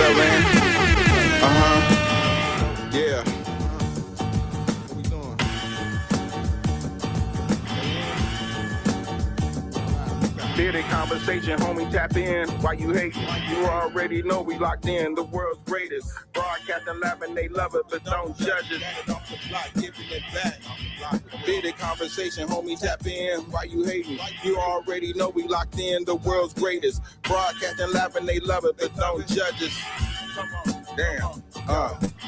up, man? Yeah. What we doing? Did a conversation, homie, tap in. Why you hating? You already know we locked in. The world's greatest. Broadcasting, laughing, they love it, but don't judge it. Off the block, giving it back. Did a conversation, homie, tap in. Why you hating? You already know we locked in. The world's greatest. Broadcasting, laughing, they love it, but don't judge us. Damn.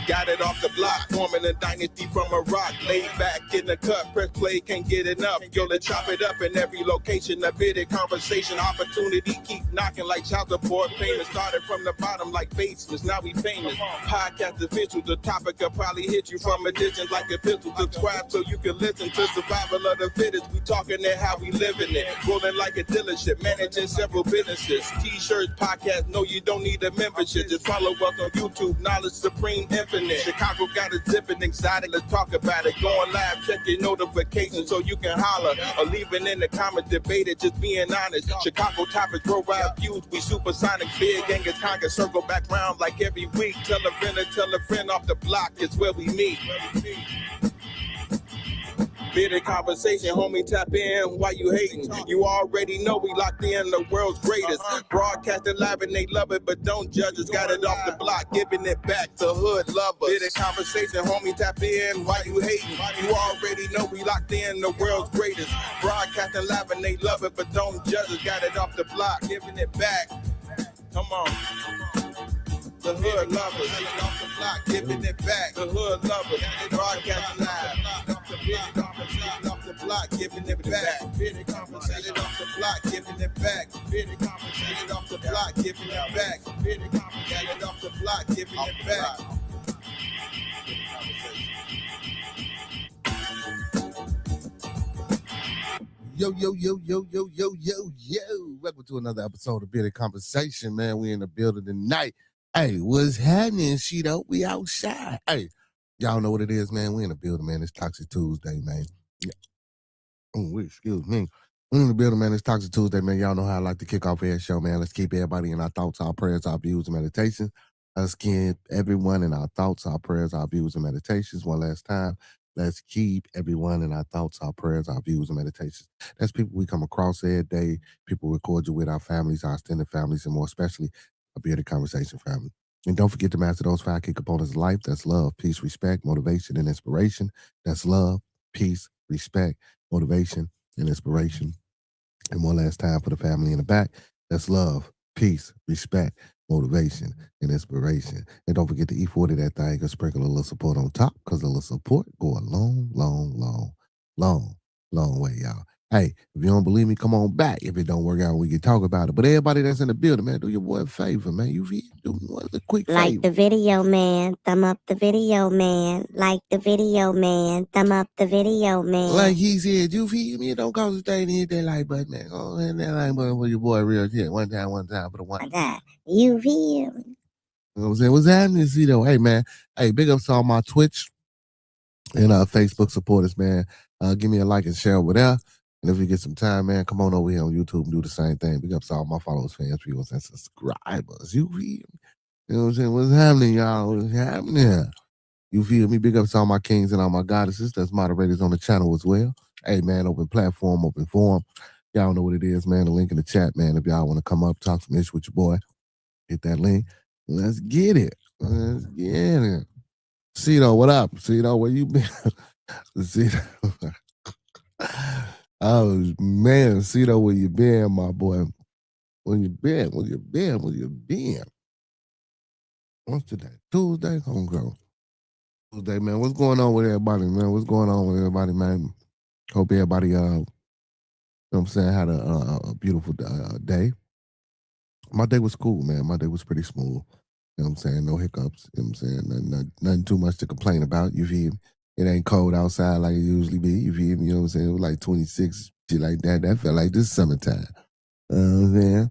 Got it off the block, forming a dynasty from a rock. Laid back in the cut, press play, can't get enough. Yo, let's chop it up in every location. A bit of conversation, opportunity keep knocking like child support payments. Started from the bottom like basements, now we famous. Podcast official, the topic will probably hit you from a distance like a pistol. Subscribe so you can listen to survival of the fittest. We talking it how we living it. Rolling like a dealership, managing several businesses. T-shirts, podcast, no, you don't need a membership. Just follow us on YouTube, Knowledge Supreme Infinite. Chicago got a zipping exotic, let's talk about it. Going live, check your notifications so you can holler. Or leave it in the comments, debate it, just being honest. Chicago topics, worldwide views, we supersonic. Big gang is conquer, circle back round like every week. Tell a friend off the block, it's where we meet. Bit of conversation, homie, tap in. Why you hating? You already know we locked in. The world's greatest. Broadcasting live and they love it, but don't judge us. Got it off the block, giving it back to hood lovers. Bit of conversation, homie, tap in. Why you hating? You already know we locked in. The world's greatest. Broadcasting live and they love it, but don't judge us. Got it off the block, giving it back. Come on. The hood lovers, off the block, giving it back. The hood lovers, broadcasting live. Off the block, giving it back. Conversated off the block, giving it back. Conversated off the block, giving it back. Conversated off the block, giving it back. Yo. Welcome to another episode of Bit of Conversation, man. We in the building tonight. Hey, what's happening, Sheeto? We outside. Hey, y'all know what it is, man. We in the building, man. It's Toxiq Tuesday, man. Yeah. Oh, excuse me. We in the building, man. It's Toxiq Tuesday, man. Y'all know how I like to kick off every show, man. Let's keep everybody in our thoughts, our prayers, our views, and meditations. Let's keep everyone in our thoughts, our prayers, our views, and meditations. One last time. Let's keep everyone in our thoughts, our prayers, our views, and meditations. That's people we come across every day, people we cordial with, our families, our extended families, and more especially a Bearded Conversation family. And don't forget to master those 5 key components of life. That's love, peace, respect, motivation, and inspiration. That's love, peace, respect, motivation, and inspiration. And one last time for the family in the back. That's love, peace, respect, motivation, and inspiration. And don't forget to E40 that thing and sprinkle a little support on top, because a little support go a long way, y'all. Hey, if you don't believe me, come on back. If it don't work out, we can talk about it. But everybody that's in the building, man, do your boy a favor, man. You do me one quick favor. Like the video, man. Thumb up the video, man. Like the video, man. Thumb up the video, man. Like he said, you feel me? It don't cost a thing to hit that like button, man. Go hit that like button for your boy real shit. One time for the one. You feel me? You know what I'm saying? What's happening, see though? Hey, man. Hey, big ups to all my Twitch and Facebook supporters, man. Give me a like and share over there. And if you get some time, man, come on over here on YouTube and do the same thing. Big ups to all my followers, fans, viewers, and subscribers. You feel me? You know what I'm saying? What's happening, y'all? What's happening? You feel me? Big ups to all my kings and all my goddesses. That's moderators on the channel as well. Hey, man, open platform, open forum. Y'all know what it is, man. The link in the chat, man. If y'all want to come up, talk some ish with your boy, hit that link. Let's get it. Cito, what up? Cito, where you been? Cito. Oh, man, Cito, where you been, my boy? Where you been? What's today? Tuesday? Homegirl. Tuesday, man. What's going on with everybody, man? Man? Hope everybody, you know what I'm saying, had a beautiful day. My day was cool, man. My day was pretty smooth. You know what I'm saying? No hiccups. You know what I'm saying? Nothing too much to complain about. You feel me? It ain't cold outside like it usually be. You feel me? You know what I'm saying? It was like 26, shit like that. That felt like this summertime. You know what I'm saying?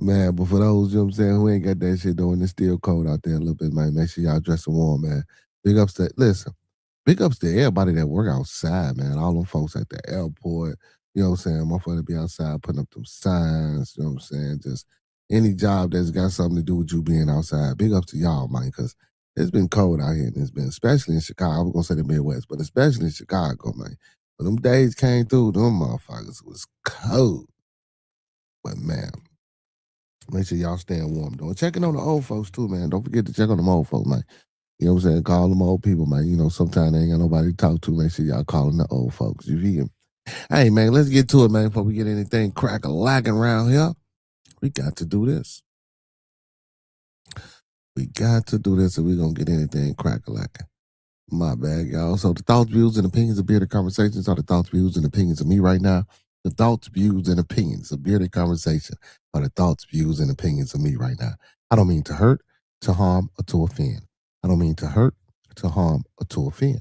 Man, but for those, you know what I'm saying, who ain't got that shit doing, it's still cold out there a little bit, man. Make sure y'all dressing warm, man. Big ups to everybody that work outside, man. All them folks at the airport, you know what I'm saying? Motherfucker be outside putting up them signs, you know what I'm saying? Just any job that's got something to do with you being outside. Big up to y'all, man, because it's been cold out here, and it's been, especially in Chicago. I was gonna say the Midwest, but especially in Chicago, man. When them days came through, them motherfuckers was cold. But man, make sure y'all staying warm though. And checking on the old folks too, man. Don't forget to check on them old folks, man. You know what I'm saying? Call them old people, man. You know, sometimes they ain't got nobody to talk to. Make sure y'all calling the old folks. You feel me? Hey, man, let's get to it, man, before we get anything crack-a-lacking around here. We got to do this. We got to do this if we're going to get anything crack-a-lacking. My bad, y'all. So the thoughts, views, and opinions of Bearded Conversations are the thoughts, views, and opinions of me right now. The thoughts, views, and opinions of Bearded Conversation are the thoughts, views, and opinions of me right now. I don't mean to hurt, to harm, or to offend. I don't mean to hurt, to harm, or to offend.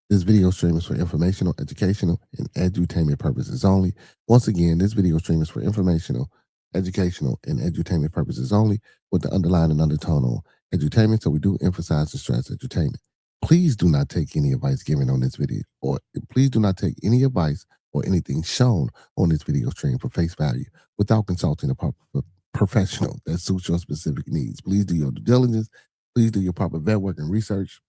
This video stream is for informational, educational, and edutainment purposes only. Once again, this video stream is for informational, educational, and edutainment purposes only, with the underlying and undertone on edutainment, so we do emphasize and stress edutainment. Please do not take any advice given on this video, or please do not take any advice or anything shown on this video stream for face value without consulting a proper professional that suits your specific needs. Please do your due diligence. Please do your proper vet work and research.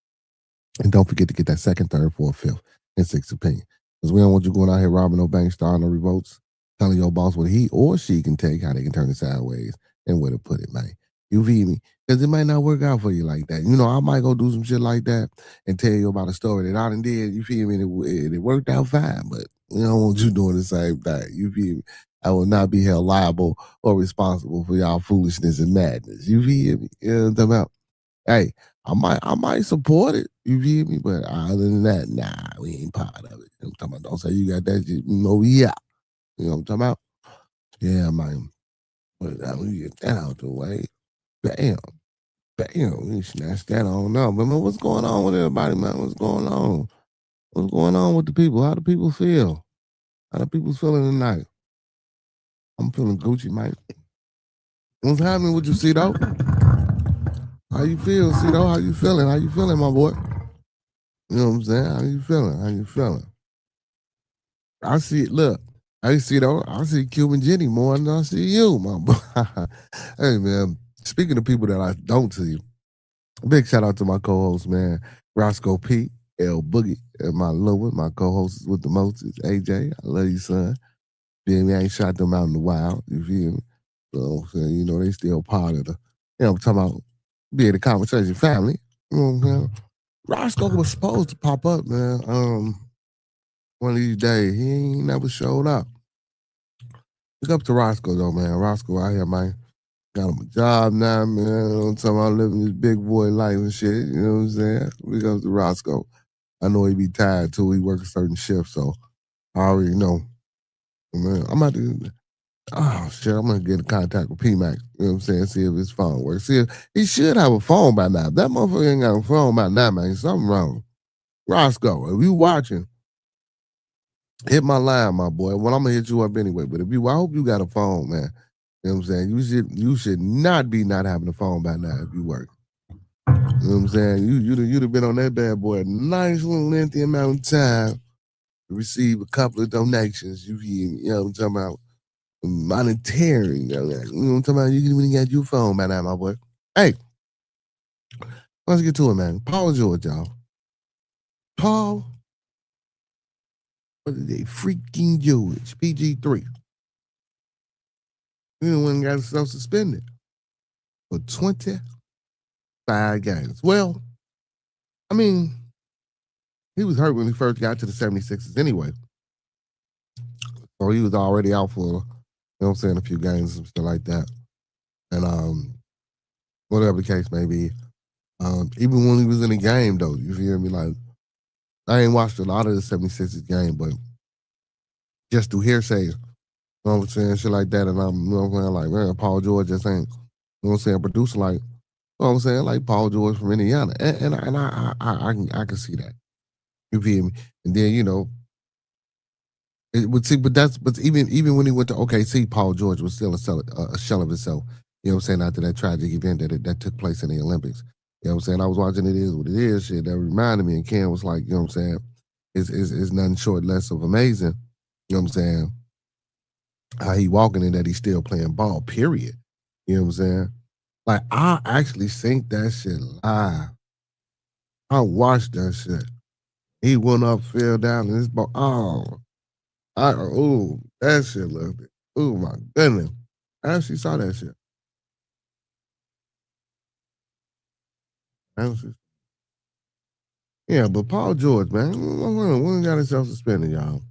And don't forget to get that second, third, fourth, fifth, and sixth opinion. Because we don't want you going out here robbing no bank, starting no revolts, telling your boss what he or she can take, how they can turn it sideways, and where to put it, man. You feel me? Because it might not work out for you like that. You know, I might go do some shit like that and tell you about a story that I done did. You feel me? And it worked out fine, but we don't want you doing the same thing. You feel me? I will not be held liable or responsible for y'all foolishness and madness. You feel me? You know what I'm talking about? Hey, I might support it. You feel me? But other than that, nah, we ain't part of it. You know what I'm talking about? Don't say you got that shit. No, yeah. You know what I'm talking about? Yeah, man. But we get that out the way. Bam. We snatched that on up. But man, what's going on with everybody, man? What's going on? What's going on with the people? How do people feel? How do people feeling tonight? I'm feeling Gucci, man. What's happening with you, Cito? How you feel, Cito? How you feeling? How you feeling, my boy? You know what I'm saying? How you feeling? How you feeling? I see it. Look, I see Cuban Jenny more than I see you, my boy. Hey, man. Speaking of people that I don't see, big shout out to my co-host, man, Roscoe P, L Boogie, and my little one, my co-host with the most is AJ. I love you, son. Feel me? I ain't shot them out in the wild. You feel me? So, you know, they still part of the, you know, I'm talking about being the conversation family. You know what I'm saying? Roscoe was supposed to pop up, man. One of these days. He ain't never showed up. Look up to Roscoe, though, man. Roscoe out here, man. Got him a job now, man. You know what I'm talking about? Living this big boy life and shit. You know what I'm saying? Look up to Roscoe. I know he be tired, too. He work a certain shift, so I already know. Man, I'm about to... Oh, shit, I'm going to get in contact with P-Mac. You know what I'm saying? See if his phone works. See if... He should have a phone by now. If that motherfucker ain't got a phone by now, man. Something wrong. Roscoe, if you watching, hit my line, my boy. Well, I'm going to hit you up anyway. But I hope you got a phone, man. You know what I'm saying? You should not be not having a phone by now if you work. You know what I'm saying? You'd have been on that bad boy a nice little lengthy amount of time to receive a couple of donations. You know what I'm talking about? Monetary. You know what I'm talking about? You didn't even got your phone by now, my boy. Hey, let's get to it, man. Paul George, y'all. Paul, what is it? Freaking George. PG-3. You know, when got himself suspended for 25 games. Well, I mean, he was hurt when he first got to the 76ers anyway. So he was already out for, you know what I'm saying, a few games and stuff like that. And whatever the case may be, even when he was in the game, though, you feel me? Like, I ain't watched a lot of the 76ers game, but just through hearsay, you know what I'm saying, shit like that, and I'm, you know what I'm saying, like, man, Paul George just ain't, you know what I'm saying, producer like, you know what I'm saying, like Paul George from Indiana, and I can see that, you feel me? And then, you know, it would see, but even when he went to OKC, Paul George was still a shell of himself, you know what I'm saying, after that tragic event that took place in the Olympics, you know what I'm saying, I was watching It Is What It Is shit that reminded me, and Ken was like, you know what I'm saying, it's nothing short less of amazing, you know what I'm saying, how he walking in that he's still playing ball, period. You know what I'm saying? Like, I actually synced that shit live. I watched that shit. He went up, fell down, and his ball. That shit looked it. Oh my goodness. I actually saw that shit. Yeah, but Paul George, man, when got himself suspended, y'all.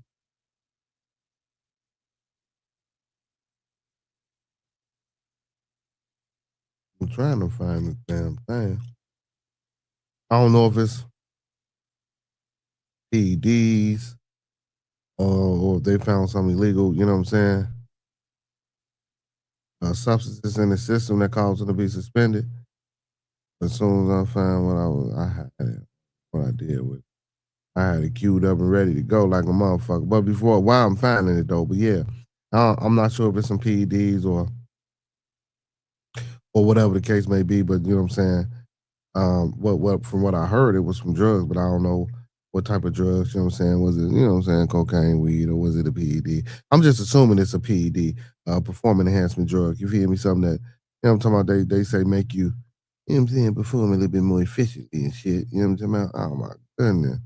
I'm trying to find the damn thing. I don't know if it's PEDs or if they found something illegal, you know what I'm saying? Substances in the system that caused him to be suspended. As soon as I found I had it, what I did with it. I had it queued up and ready to go like a motherfucker. But before, while I'm finding it though, but yeah, I'm not sure if it's some PEDs or whatever the case may be. But you know what I'm saying. What from what I heard, it was from drugs, but I don't know what type of drugs. You know what I'm saying? Was it cocaine, weed, or was it a PED? I'm just assuming it's a PED, performance enhancement drug. You feel me? Something that I'm talking about. They say make you, you know what I'm saying, perform a little bit more efficiently and shit. You know what I'm talking about? Oh my goodness.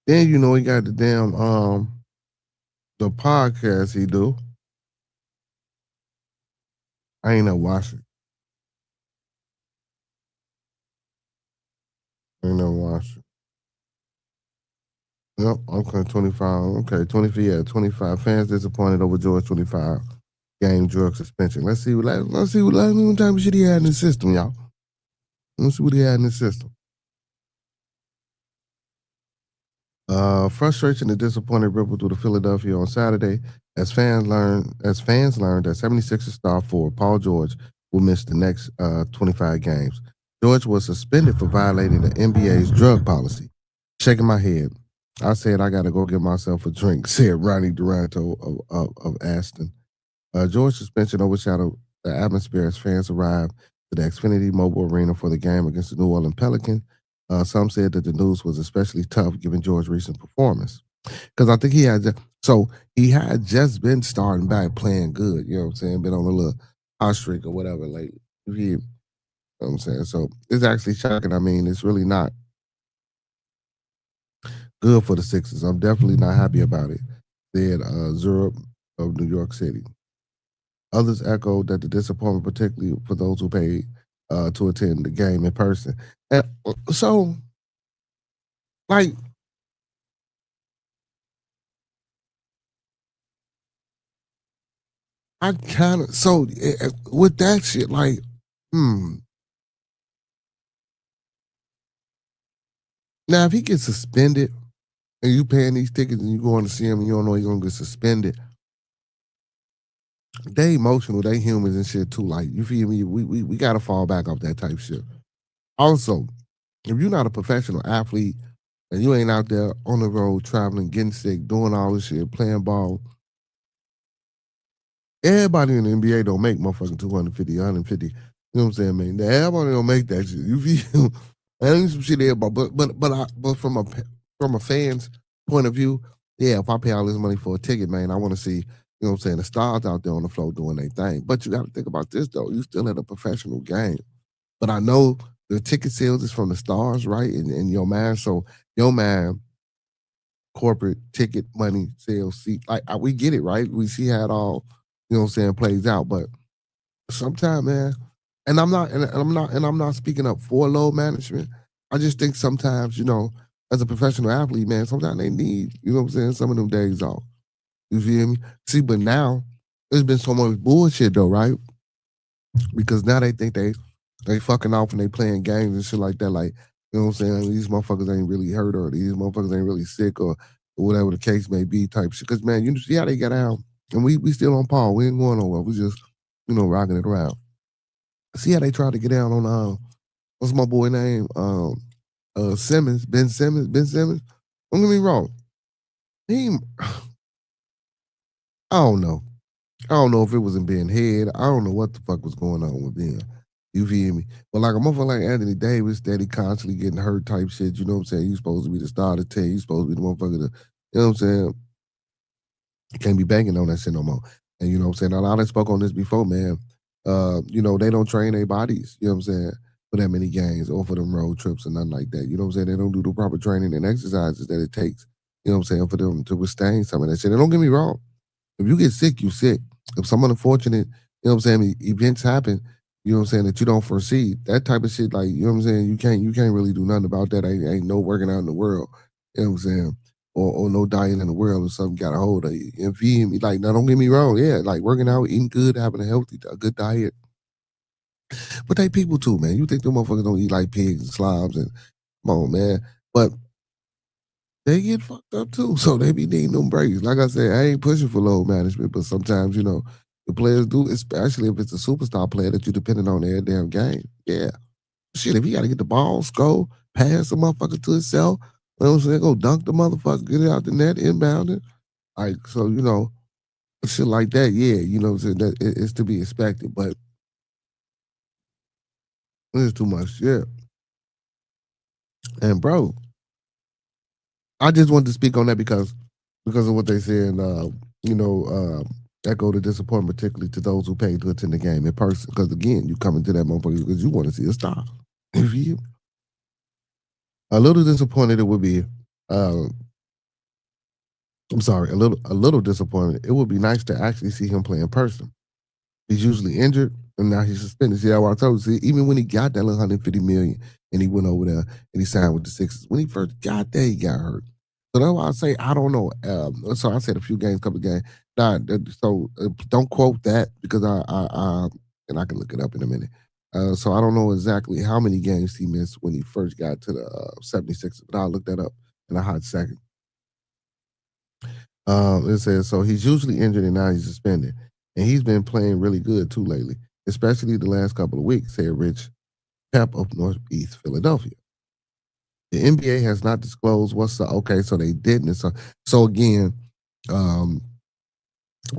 Then he got the damn the podcast he do. I ain't never watched it. I ain't never watched it. Yep, okay, 25. Okay, 25. Yeah, 25. Fans disappointed over George 25 game drug suspension. Let's see what type of shit he had in the system, y'all. Let's see what he had in the system. Frustration and disappointment rippled through the Philadelphia on Saturday as fans learned that 76ers star forward Paul George will miss the next 25 games. George was suspended for violating the NBA's drug policy. Shaking my head, I said I got to go get myself a drink, said Ronnie Duranto of Aston. George's suspension overshadowed the atmosphere as fans arrived to the Xfinity Mobile Arena for the game against the New Orleans Pelicans. Some said that the news was especially tough given George's recent performance. Because I think he had just been starting back playing good, you know what I'm saying? Been on a little hot streak or whatever. Like, you know what I'm saying? So it's actually shocking. I mean, it's really not good for the Sixers. I'm definitely not happy about it, said Zurich of New York City. Others echoed that the disappointment, particularly for those who paid to attend the game in person. And so, like, I kind of with that shit, like, now if he gets suspended and you paying these tickets and you going to see him and you don't know he's gonna get suspended, they emotional, they humans and shit too. Like, you feel me? We gotta fall back off that type shit. Also, if you're not a professional athlete and you ain't out there on the road traveling, getting sick, doing all this shit, playing ball, everybody in the NBA don't make motherfucking 250, 150. You know what I'm saying, man? Everybody don't make that shit. You feel? And some shit everybody, but from a fan's point of view, yeah, if I pay all this money for a ticket, man, I want to see, you know what I'm saying, the stars out there on the floor doing their thing. But you got to think about this though. You still at a professional game. But I know the ticket sales is from the stars, right? And your man, so your man, corporate ticket money sales seat, like we get it, right? We see how it all, you know what I'm saying, plays out. But sometimes, man, and I'm not speaking up for load management. I just think sometimes, as a professional athlete, man, sometimes they need, you know what I'm saying, some of them days off. You feel me? See, but now there's been so much bullshit though, right? Because now they think they fucking off and they playing games and shit like that. Like, you know what I'm saying? These motherfuckers ain't really hurt or these motherfuckers ain't really sick or whatever the case may be type shit. Because, man, you see how they got out. And we still on par. We ain't going nowhere. We just, rocking it around. See how they tried to get down on, what's my boy name? Simmons, Ben Simmons. Don't get me wrong. I don't know. I don't know if it was in Ben's head. I don't know what the fuck was going on with Ben. You feel me? But like a motherfucker like Anthony Davis, steady constantly getting hurt type shit, you know what I'm saying? You supposed to be the star of the team. You supposed to be the motherfucker you know what I'm saying? You can't be banking on that shit no more. And you know what I'm saying? A lot of spoke on this before, man. They don't train their bodies, you know what I'm saying, for that many games or for them road trips or nothing like that. You know what I'm saying? They don't do the proper training and exercises that it takes, you know what I'm saying, for them to withstand some of that shit. And don't get me wrong. If you get sick, you sick. If some unfortunate, you know what I'm saying, events happen, you know what I'm saying, that you don't foresee, that type of shit, like, you know what I'm saying, you can't really do nothing about that. Ain't no working out in the world, you know what I'm saying, or no diet in the world if something got a hold of you. And feeding me, like, now don't get me wrong, yeah, like working out, eating good, having a good diet. But they people too, man. You think them motherfuckers don't eat like pigs and slobs and come on, man. But they get fucked up too. So they be needing them breaks. Like I said, I ain't pushing for load management, but sometimes, the players do, especially if it's a superstar player that you're depending on every damn game. Yeah. Shit, if he gotta get the ball, score, pass the motherfucker to himself, you know what I'm saying? Go dunk the motherfucker, get it out the net, inbound it. Like, so, shit like that, yeah, you know what I'm saying? That it's to be expected, but it's too much shit. And bro, I just wanted to speak on that because of what they said, echo the disappointment, particularly to those who paid to attend the game in person. Because again, you come into that motherfucker because you want to see a star. If you a little disappointed, it would be. I'm sorry, a little disappointed. It would be nice to actually see him play in person. He's usually injured, and now he's suspended. See how I told you? See, even when he got that little 150 million, and he went over there and he signed with the Sixers, when he first got there, he got hurt. So that's why I say I don't know. So I said a few games, couple of games. Don't quote that because and I can look it up in a minute. So I don't know exactly how many games he missed when he first got to the 76ers, but I'll look that up in a hot second. It says so he's usually injured and now he's suspended, and he's been playing really good too lately, especially the last couple of weeks. Said Rich Pep of Northeast Philadelphia. The NBA has not disclosed what's the okay, so they didn't. So again, I'm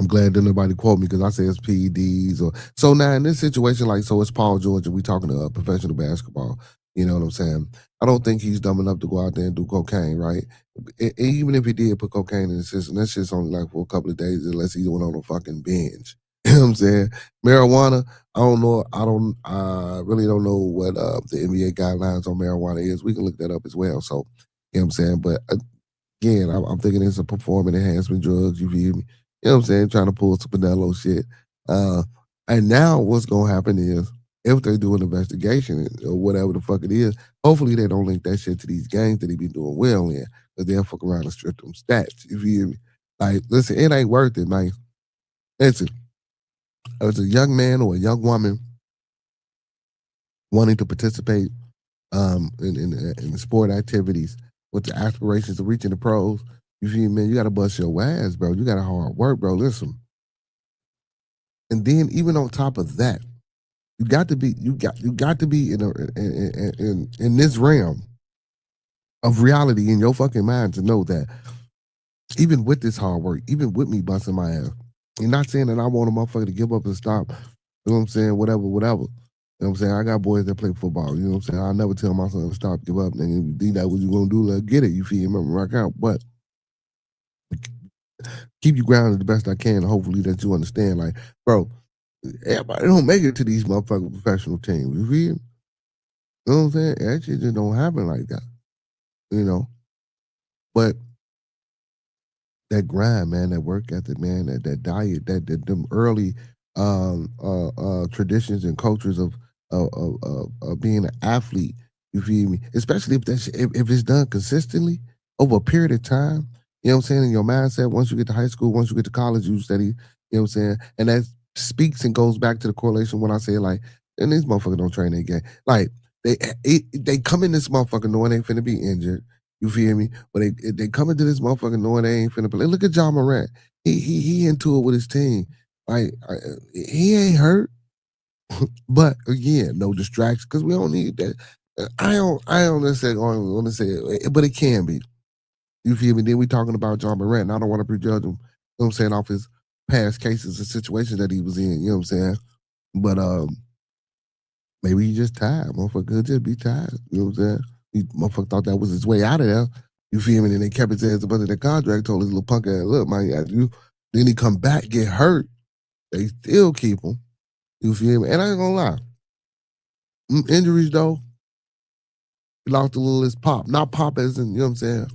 glad that nobody quote me because I say it's PEDs or so now in this situation, like so it's Paul George and we talking to professional basketball. You know what I'm saying? I don't think he's dumb enough to go out there and do cocaine, right? Even if he did put cocaine in the system, that shit's only like for a couple of days unless he went on a fucking binge. You know what I'm saying? Marijuana, I really don't know what the NBA guidelines on marijuana is. We can look that up as well. So, you know what I'm saying? But again, I'm thinking it's a performance enhancement drugs, you feel me? You know what I'm saying? Trying to pull some Pinello shit. And now what's going to happen is if they do an investigation or whatever the fuck it is, hopefully they don't link that shit to these games that he be doing well in because they'll fuck around and strip them stats. You feel me? Like, listen, it ain't worth it, man. Listen, as a young man or a young woman wanting to participate in sport activities with the aspirations of reaching the pros, you feel me, man? You got to bust your ass, bro. You got to hard work, bro. Listen. And then even on top of that, you got to be in this realm of reality in your fucking mind to know that even with this hard work, even with me busting my ass, you're not saying that I want a motherfucker to give up and stop. You know what I'm saying? Whatever. You know what I'm saying? I got boys that play football. You know what I'm saying? I'll never tell my son to stop, give up. And if you think that what you gonna do, let's get it. You feel me? Rock out. But keep you grounded the best I can. Hopefully that you understand. Like, bro, everybody don't make it to these motherfucking professional teams. You feel me? You know what I'm saying? That shit just don't happen like that. You know? But that grind, man, that work ethic, man, that diet, that them early traditions and cultures of being an athlete, you feel me? Especially if it's done consistently over a period of time, you know what I'm saying? In your mindset, once you get to high school, once you get to college, you study, you know what I'm saying? And that speaks and goes back to the correlation when I say like, and these motherfuckers don't train their game. Like they come in this motherfucker knowing they finna be injured. You feel me? But they come into this motherfucker knowing they ain't finna play. Look at John Morant. He into it with his team. Like he ain't hurt. But again, no distractions because we don't need that. I don't necessarily want to say it, but it can be. You feel me? Then we talking about John Morant. And I don't want to prejudge him. You know what I'm saying? Off his past cases and situations that he was in. You know what I'm saying? But maybe he just tired. Motherfucker could just be tired. You know what I'm saying? He motherfucker thought that was his way out of there. You feel me? And then they kept his ass up under the contract, told his little punk ass, look, man, you then he come back, get hurt. They still keep him. You feel me? And I ain't gonna lie. Injuries though, he lost a little of his pop. Not pop as in, you know what I'm saying,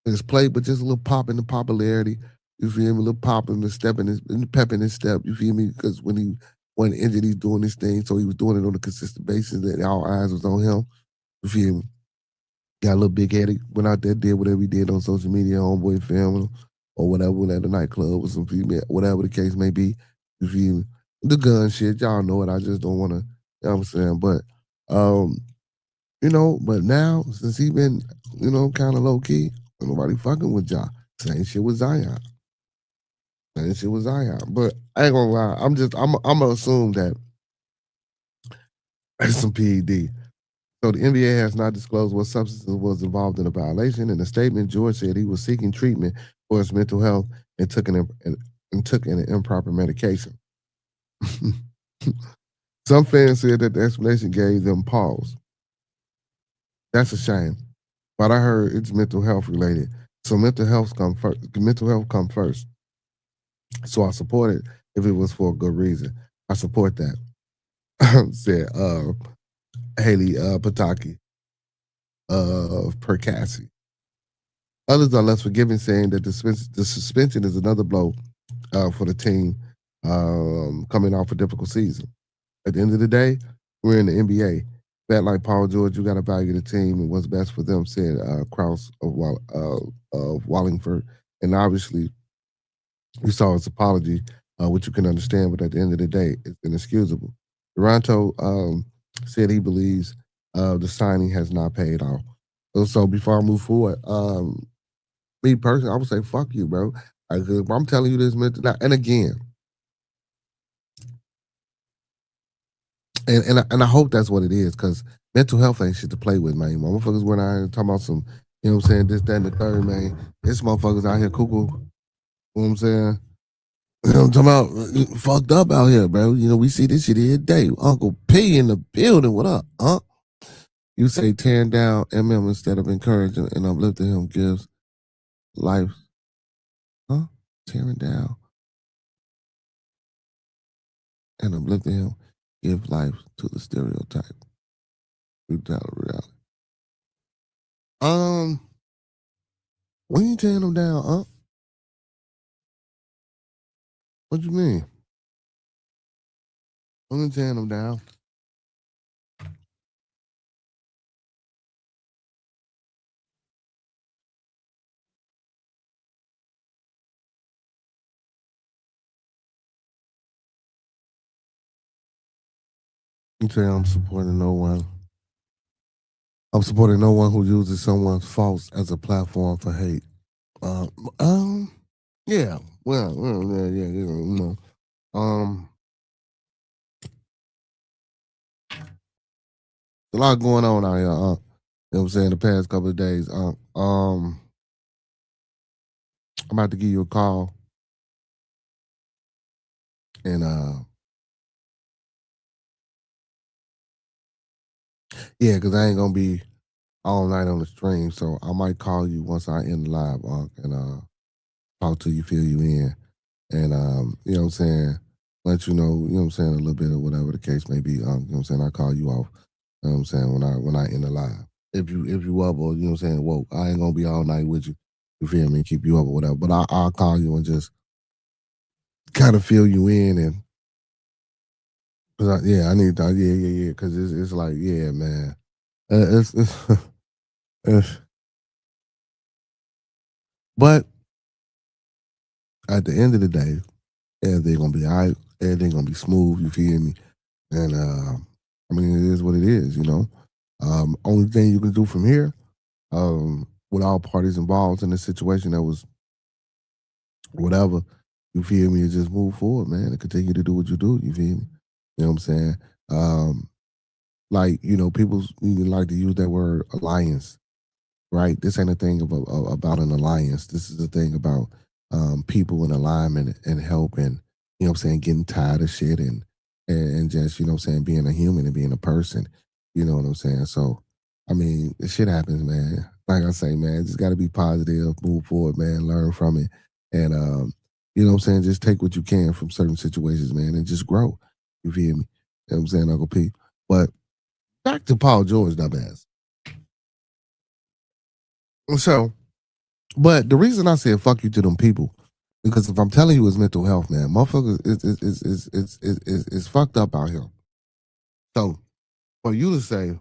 his play, but just a little pop in the popularity. You feel me? A little pop in the step in the pep in his step. You feel me? Because when he wasn't injured, he's doing this thing, so he was doing it on a consistent basis. That all eyes was on him. You feel me? Got a little big headed, went out there, did whatever he did on social media, homeboy filming or whatever, went at the nightclub with some female, whatever the case may be. You feel me? The gun shit, y'all know it. I just don't want to, you know what I'm saying? But, but now, since he been, kind of low key, nobody fucking with y'all. Same shit with Zion. Same shit with Zion. But I ain't gonna lie, I'm gonna assume that it's some PED. So the NBA has not disclosed what substances was involved in the violation. In a statement, George said he was seeking treatment for his mental health and took an improper medication. Some fans said that the explanation gave them pause. That's a shame. But I heard it's mental health related. So mental health come first. So I support it if it was for a good reason. I support that. Said Haley Pataki of Percassi. Others are less forgiving, saying that the suspension is another blow for the team coming off a difficult season. At the end of the day, we're in the NBA. Bet like Paul George, you got to value the team and what's best for them, said Krause of Wallingford. And obviously, we saw his apology, which you can understand, but at the end of the day, it's inexcusable. Toronto said he believes the signing has not paid off. So before I move forward, me personally, I would say, fuck you, bro. I'm telling you this, and again, and I hope that's what it is, because mental health ain't shit to play with, man. Motherfuckers went out here talking about some, you know what I'm saying, this, that, and the third, man. This motherfuckers out here cuckoo. You know what I'm saying? I'm talking about fucked up out here, bro. We see this shit every day. Uncle P in the building. What up, huh? You say tearing down MM instead of encouraging and uplifting him gives life. Huh? Tearing down and uplifting him give life to the stereotype. Reality. When you tearing them down, huh? What you mean? When you tearing them down? You say I'm supporting no one. I'm supporting no one who uses someone's faults as a platform for hate. Yeah. Well, yeah. A lot going on out here. You know what I'm saying? The past couple of days. I'm about to give you a call, and yeah, because I ain't gonna be all night on the stream, so I might call you once I end the live, and talk to you, fill you in, and you know what I'm saying, let you know, you know what I'm saying, a little bit of whatever the case may be. You know what I'm saying, I call you off. You know what I'm saying, when I end the live. If you up, or you know what I'm saying, woke, I ain't gonna be all night with you. You feel me? Keep you up or whatever. But I'll call you and just kind of fill you in, and I need to, yeah, because it's like, yeah, man, it's it's but at the end of the day, everything gonna be all right. Everything gonna be smooth. You feel me? And I mean, it is what it is. Only thing you can do from here, with all parties involved in the situation that was whatever, you feel me, is just move forward, man, and continue to do what you do. You feel me? You know what I'm saying? People even like to use that word alliance, right? This ain't a thing about an alliance. This is a thing about people in alignment and help, and you know what I'm saying, getting tired of shit, and just, you know what I'm saying, being a human and being a person. You know what I'm saying? So, I mean, shit happens, man. Like I say, man, just got to be positive, move forward, man, learn from it, and You know what I'm saying? Just take what you can from certain situations, man, and just grow. You feel me? You know what I'm saying, Uncle P? But back to Paul George, dumbass. So, but the reason I said fuck you to them people, because if I'm telling you it's mental health, man, motherfuckers is fucked up out here. So for you to say,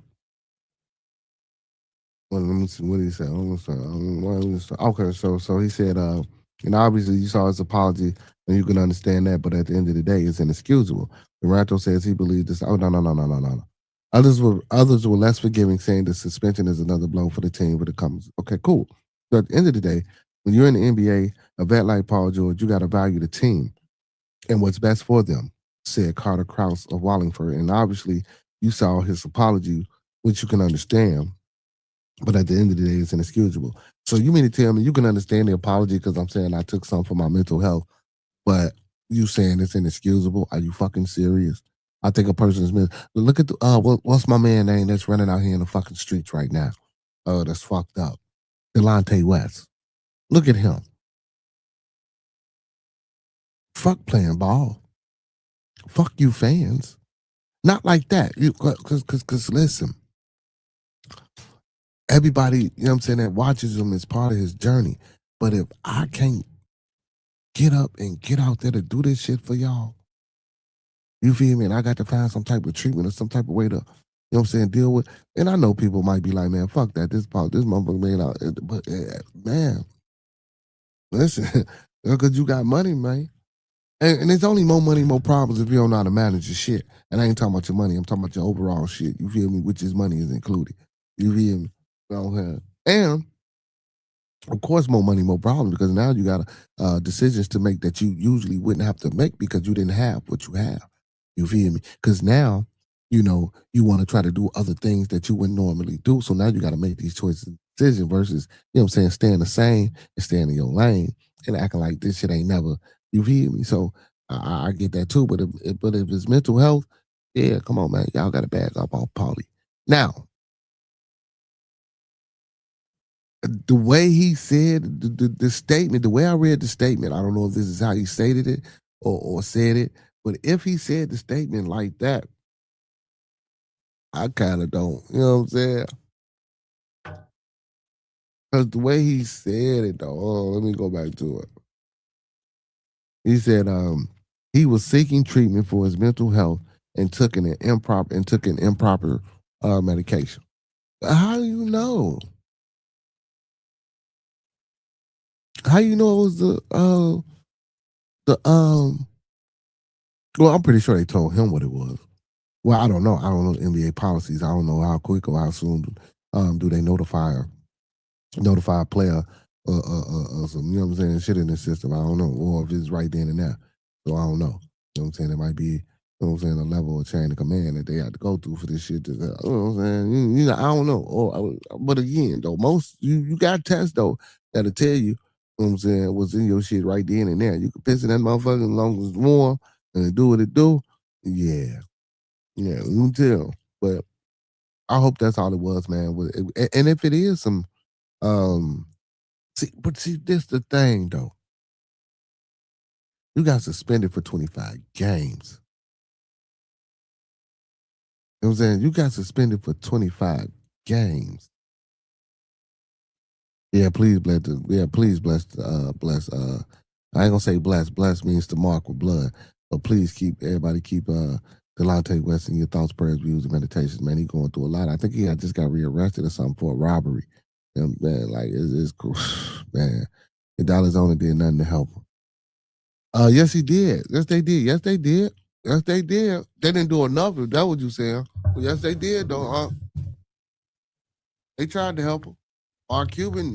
well, let me see what did he say. Okay, so he said, obviously you saw his apology and you can understand that, but at the end of the day, it's inexcusable. Duranto says he believed this. Oh no. Others were less forgiving, saying the suspension is another blow for the team when it comes. Okay, cool. So at the end of the day, when you're in the NBA, a vet like Paul George, you got to value the team and what's best for them, said Carter Krause of Wallingford. And obviously, you saw his apology, which you can understand. But at the end of the day, it's inexcusable. So you mean to tell me you can understand the apology because I'm saying I took some for my mental health, but you saying it's inexcusable? Are you fucking serious? I think a person is look at the what's my man name that's running out here in the fucking streets right now? Oh, that's fucked up. Delonte West. Look at him. Fuck playing ball. Fuck you fans. Not like that. You cause listen. Everybody, you know what I'm saying, that watches him is part of his journey. But if I can't get up and get out there to do this shit for y'all, you feel me? And I got to find some type of treatment or some type of way to, you know what I'm saying, deal with. And I know people might be like, man, fuck that. This motherfucker made out. But man, listen, because you got money, man. And it's only more money, more problems if you don't know how to manage your shit. And I ain't talking about your money. I'm talking about your overall shit. You feel me? Which is money is included. You feel me? And of course, more money, more problems, because now you got decisions to make that you usually wouldn't have to make because you didn't have what you have. You feel me? Because now, you know, you want to try to do other things that you wouldn't normally do. So now you got to make these choices and decisions versus, you know what I'm saying, staying the same and staying in your lane and acting like this shit ain't never, you feel me? So I get that too. But if it's mental health, yeah, come on, man. Y'all got to back up on Paulie. Now, the way he said the statement, the way I read the statement, I don't know if this is how he stated it or said it, but if he said the statement like that, I kind of don't, you know what I'm saying? Because the way he said it, though, let me go back to it. He said he was seeking treatment for his mental health and took an improper medication. How do you know? How you know it was the well, I'm pretty sure they told him what it was. Well, I don't know. I don't know NBA policies. I don't know how quick or how soon do they notify a player some, you know what I'm saying, shit in the system. I don't know. Or if it's right then and there. So I don't know. You know what I'm saying? It might be, you know what I'm saying, a level of chain of command that they have to go through for this shit. You know what I'm saying? You know, I don't know. But again, though, most, you got tests, though, that'll tell you, you know what I'm saying, what's in your shit right then and there. You can piss in that motherfucker as long as it's warm and it do what it do. Yeah. Yeah, you can tell. But I hope that's all it was, man. And if it is some, see, this the thing though. You got suspended for 25 games. You know what I'm saying? You got suspended for 25 games. Yeah, please bless. Please bless. I ain't gonna say bless. Bless means to mark with blood. But please keep Delonte West in your thoughts, prayers, views, and meditations. Man, he going through a lot. I think he just got rearrested or something for a robbery. And man, like it's cool. Man, the dollars only did nothing to help him. Yes, he did. Yes, they did. Yes, they did. Yes, they did. They didn't do enough. If that's what you saying. Well, yes, they did though. They tried to help him. Mark Cuban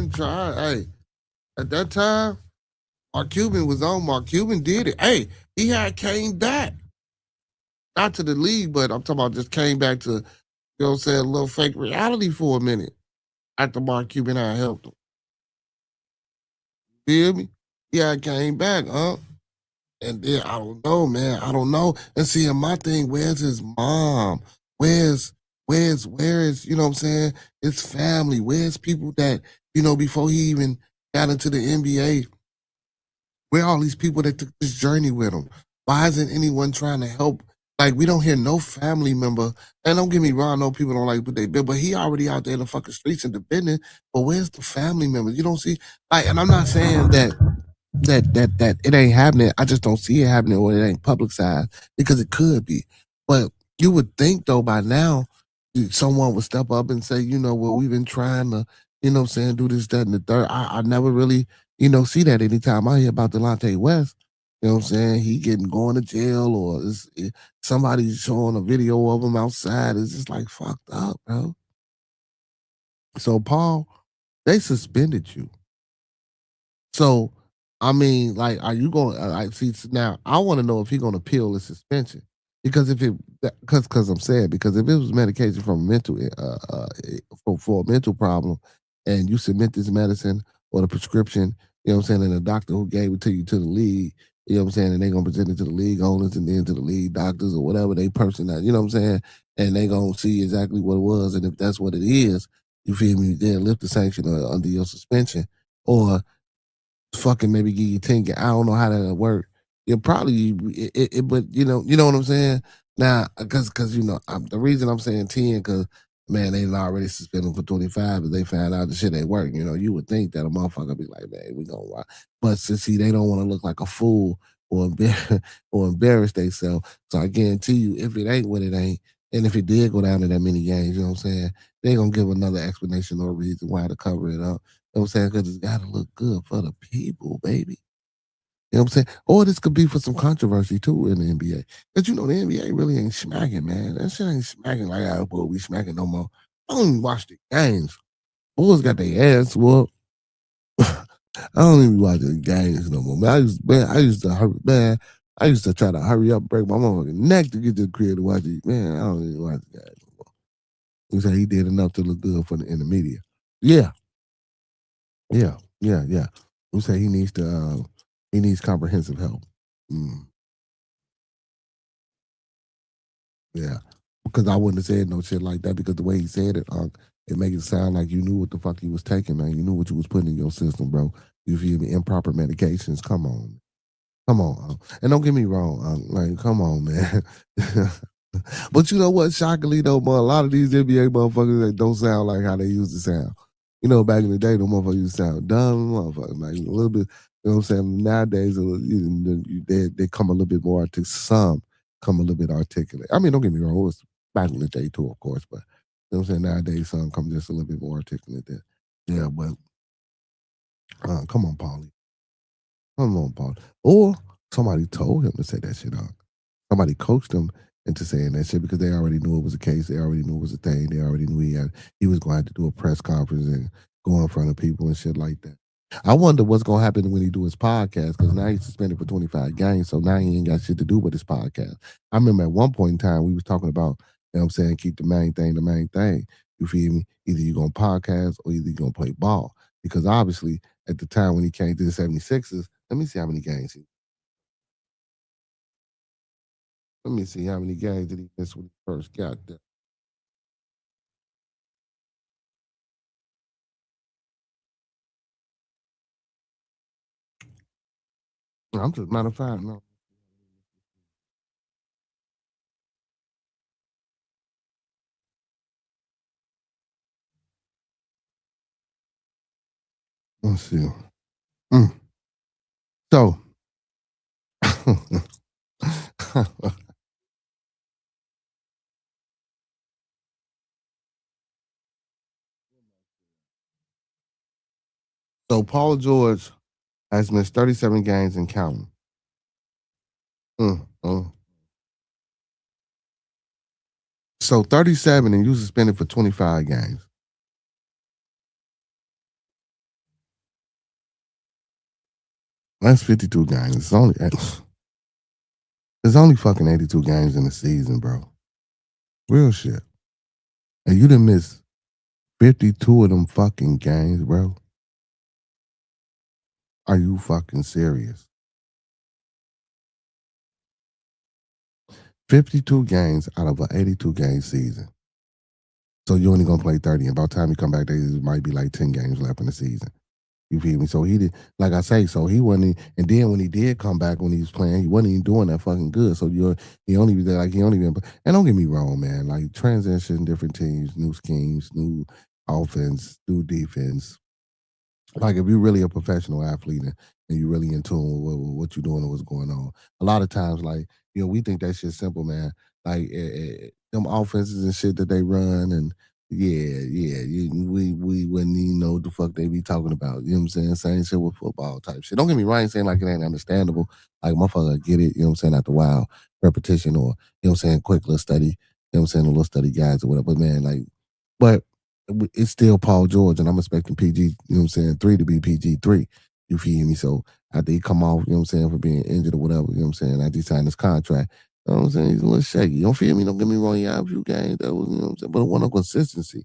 tried. Hey, at that time, Mark Cuban was on. Mark Cuban did it. Hey, he had came back. Not to the league, but I'm talking about just came back to, you know what I'm saying, a little fake reality for a minute after Mark Cuban had helped him. Feel me? He had came back, huh? And then I don't know, man. I don't know. And see, and my thing, where's his mom? Where's, you know what I'm saying, his family? Where's people that, you know, before he even got into the NBA, Where are all these people that took this journey with him? Why isn't anyone trying to help? Like, we don't hear no family member. And don't get me wrong, no people don't like what they did, but he already out there in the fucking streets and defending. But where's the family members? You don't see, like, and I'm not saying that it ain't happening. I just don't see it happening or it ain't publicized because it could be. But you would think though by now someone would step up and say, you know, well, we've been trying to, you know what I'm saying, do this, that, and the third. I never really, you know, see that anytime I hear about Delonte West. You know what I'm saying? He getting going to jail or somebody showing a video of him outside. It's just like fucked up, bro. So Paul, they suspended you. So, I mean, like, are you going? I see now. I want to know if he's going to appeal the suspension because if it, because I'm saying because if it was medication from a mental, for a mental problem, and you submit this medicine or the prescription, you know what I'm saying, and the doctor who gave it to you to the league, you know what I'm saying, and they gonna present it to the league owners and then to the league doctors or whatever they person that, you know what I'm saying, and they gonna see exactly what it was, and if that's what it is, you feel me, then lift the sanction under your suspension or fucking maybe give you 10. I don't know how that'll work. You'll probably, but you know what I'm saying. Now, because the reason I'm saying 10, because man, they already suspended for 25, but they found out the shit ain't work. You know, you would think that a motherfucker be like, man, we gonna watch, but see, they don't want to look like a fool or embarrass themselves. So I guarantee you, if it ain't what it ain't, and if it did go down to that many games, you know what I'm saying, they gonna give another explanation or reason why to cover it up. You know what I'm saying? Because it's got to look good for the people, baby. You know what I'm saying? Or this could be for some controversy too in the NBA. Because you know the NBA really ain't smacking, man. That shit ain't smacking like I will be smacking no more. I don't even watch the games. Bulls got their ass whooped. I don't even watch the games no more. Man, I used to hurry, man. I used to try to hurry up, break my motherfucking neck to get to the crib to watch it. Man, I don't even watch the games no more. He said he did enough to look good in the media. Yeah, yeah. We say he needs comprehensive help. Mm, yeah, because I wouldn't have said no shit like that because the way he said it, it make it sound like you knew what the fuck you was taking, man. You knew what you was putting in your system, bro. You feel me? Improper medications. Come on. And don't get me wrong, like, come on, man. But you know what? Shockingly though, man, a lot of these NBA motherfuckers that don't sound like how they used to sound. You know, back in the day, the motherfuckers used to sound dumb, motherfuckers, like a little bit. You know what I'm saying? Nowadays, they come a little bit more articulate. Some come a little bit articulate. I mean, don't get me wrong. It was back in the day too, of course, but you know what I'm saying? Nowadays, some come just a little bit more articulate. Yeah, but come on, Paulie. Come on, Paul. Or somebody told him to say that shit out. Somebody coached him into saying that shit because they already knew it was a case. They already knew it was a thing. They already knew he was going to have to do a press conference and go in front of people and shit like that. I wonder what's going to happen when he do his podcast because now he's suspended for 25 games, so now he ain't got shit to do with his podcast. I remember at one point in time we was talking about, you know what I'm saying, keep the main thing the main thing. You feel me? Either you're going to podcast or either you're going to play ball because obviously at the time when he came to the 76ers, let me see how many games let me see how many games did he miss when he first got there. I'm just matter of fact, no. Let's see. Mm. So so Paul George has missed 37 games and counting. Mm, mm. So 37 and you suspended for 25 games. That's 52 games. It's only fucking 82 games in the season, bro. Real shit. And you didn't miss 52 of them fucking games, bro. Are you fucking serious? 52 games out of an 82 game season. So you're only gonna play 30. And by the time you come back, there might be like 10 games left in the season. You feel me? So he did, like I say, so he wasn't. And then when he did come back, when he was playing, he wasn't even doing that fucking good. So he only was there, like he only been. And don't get me wrong, man. Like transition, different teams, new schemes, new offense, new defense. Like if you're really a professional athlete and you're really in tune with what you're doing and what's going on, a lot of times, like we think that shit's simple, man. Like them offenses and shit that they run, and we wouldn't even know what the fuck they be talking about. You know what I'm saying? Same shit with football type shit. Don't get me right, I ain't saying like it ain't understandable. Like motherfucker get it. You know what I'm saying? After a while, repetition or what I'm saying, quick little study. You know what I'm saying? A little study guides or whatever. But man, like, but it's still Paul George, and I'm expecting PG, you know what I'm saying, 3 to be PG 3. You feel me? So after he come off, you know what I'm saying, for being injured or whatever, you know what I'm saying, after he signed his contract, you know what I'm saying, he's a little shaky. You don't feel me? Don't get me wrong, he had a few games that was, you know what I'm saying, but it wasn't no consistency.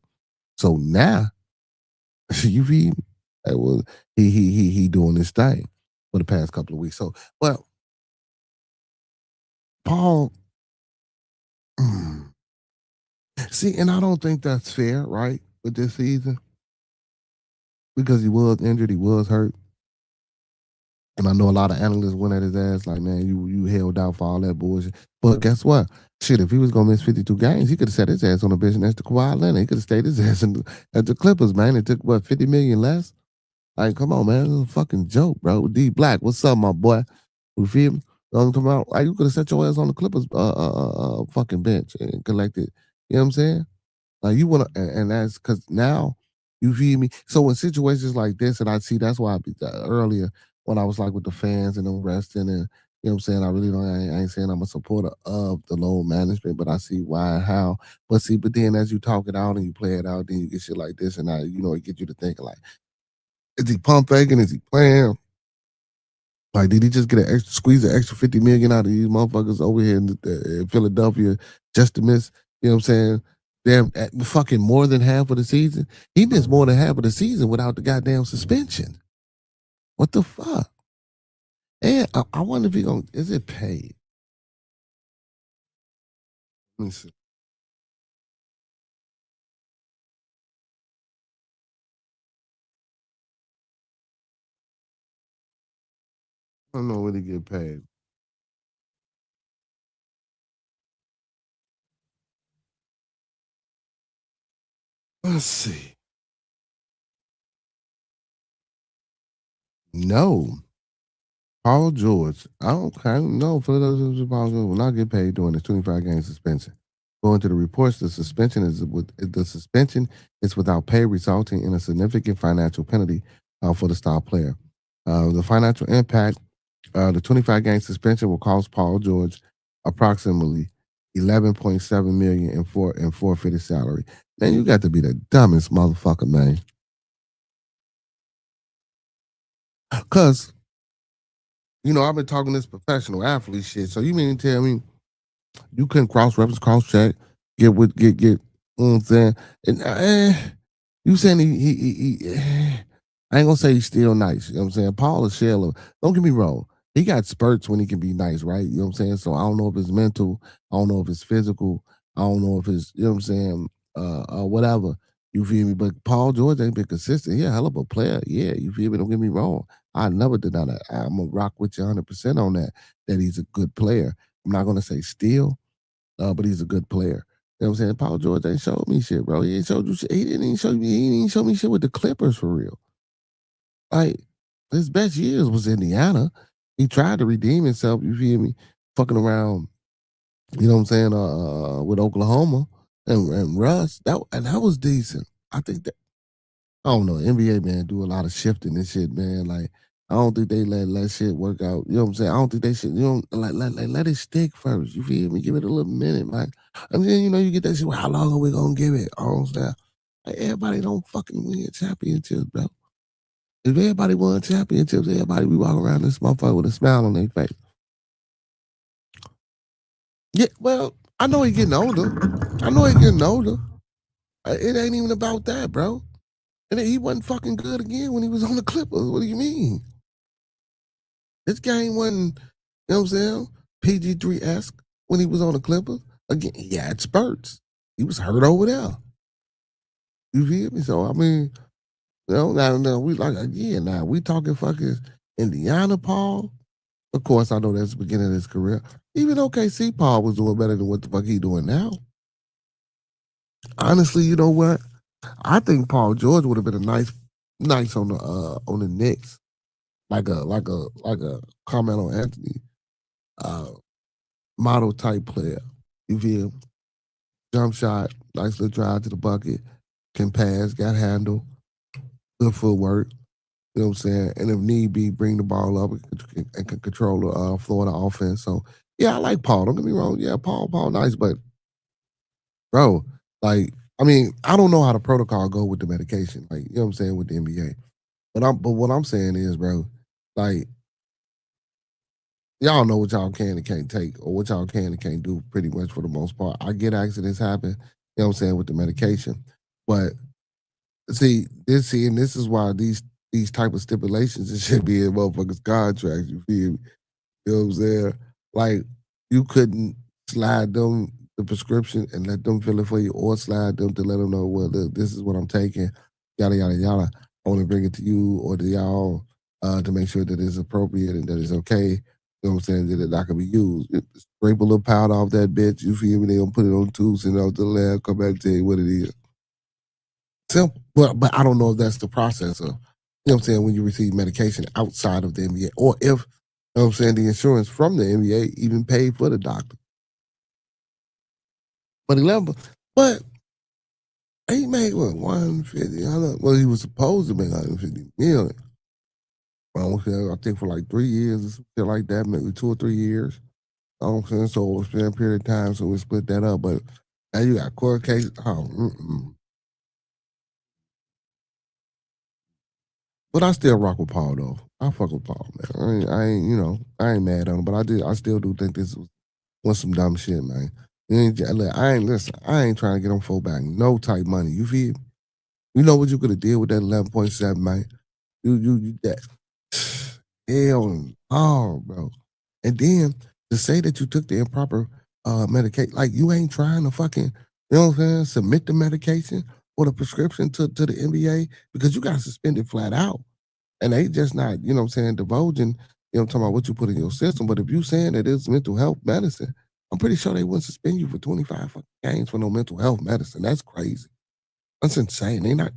So now, you feel me? That was he doing this thing for the past couple of weeks. So, well, Paul, see, and I don't think that's fair, right, with this season, because he was injured, he was hurt. And I know a lot of analysts went at his ass like, man, you held out for all that bullshit. But guess what? Shit, if he was gonna miss 52 games, he could have set his ass on the bench and that's the Kawhi Leonard. He could have stayed his ass at the Clippers, man. It took what, 50 million less? Like, come on, man, it's a fucking joke, bro. D Black, what's up, my boy? You feel me? You know what I'm talking about? Like, you could have set your ass on the Clippers fucking bench and collected. You know what I'm saying? Like you want to, and that's because now you feel me. So in situations like this, and I see that's why I be earlier when I was like with the fans and them resting, and you know what I'm saying. I really don't. I ain't saying I'm a supporter of the load management, but I see why and how. But see, but then as you talk it out and you play it out, then you get shit like this, and I, it get you to thinking like, is he pump faking? Is he playing? Like, did he just get squeeze an extra 50 million out of these motherfuckers over here in Philadelphia just to miss? You know what I'm saying? Damn, fucking more than half of the season. He missed more than half of the season without the goddamn suspension. What the fuck? And I wonder if he gonna, is it paid? Let me see. I don't know when he get paid. Let's see. No. Paul George. I don't know. Philadelphia Paul George will not get paid during the 25-game suspension. Going to the reports, the suspension is without pay, resulting in a significant financial penalty for the star player. The financial impact, the 25-game suspension will cost Paul George approximately $11.7 million in forfeited salary. Man, you got to be the dumbest motherfucker, man. Cause I've been talking this professional athlete shit. So you mean to tell me you couldn't cross-reference, cross-check, get, you know what I'm saying? And you saying I ain't gonna say he's still nice. You know what I'm saying? Paul is shell. Don't get me wrong. He got spurts when he can be nice, right? You know what I'm saying? So I don't know if it's mental. I don't know if it's physical. I don't know if it's, you know what I'm saying, whatever. You feel me? But Paul George ain't been consistent. He a hell of a player. Yeah, you feel me? Don't get me wrong. I never deny that. I'm gonna rock with you 100% on that he's a good player. I'm not gonna say still, but he's a good player. You know what I'm saying? Paul George ain't showed me shit, bro. He ain't showed you shit. He didn't even show me. He didn't even show me shit with the Clippers for real. Like his best years was Indiana. He tried to redeem himself. You feel me? Fucking around. You know what I'm saying? With Oklahoma and Russ. That was decent. I think that. I don't know. NBA man do a lot of shifting and shit, man. Like I don't think they let shit work out. You know what I'm saying? I don't think they should. Let it stick first. You feel me? Give it a little minute, man. And then you get that shit. Well, how long are we gonna give it? Oh, snap. Like, everybody don't fucking win championships, bro. If everybody won championships, everybody be walking around this motherfucker with a smile on their face. Yeah, well, I know he getting older. It ain't even about that, bro. And he wasn't fucking good again when he was on the Clippers. What do you mean? This game wasn't, you know what I'm saying, PG-3-esque when he was on the Clippers. Again, he had spurts. He was hurt over there. You feel me? So, I mean, Now we like now we talking fucking Indiana Paul. Of course, I know that's the beginning of his career. Even OKC Paul was doing better than what the fuck he doing now. Honestly, you know what? I think Paul George would have been a nice on the Knicks, like a Carmelo Anthony model type player. You feel? Jump shot, nice little drive to the bucket, can pass, got handle, good footwork. You know what I'm saying? And if need be, bring the ball up and can control the Florida offense. So yeah, I like Paul. Don't get me wrong. Yeah, Paul, nice, but bro, like, I mean, I don't know how the protocol go with the medication, like, you know what I'm saying, with the NBA. But what I'm saying is, bro, like, y'all know what y'all can and can't take, or what y'all can and can't do pretty much for the most part. I get accidents happen, you know what I'm saying, with the medication. But and this is why these type of stipulations it should be in motherfuckers' contracts, you feel me? You know what I'm saying? Like, you couldn't slide them the prescription and let them fill it for you, or slide them to let them know, well, look, this is what I'm taking, yada, yada, yada. I want to bring it to you or to y'all to make sure that it's appropriate and that it's okay. You know what I'm saying? That it not can be used. Scrape a little powder off that bitch, you feel me? They gonna put it on tubes and out the lab, come back and tell you what it is. Simple. But I don't know if that's the process of, you know what I'm saying, when you receive medication outside of the NBA, or if, you know what I'm saying, the insurance from the NBA even paid for the doctor. But he made what, 150? Well, he was supposed to make 150 million. I think for like 3 years or something like that, maybe 2 or 3 years. You know what I'm saying? So over a span period of time, so we split that up. But now you got court cases. But I still rock with Paul though. I fuck with Paul, man. I ain't mad on him, but I still do think this was some dumb shit, man. I ain't trying to get on full back. No type money. You feel me? You know what you could have did with that 11.7, man? You that hell no, bro. And then to say that you took the improper medication, like you ain't trying to fucking, you know what I'm saying, submit the medication or the prescription to the NBA because you got suspended flat out. And they just not, you know what I'm saying, divulging, you know, talking about what you put in your system. But if you saying that it's mental health medicine, I'm pretty sure they wouldn't suspend you for 25 fucking games for no mental health medicine. That's crazy. That's insane. They not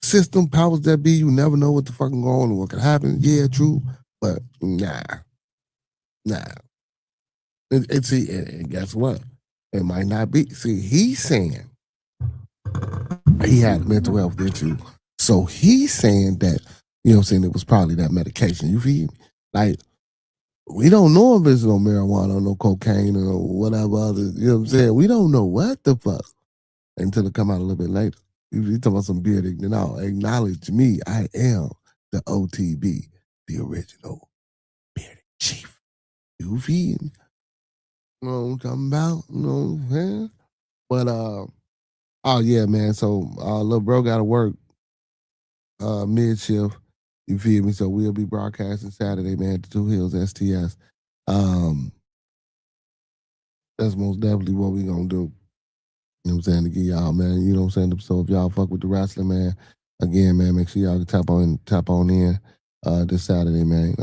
system powers that be. You never know what the fucking going on, what could happen. Yeah, true, but nah. And guess what? It might not be. See, he's saying he had mental health issue, so he's saying that, you know what I'm saying, it was probably that medication. You feel me? Like, we don't know if it's no marijuana or no cocaine or whatever other, you know what I'm saying? We don't know what the fuck until it come out a little bit later. You talking about some beard, now acknowledge me. I am the OTB, the original bearded chief. You feel me? You know what I'm talking about? You know what I'm saying? But oh yeah, man. So little bro gotta work mid shift. You feel me? So we'll be broadcasting Saturday, man, at the Two Hills STS. That's most definitely what we gonna do. You know what I'm saying? To get y'all, man. You know what I'm saying? So if y'all fuck with the wrestling, man, again, man, make sure y'all can tap on in this Saturday, man.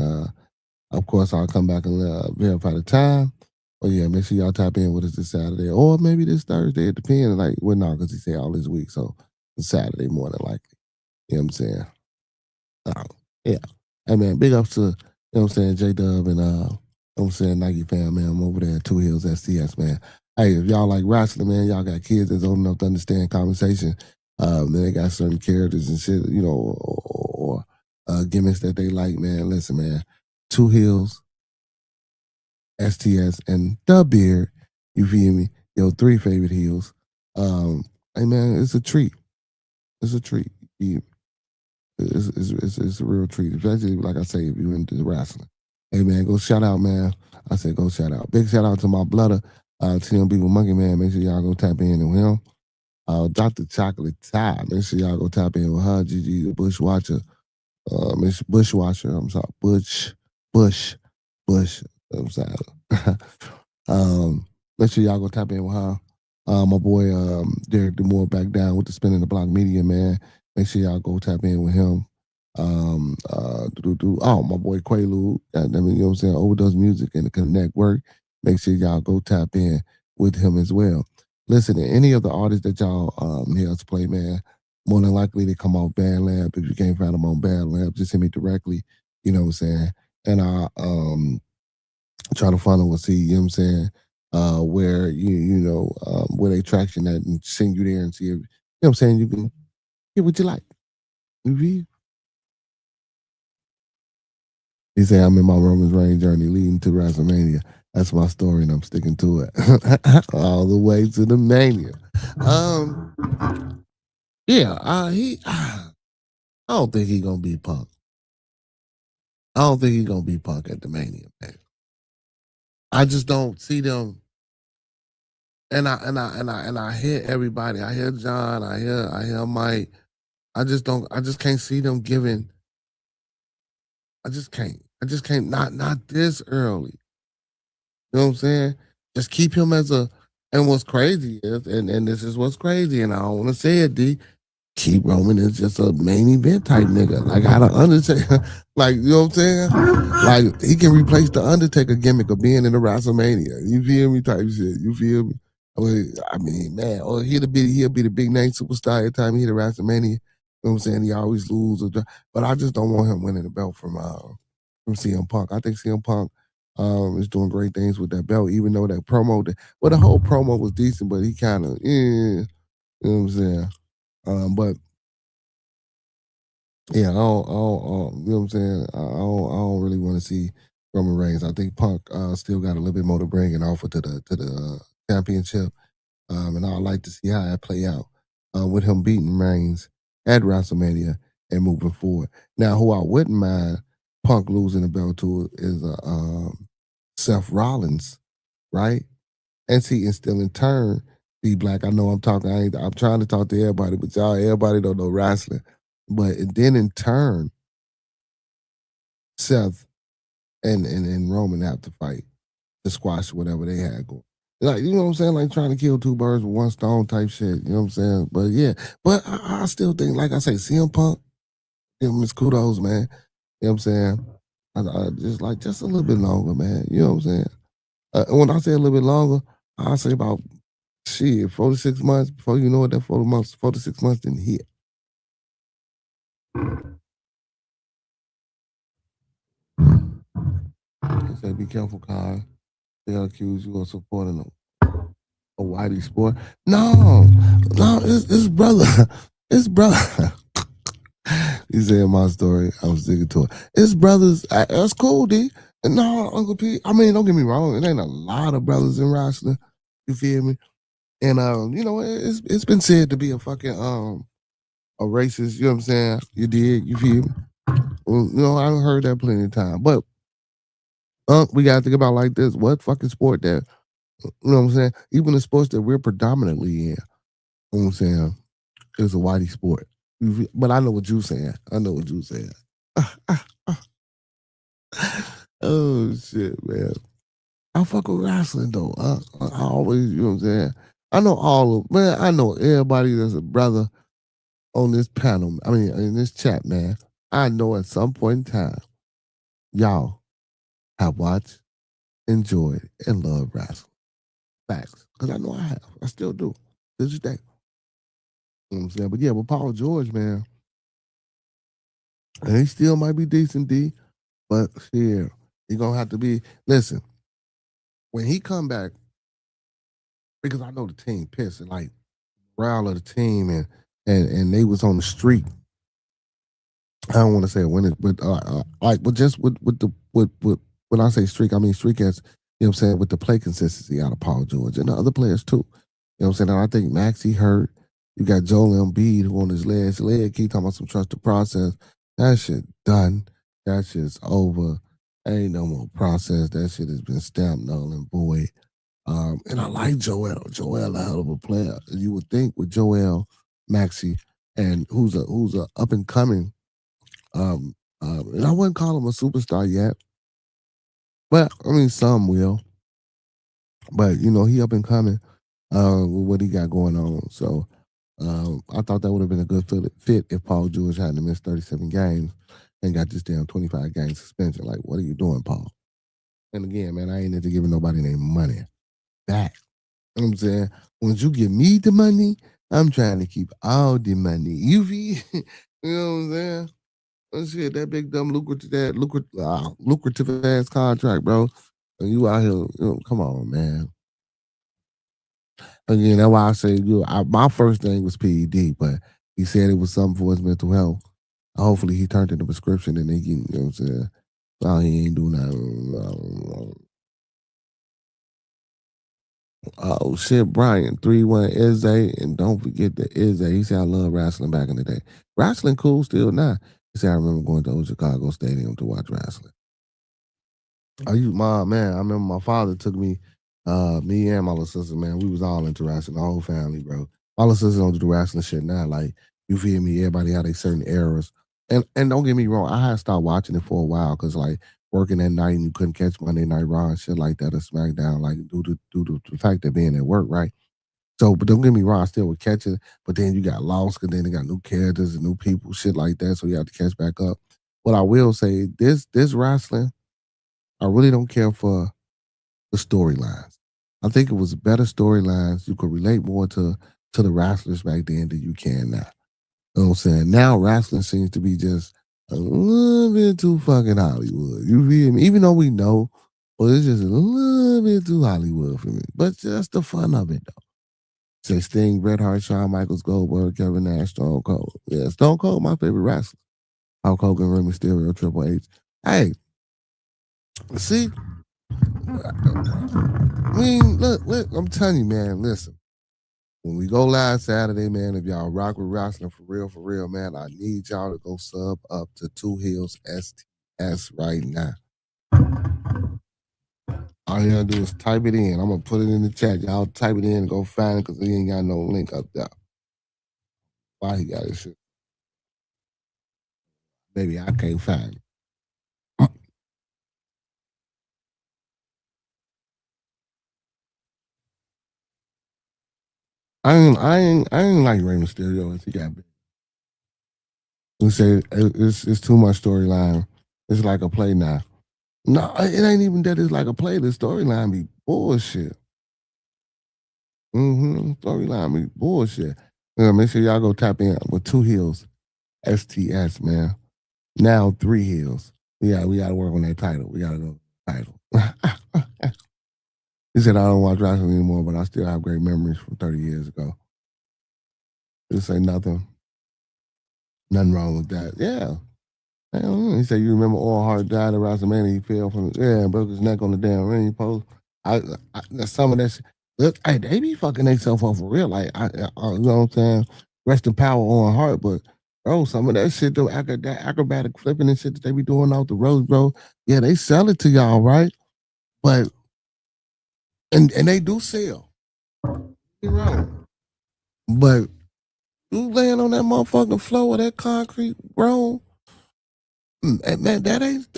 Of course, I'll come back and verify the time. Oh yeah, make sure y'all tap in with us this Saturday, or maybe this Thursday. It depends. Like, well, no, because he said all this week, so it's Saturday more than likely. You know what I'm saying? Yeah. Hey man, big ups to, you know what I'm saying, J Dub and you know what I'm saying, Nike fam, man. I'm over there at Two Hills STS, man. Hey, if y'all like wrestling, man, y'all got kids that's old enough to understand conversation. Then they got certain characters and shit, you know, or gimmicks that they like, man. Listen, man. Two Hills, STS, and the Beard. You feel me? Yo, 3 favorite heels. Hey man, it's a treat. It's a treat. It's a real treat, especially like I say, if you into wrestling. Hey man, go shout out, man. I said go shout out. Big shout out to my brother, TMB with Monkey Man. Make sure y'all go tap in with him. Dr. Chocolate Tie. Make sure y'all go tap in with her. Gigi the Bushwatcher. Miss Bushwatcher. I'm sorry, Bush. I'm sorry. Make sure y'all go tap in with her. My boy Derek Demore back down with the Spinning the Block Media, man. Make sure y'all go tap in with him. Oh, my boy Quaalude, I mean, you know what I'm saying? Overdose Music and the Connect Work. Make sure y'all go tap in with him as well. Listen, to any of the artists that y'all hear us play, man, more than likely they come off Bandlab. If you can't find them on Bandlab, just hit me directly. You know what I'm saying? And I try to funnel and see, you know what I'm saying, where where they traction at and send you there and see if, you know what I'm saying, you can get what you like. You He said, I'm in my Romans Reign journey leading to WrestleMania. That's my story, and I'm sticking to it all the way to the mania. Yeah, I don't think he gonna be Punk. I don't think he's gonna be Punk at the Mania, man. I just don't see them. And I hear everybody. I hear John. I hear Mike. I just can't see them giving. I just can't. Not this early. You know what I'm saying? Just keep him as a. And what's crazy is, and this is what's crazy, and I don't want to say it, D. Keep Roman as just a main event type nigga. Like how the Undertaker, like, you know what I'm saying? Like he can replace the Undertaker gimmick of being in the WrestleMania. You feel me? Type shit. You feel me? I mean, man, or he'll be the big name superstar every time he hit a WrestleMania. You know what I'm saying? He always lose, but I just don't want him winning the belt from CM Punk. I think CM Punk is doing great things with that belt, even though that promo, the whole promo was decent, but he kind of, you know what I'm saying? But yeah, you know what I'm saying? I don't really want to see Roman Reigns. I think Punk still got a little bit more to bring and offer to the championship. And I'd like to see how that play out with him beating Reigns at WrestleMania and moving forward. Now, who I wouldn't mind Punk losing the belt to is Seth Rollins, right? And see, and still in turn, be black. I know I'm talking. I'm trying to talk to everybody, but everybody don't know wrestling. But then in turn, Seth and Roman have to fight to squash whatever they had going. Like, you know what I'm saying? Like trying to kill two birds with one stone type shit. You know what I'm saying? But yeah, but I still think, like I say, CM Punk, give him his kudos, man. You know what I'm saying? I just a little bit longer, man. You know what I'm saying? When I say a little bit longer, I say about 4 to 6 months. Before you know it, that 4 to 6 months didn't hit. I say, be careful, Kyle. They'll accuse you of supporting a whitey sport. No, it's brother. It's brother. He said my story. I was sticking to it. It's brothers. That's cool, D. No, Uncle P. I mean, don't get me wrong. It ain't a lot of brothers in wrestling. You feel me? And you know, it's been said to be a fucking a racist. You know what I'm saying? You did. You feel me? Well, you know, I've heard that plenty of times. But we gotta think about like this. What fucking sport that, you know what I'm saying? Even the sports that we're predominantly in, you know what I'm saying, is a whitey sport. But I know what you're saying. I know what you're saying. Oh shit, man. I fuck with wrestling though. I always, you know what I'm saying? I know I know everybody that's a brother on this panel. I mean, in this chat, man. I know at some point in time, y'all have watched, enjoyed, and loved wrestling. Facts. Because I know I have. I still do. This day. You know what I'm saying? But yeah, with Paul George, man, and he still might be decent, D, but yeah, he gonna have to be. Listen, when he come back, because I know the team pissed and like morale of the team and they was on the street. I don't want to say winning, but like, but just with when I say streak, I mean streak as, you know what I'm saying, with the play consistency out of Paul George and the other players too. You know what I'm saying? And I think Maxie hurt. You got Joel Embiid who on his leg keep talking about some trust the process. That shit done. That shit's over. Ain't no more process. That shit has been stamped null and void. And I like Joel. Joel a hell of a player. You would think with Joel, Maxie, and who's a up and coming. And I wouldn't call him a superstar yet, but I mean some will. But you know he up and coming. with what he got going on. So I thought that would have been a good fit if Paul George hadn't missed 37 games and got this damn 25 game suspension. Like, what are you doing, Paul? And again, man, I ain't into giving nobody their money back. You know what I'm saying? Once you give me the money, I'm trying to keep all the money. You feel? You know what I'm saying? Oh shit, that big dumb lucrative ass contract, bro. And you out here, come on, man. Again, that's why I say my first thing was PED, but he said it was something for his mental health. Hopefully he turned in the prescription and they can, you know what I'm saying? Oh, he ain't doing nothing. Oh shit, Brian, 3-1 Izzy, and don't forget the Izzy. He said I love wrestling back in the day. Wrestling cool still now. He said I remember going to old Chicago Stadium to watch wrestling. Man, I remember my father took me, me and my little sister, man, we was all into wrestling, the whole family, bro. My little sister don't do the wrestling shit now. Like, you feel me? Everybody had a certain eras. And don't get me wrong, I had stopped watching it for a while because like working at night and you couldn't catch Monday Night Raw and shit like that or SmackDown, like due to the fact that being at work, right? So, but don't get me wrong, I still would catch it. But then you got lost because then they got new characters and new people, shit like that. So you have to catch back up. What I will say, this wrestling, I really don't care for the storylines. I think it was better storylines. You could relate more to the wrestlers back then than you can now. You know what I'm saying? Now wrestling seems to be just a little bit too fucking Hollywood. You feel me? Even though we know, but it's just a little bit too Hollywood for me. But that's the fun of it though. Say Sting, Bret Hart, Shawn Michaels, Goldberg, Kevin Nash, Stone Cold. Yeah, Stone Cold, my favorite wrestler. Hulk Hogan, Rey Mysterio, Triple H. Hey, see, I mean, look, I'm telling you, man, listen. When we go live Saturday, man, if y'all rock with wrestling for real, man, I need y'all to go sub up to Two Hills STS right now. All you gotta do is type it in. I'm gonna put it in the chat. Y'all type it in and go find it because he ain't got no link up there. Why he got this shit? Maybe I can't find it. I ain't like Rey Mysterio as he got big. We say it's too much storyline. It's like a play now. No, it ain't even that it's like a play. The storyline be bullshit. Storyline be bullshit. Make sure y'all go tap in with Two Hills STS, man. Now 3 Hills. Yeah, we gotta work on that title. We gotta go title. He said I don't watch wrestling anymore, but I still have great memories from 30 years ago. This ain't nothing wrong with that. Yeah. He said, "You remember Oral Hart died at WrestleMania? He fell from and broke his neck on the damn ring post." Some of that shit. Look, hey, they be fucking themselves up for real. Like, you know what I'm saying? Rest in power on Hart, but bro, some of that shit, though, that acrobatic flipping and shit that they be doing off the road, bro. Yeah, they sell it to y'all, right? But and they do sell. You're wrong, but you laying on that motherfucking floor of that concrete, bro. Man, that ain't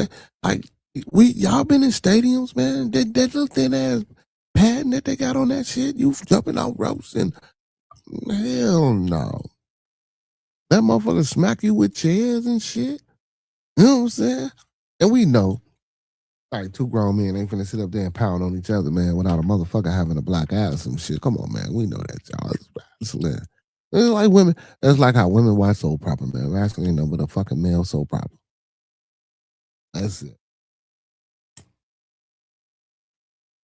like y'all been in stadiums, man. That little thin ass padding that they got on that shit, you jumping out ropes and hell no. That motherfucker smack you with chairs and shit. You know what I'm saying? And we know, like, two grown men ain't finna sit up there and pound on each other, man, without a motherfucker having a black eye or some shit. Come on, man. We know that, y'all. It's wrestling. It's like women. It's like how women watch soap opera, man. Wrestling ain't no but a fucking male soap opera. That's it.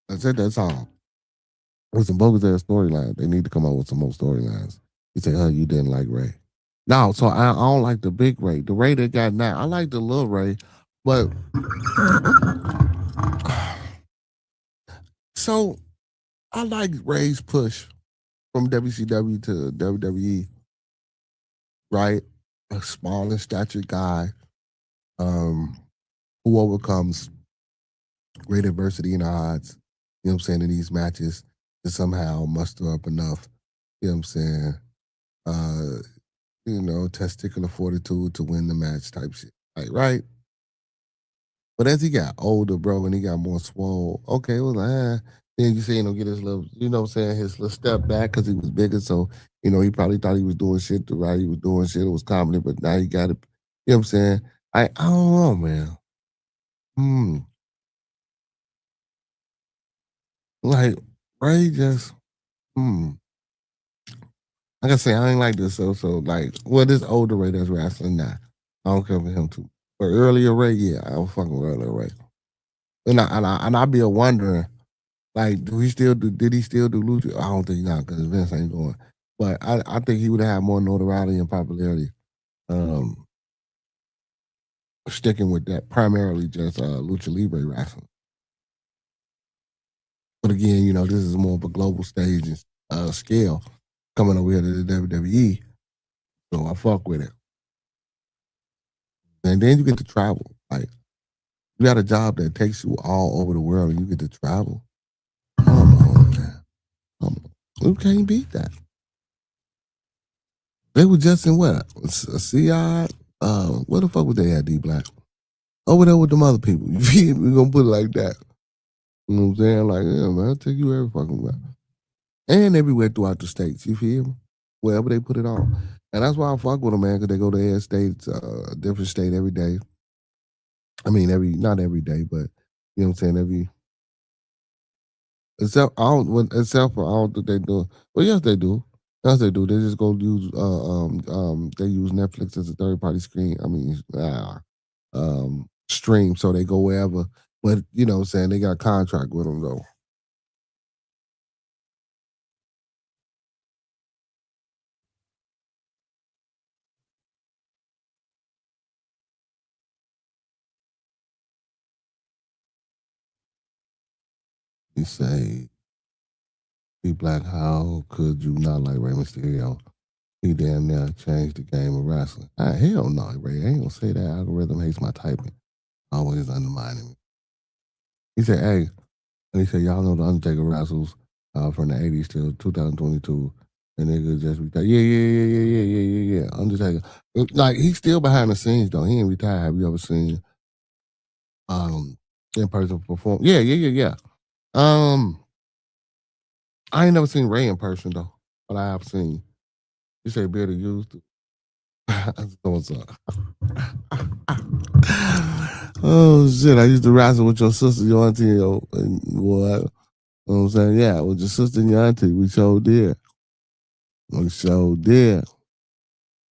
That's it. That's all. With some bogus ass storyline. They need to come up with some more storylines. You say, "Oh, you didn't like Ray." No, so I don't like the big Ray. The Ray that got now. I like the little Ray, but so I like Ray's push from WCW to WWE. Right, a small and stature guy, um, who overcomes great adversity and odds. You know what I'm saying in these matches to somehow muster up enough. You know what I'm saying. Uh, testicular fortitude to win the match type shit. Like, right? But as he got older, bro, and he got more swole, okay, it was like, Then you seen him get his little, you know what I'm saying, his little step back because he was bigger. So, he probably thought he was doing shit the right. He was doing shit. It was comedy, but now he got it. You know what I'm saying? I don't know, man. Hmm. Like, Ray just, hmm. Like I say, I ain't like this. So like, well, this older Ray that's wrestling now. I don't care for him too. But earlier Ray, yeah, I was fucking with earlier Ray. And I be a wondering, like, did he still do Lucha? I don't think not, because Vince ain't going. But I think he would have had more notoriety and popularity, um, sticking with that, primarily just Lucha Libre wrestling. But again, this is more of a global stage and scale coming over here to the WWE. So I fuck with it. And then you get to travel. Like, you got a job that takes you all over the world and you get to travel. Come on, man. Come on. Who can't beat that? They were just in what? A CI? Where the fuck was they at, D Black? Over there with them other people. You feel me? We're gonna put it like that. You know what I'm saying? Like, yeah, man, I'll take you every fucking way. And everywhere throughout the states, you feel me? Wherever they put it on. And that's why I fuck with them, man, because they go to every state, different state every day. I mean, not every day, but you know what I'm saying, except for I don't think they do. Well, yes, they do. Yes, they do. They just go use they use Netflix as a third party screen. I mean, stream, so they go wherever. But you know what I'm saying, they got a contract with them though. He say, "Be Black, how could you not like Rey Mysterio? He damn near changed the game of wrestling." Hell no, Ray. I ain't gonna say that. Algorithm hates my typing. Always undermining me. He said, "Hey," and he said, "Y'all know the Undertaker wrestles from the '80s till 2022." And nigga just retired. Yeah, yeah, yeah, yeah, yeah, yeah, yeah, yeah. Undertaker. Like, he's still behind the scenes though. He ain't retired. Have you ever seen um in person perform? Yeah, yeah, yeah, yeah. Um, I ain't never seen Ray in person though, but I have seen. You say better used. That's what's up. Oh shit! I used to wrestle with your sister, your auntie, and what? You know what I'm saying? Yeah, with your sister and your auntie, we sure did. We sure did.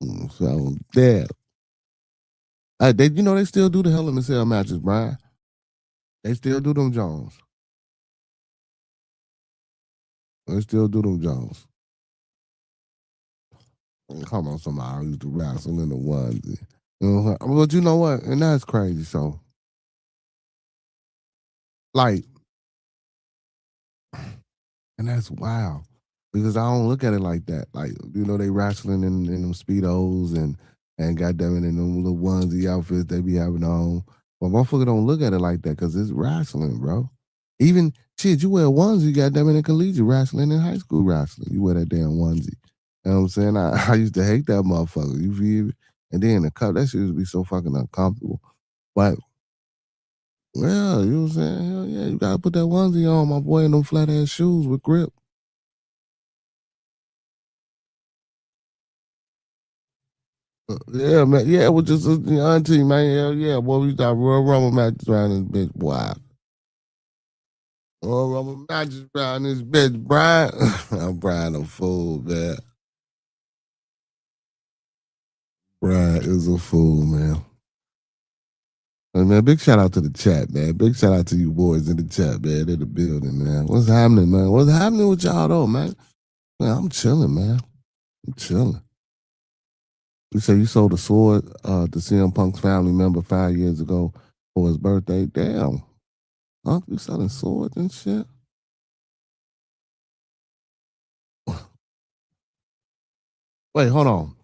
We sure did. They still do the Hell in a Cell matches, Brian. They still do them Jones. They still do them Jones. Come on, somebody I used to wrestle in the onesie. But you know what? And that's crazy. So, like, and that's wild because I don't look at it like that. Like, they wrestling in them speedos and goddamn it in them little onesie outfits they be having on. But motherfucker don't look at it like that because it's wrestling, bro. Even shit, you wear a onesie, goddamn it, in collegiate wrestling and high school wrestling. You wear that damn onesie. You know what I'm saying? I used to hate that motherfucker. You feel me? And then the cup, that shit used to be so fucking uncomfortable. But well, you know what I'm saying? Hell yeah, you gotta put that onesie on, my boy, in them flat ass shoes with grip. Yeah, man. Yeah, it was just a auntie, man. Hell yeah, boy. We got Royal Rumble matches around this bitch, boy. Royal Rumble matches around this bitch, Brian. I'm Brian a fool, man. Brian is a fool, man. Hey, man, big shout out to the chat, man. Big shout out to you boys in the chat, man. In the building, man. What's happening, man? What's happening with y'all, though, man? Man, I'm chilling, man. I'm chilling. You say you sold a sword to CM Punk's family member 5 years ago for his birthday. Damn. Uncle, you selling swords and shit? Wait, hold on.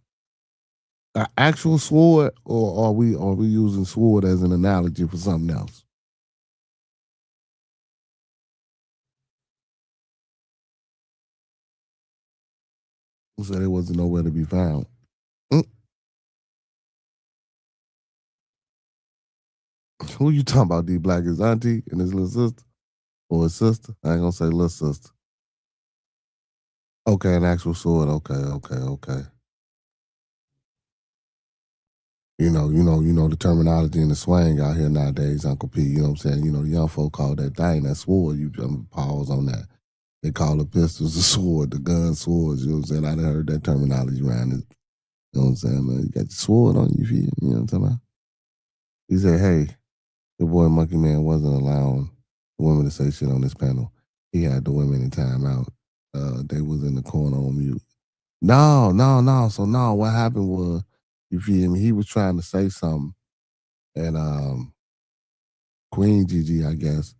An actual sword, or are we using sword as an analogy for something else? Who said it wasn't nowhere to be found? Mm. Who you talking about? D Black, his auntie and his little sister. Or his sister? I ain't gonna say little sister. Okay, an actual sword. Okay. The terminology and the swang out here nowadays, Uncle P. You know what I'm saying? The young folk call that thing that sword. You pause on that. They call the pistols a sword, the gun swords. You know what I'm saying? I done heard that terminology around it. You know what I'm saying, man? You got the sword on you, you know what I'm talking about? He said, hey, the boy Monkey Man wasn't allowing the women to say shit on this panel. He had the women in timeout. They was in the corner on mute. No. So no, what happened was, you feel me? He was trying to say something, and Queen Gigi, I guess,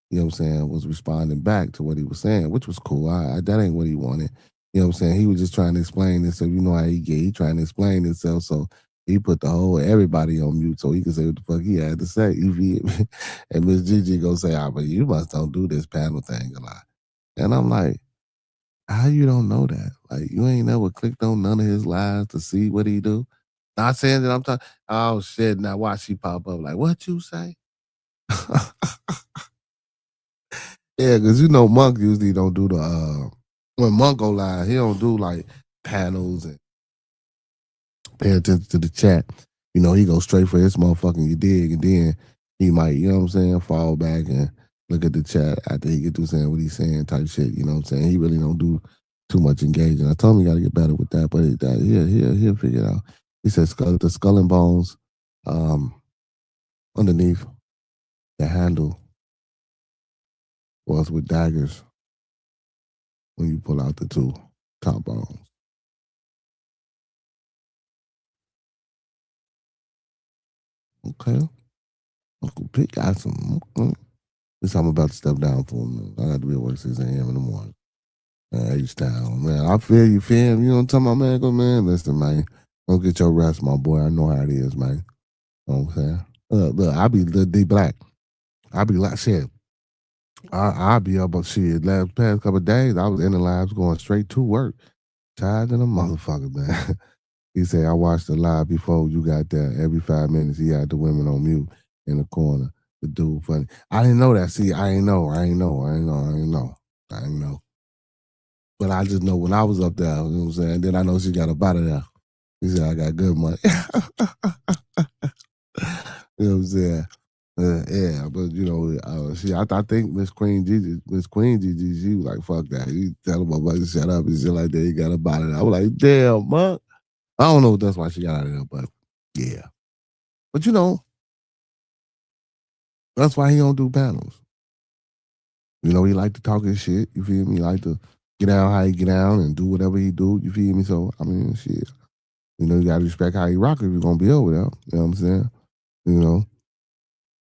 you know what I'm saying, was responding back to what he was saying, which was cool. That ain't what he wanted. You know what I'm saying? He was just trying to explain himself. You know how he get. He trying to explain himself. So he put the whole everybody on mute so he could say what the fuck he had to say. You feel me? And Miss Gigi go say, but you must don't do this panel thing a lot. And I'm like, how you don't know that? Like, you ain't never clicked on none of his lives to see what he do? Not saying that I'm talking, oh shit, now watch she pop up like, what you say? Yeah, because Monk usually don't do the when Monk go live, he don't do like panels and pay attention to the chat. He goes straight for his motherfucking you dig, and then he might, you know what I'm saying, fall back and look at the chat after he get through saying what he's saying type shit. You know what I'm saying? He really don't do too much engaging. I told him he gotta get better with that, but he'll figure it out. He said the skull and bones underneath the handle was with daggers when you pull out the two top bones. Okay. Uncle P got some. Okay. This I'm about to step down for a minute. I got to be at work 6 a.m. in the morning. H-Town, man. I feel you, fam. You know what I'm talking about, man? Go, man. Listen, man. Don't get your rest, my boy. I know how it is, man. You know what I'm saying? Look, I be the D Black. I be like, shit. I be up on shit. Last past couple of days, I was in the labs going straight to work. Tired than a motherfucker, man. He said, I watched the live before you got there. Every 5 minutes, he had the women on mute in the corner. The dude funny. I didn't know that. See, I ain't know. But I just know when I was up there, you know what I'm saying? Then I know she got up out of there. He said, I got good money. You know what I'm saying? Yeah, but I think Miss Queen Gigi, she was like, fuck that. You tell him about to shut up and shit like that. He got up out of there. I was like, damn, man. I don't know if that's why she got out of there, but yeah. But that's why he don't do panels. He like to talk his shit. You feel me? He like to get down how he get down and do whatever he do. You feel me? So I mean, shit. You gotta respect how he rock if you're gonna be over there. You know what I'm saying?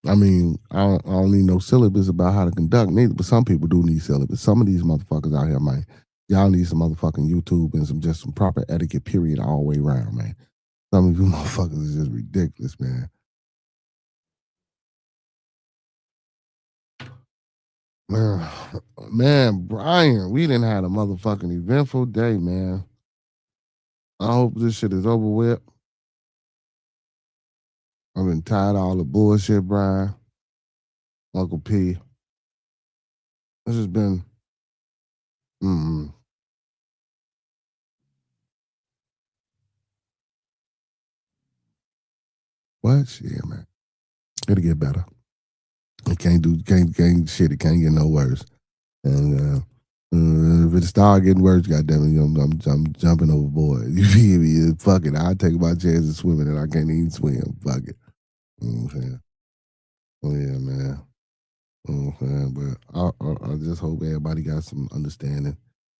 I mean, I don't need no syllabus about how to conduct neither, but some people do need syllabus. Some of these motherfuckers out here, man, y'all need some motherfucking YouTube and some proper etiquette, period, all the way around, man. Some of you motherfuckers is just ridiculous, man. Man, Brian, we didn't have a motherfucking eventful day, man. I hope this shit is over with. I've been tired of all the bullshit, Brian. Uncle P. This has been. What? Shit, man. It'll get better. It can't shit. It can't get no worse. And if it start getting worse, goddamn it, I'm jumping overboard. You feel me? Fuck it. I'll take my chances swimming and I can't even swim. Fuck it. You know what I'm saying? Oh yeah, man. You know what I'm saying? But I just hope everybody got some understanding.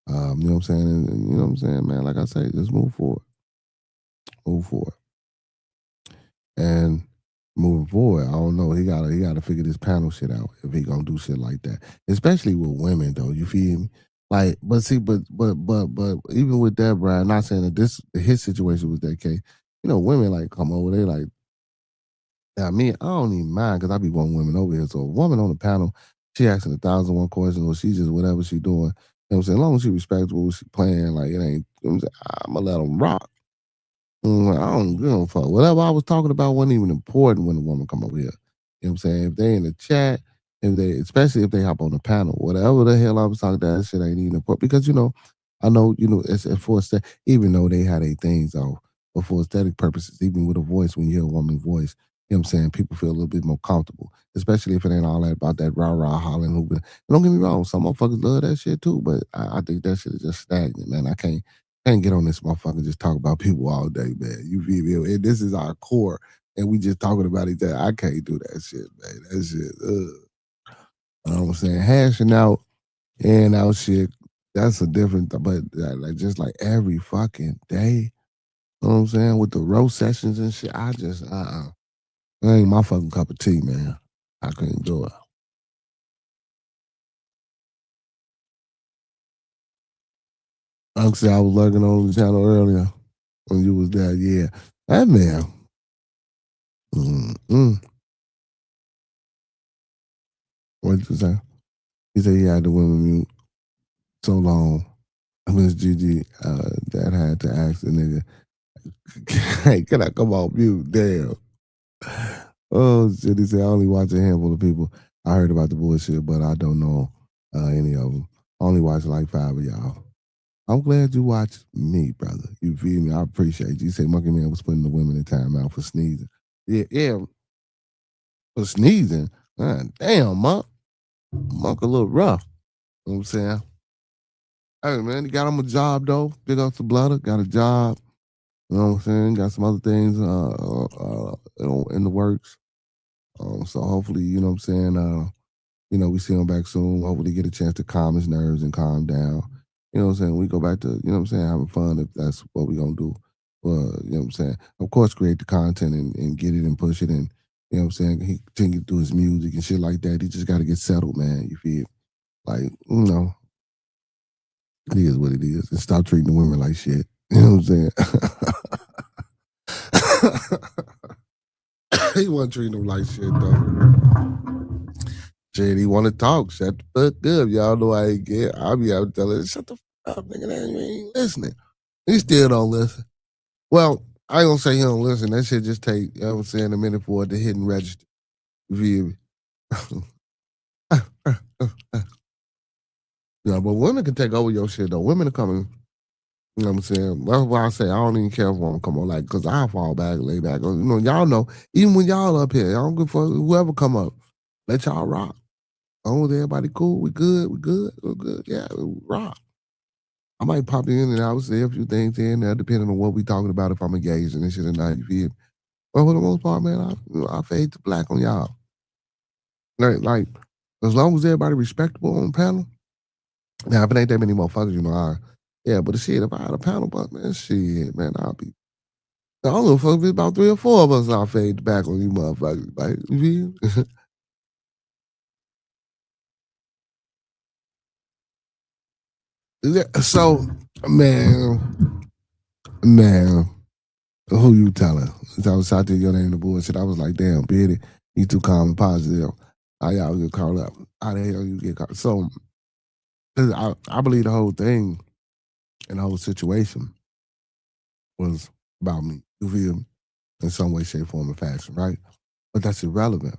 You know what I'm saying? And you know what I'm saying, man? Like I say, just move forward. Move forward. And moving forward, I don't know. He gotta figure this panel shit out if he gonna do shit like that. Especially with women though, you feel me? Like, but even with that, Brian, not saying that his situation was that case. Women like come over, they like, I mean, I don't even mind because I be wanting women over here. So a woman on the panel, she asking 1,001 questions or she just whatever she doing. You know what I'm saying? As long as she respects what she playing, like it ain't, you know what I'm saying? I'm gonna let them rock. I don't give a fuck. Whatever I was talking about wasn't even important when the woman come over here. You know what I'm saying? If they in the chat especially if they hop on the panel, whatever the hell I was talking about, that shit ain't even important because I know it's for even though they had their things off, but for aesthetic purposes, even with a voice, when you hear a woman's voice, you know what I'm saying, people feel a little bit more comfortable, especially if it ain't all that about that rah rah hollering hooping. Don't get me wrong, some motherfuckers love that shit too, but I think that shit is just stagnant, man. I can't get on this motherfucker and just talk about people all day, man. You feel me? And this is our core, and we just talking about each other. I can't do that shit, man. That shit, you know what I'm saying? Hashing out and out shit, that's a different, but like just like every fucking day, you know what I'm saying? With the roast sessions and shit, I just, that ain't my fucking cup of tea, man. I couldn't do it. Actually, I was lurking on the channel earlier when you was there. Yeah, that man. Mm-mm. What you say? He said he had the women mute so long. Miss Gigi, that had to ask the nigga, hey, can I come off mute? Damn. Oh shit! He said I only watch a handful of people. I heard about the bullshit, but I don't know any of them. I only watch like 5 of y'all. I'm glad you watched me, brother. You feel me? I appreciate you. You say Monkey Man was putting the women in timeout for sneezing. Yeah, for sneezing. Man, damn, Monk a little rough. You know what I'm saying? Hey man, he got him a job though. Big up to Bloodder, got a job. You know what I'm saying? Got some other things in the works. So hopefully, you know what I'm saying, we see him back soon. Hopefully get a chance to calm his nerves and calm down. You know what I'm saying? We go back to, you know what I'm saying, having fun if that's what we're gonna do. You know what I'm saying? Of course, create the content and get it and push it and you know what I'm saying? He continue to do his music and shit like that. He just gotta get settled, man. You feel? Like, it is what it is. And stop treating the women like shit. You know what I'm saying? He wasn't treating them like shit though. Shit, he want to talk. Shut the fuck up. Y'all know I ain't get. I'll be out telling him, shut the fuck up, nigga. That ain't listening. He still don't listen. Well, I ain't gonna say he don't listen. That shit just take, you know what I'm saying, a minute for it to hit and register. You feel me? Yeah, but women can take over your shit though. Women are coming. You know what I'm saying? That's why I say I don't even care if one come on, like, cause I fall back, lay back. Y'all know, even when y'all up here, y'all don't give a fuck whoever come up. Let y'all rock. Oh, everybody cool? We good? We good? We good? Yeah, we rock. I might pop in and out, say a few things here and there, depending on what we talking about, if I'm engaged in this shit or not. You feel me? But for the most part, man, I fade to black on y'all. Like, as long as everybody respectable on the panel. Now, if it ain't that many motherfuckers, yeah, but shit, if I had a panel, but man, shit, man, I'll be. I don't know if it's about 3 or 4 of us, I'll fade back on you motherfuckers. Like, you feel? So, man, who you telling? I was out there yelling in the bullshit. I was like, damn, Betty, you too calm and positive. How y'all get caught up? How the hell you get caught? So, I believe the whole thing and the whole situation was about me. You feel me? In some way, shape, form, or fashion, right? But that's irrelevant.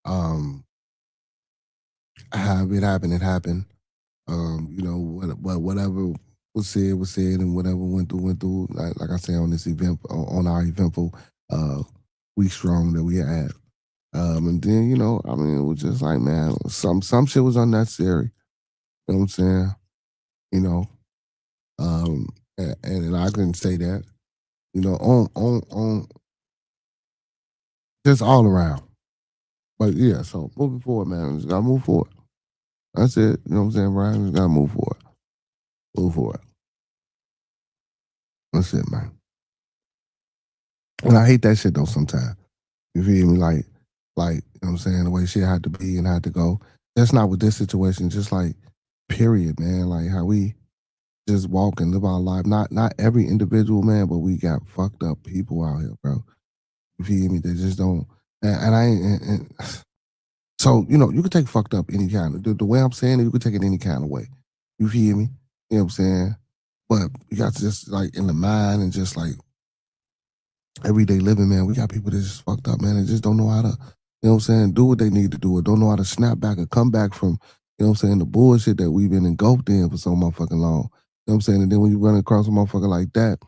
Have it happen, it happened. Whatever was said, and whatever went through. Like I say on this event, on our eventful week strong that we had. And then it was just like, man, some shit was unnecessary. You know what I'm saying? You know, and I couldn't say that. On just all around. But yeah, so moving forward, man, just gotta move forward. That's it. You know what I'm saying, Brian? Just gotta move forward. Move forward. That's it, man. And I hate that shit though sometimes. You feel me? Like, you know what I'm saying, the way shit had to be and had to go. That's not with this situation, just like, period, man. Like how we just walk and live our life. Not every individual, man, but we got fucked up people out here, bro. You feel me? They just don't. And I ain't. So, you can take fucked up any kind of, the way I'm saying it, you can take it any kind of way. You feel me? You know what I'm saying? But you got to just, like, in the mind and just, like, everyday living, man, we got people that just fucked up, man, and just don't know how to, You know what I'm saying? Do what they need to do. Or don't know how to snap back or come back from, you know what I'm saying, the bullshit that we've been engulfed in for so motherfucking long. You know what I'm saying? And then when you run across a motherfucker like that,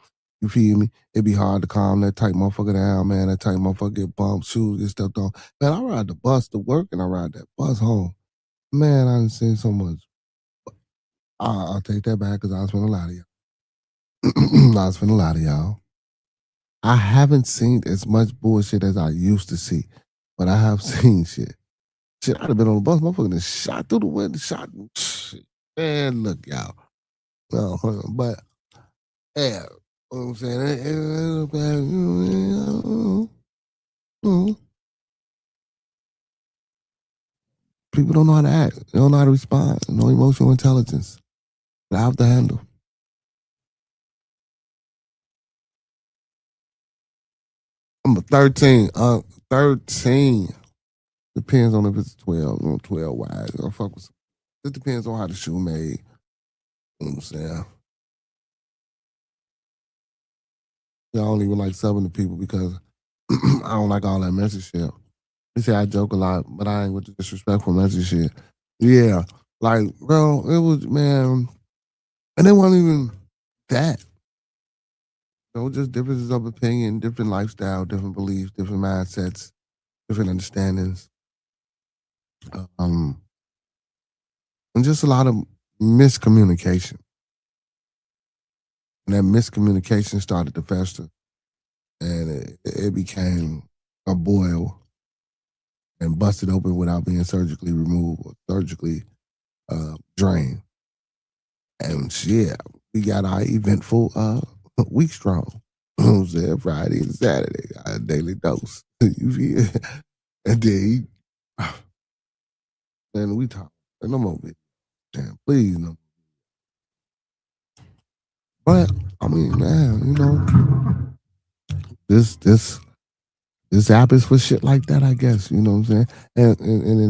you feel me? It'd be hard to calm that type motherfucker down, man. That type motherfucker get bumped, shoes get stepped on. Man, I ride the bus to work and I ride that bus home. Man, I done seen so much. I'll take that back because I was finna lie to y'all. I was finna lie to y'all. I haven't seen as much bullshit as I used to see, but I have seen shit. Shit, I'd have been on the bus, motherfucker, and shot through the window, shot. Shit. Man, look, y'all. No, but yeah, you know what I'm saying? People don't know how to act. They don't know how to respond. No emotional intelligence. They have to handle. I'm a 13. 13. Depends on if it's 12, 12 wide. Fuck with. It depends on how the shoe made. You know what I'm saying? I don't even like subbing to people because I don't like all that messy shit. They say I joke a lot, but I ain't with the disrespectful messy shit. Yeah. Like, bro, it was, man, and it wasn't even that. You know, just differences of opinion, different lifestyle, different beliefs, different mindsets, different understandings. And just a lot of miscommunication. And that miscommunication started to fester. And it became a boil and busted open without being surgically removed or surgically drained. And yeah, we got our eventful week strong. You know what I'm saying? Friday and Saturday, our daily dose. You feel? And then man, we talk. No more bitch. Damn, please no. But I mean, man, you know, this app is for shit like that, I guess. You know what I'm saying? And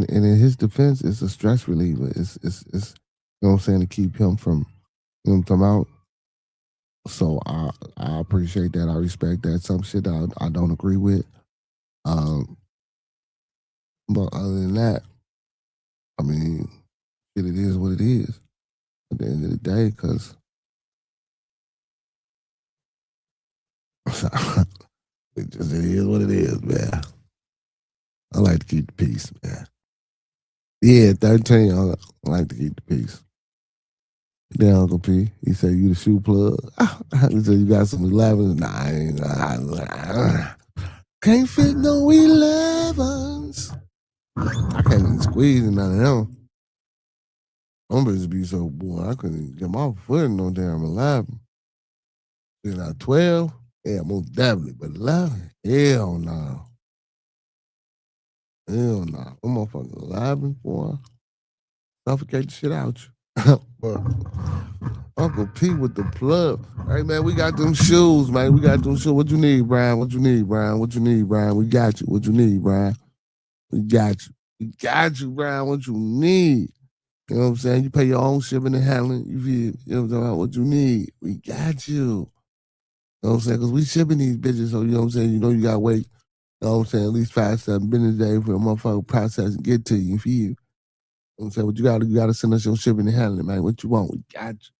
in his defense, it's a stress reliever. It's you know what I'm saying, to keep him from, you know, come out. So I appreciate that. I respect that. Some shit I don't agree with. But other than that, I mean, it is what it is at the end of the day, because it is what it is, man. I like to keep the peace, man. Yeah, 13, I like to keep the peace. Then Uncle P, he said, you the shoe plug? He said, you got some 11s? Nah, I can't fit no 11s. I can't even squeeze none of them. I'm just be so bored. I couldn't get my foot in no damn 11. Then I 12? Yeah, most definitely. But 11? Hell no. Hell no. I'm motherfucking 11, boy. Suffocate the shit out you. But Uncle P with the plug. Hey, man, we got them shoes, man. We got them shoes. What you need, Brian? What you need, Brian? What you need, Brian? We got you. What you need, Brian? We got you. We got you, Brian. What you need? You know what I'm saying? You pay your own shipping and handling. You feel, you know what I'm saying? What you need? We got you. You know what I'm saying? Because we shipping these bitches, so you know what I'm saying? You know you got to wait, you know what I'm saying, at least 5-7 business days for a motherfucker process and get to you. You feel? You know what I'm saying? But you gotta send us your shipping and handling, man. What you want? We got you.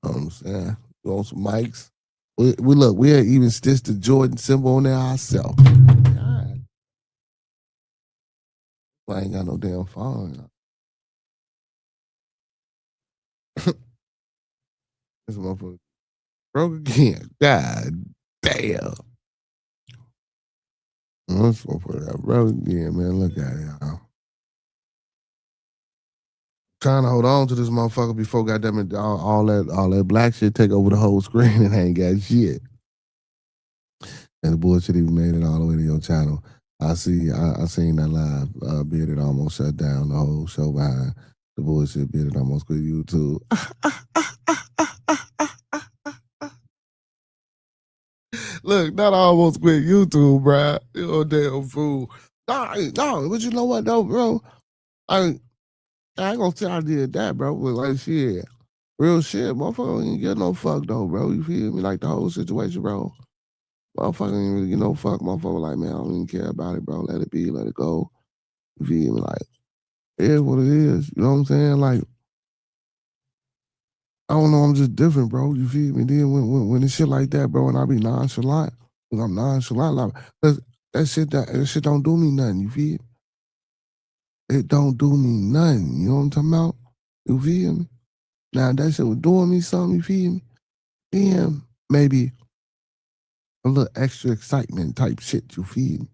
You know what I'm saying? You want some mics? We look, we'll even stitch the Jordan symbol on there ourselves. God. I ain't got no damn phone. This motherfucker broke again. God damn. This motherfucker broke again, man. Look at it, y'all. Trying to hold on to this motherfucker before goddamn it, all that black shit take over the whole screen and ain't got shit. And the bullshit even made it all the way to your channel. I seen that live. Bearded almost shut down the whole show behind the bullshit. Bearded almost quit YouTube. Look, not almost quit YouTube, bruh. You a damn fool. No, but you know what though, bro? I ain't gonna say I did that, bro. But like shit, real shit, motherfucker ain't get no fuck though, bro. You feel me? Like the whole situation, bro. Motherfucker ain't really, fuck motherfucker like, man, I don't even care about it, bro. Let it be, let it go. You feel me? Like, it is what it is. You know what I'm saying? Like, I don't know, I'm just different, bro. You feel me? Then when it's shit like that, bro, and I be nonchalant, because I'm nonchalant, like, that shit don't do me nothing, you feel me? It don't do me nothing. You know what I'm talking about? You feel me? Now that shit was doing me something, you feel me? Then maybe a little extra excitement type shit, you feel me?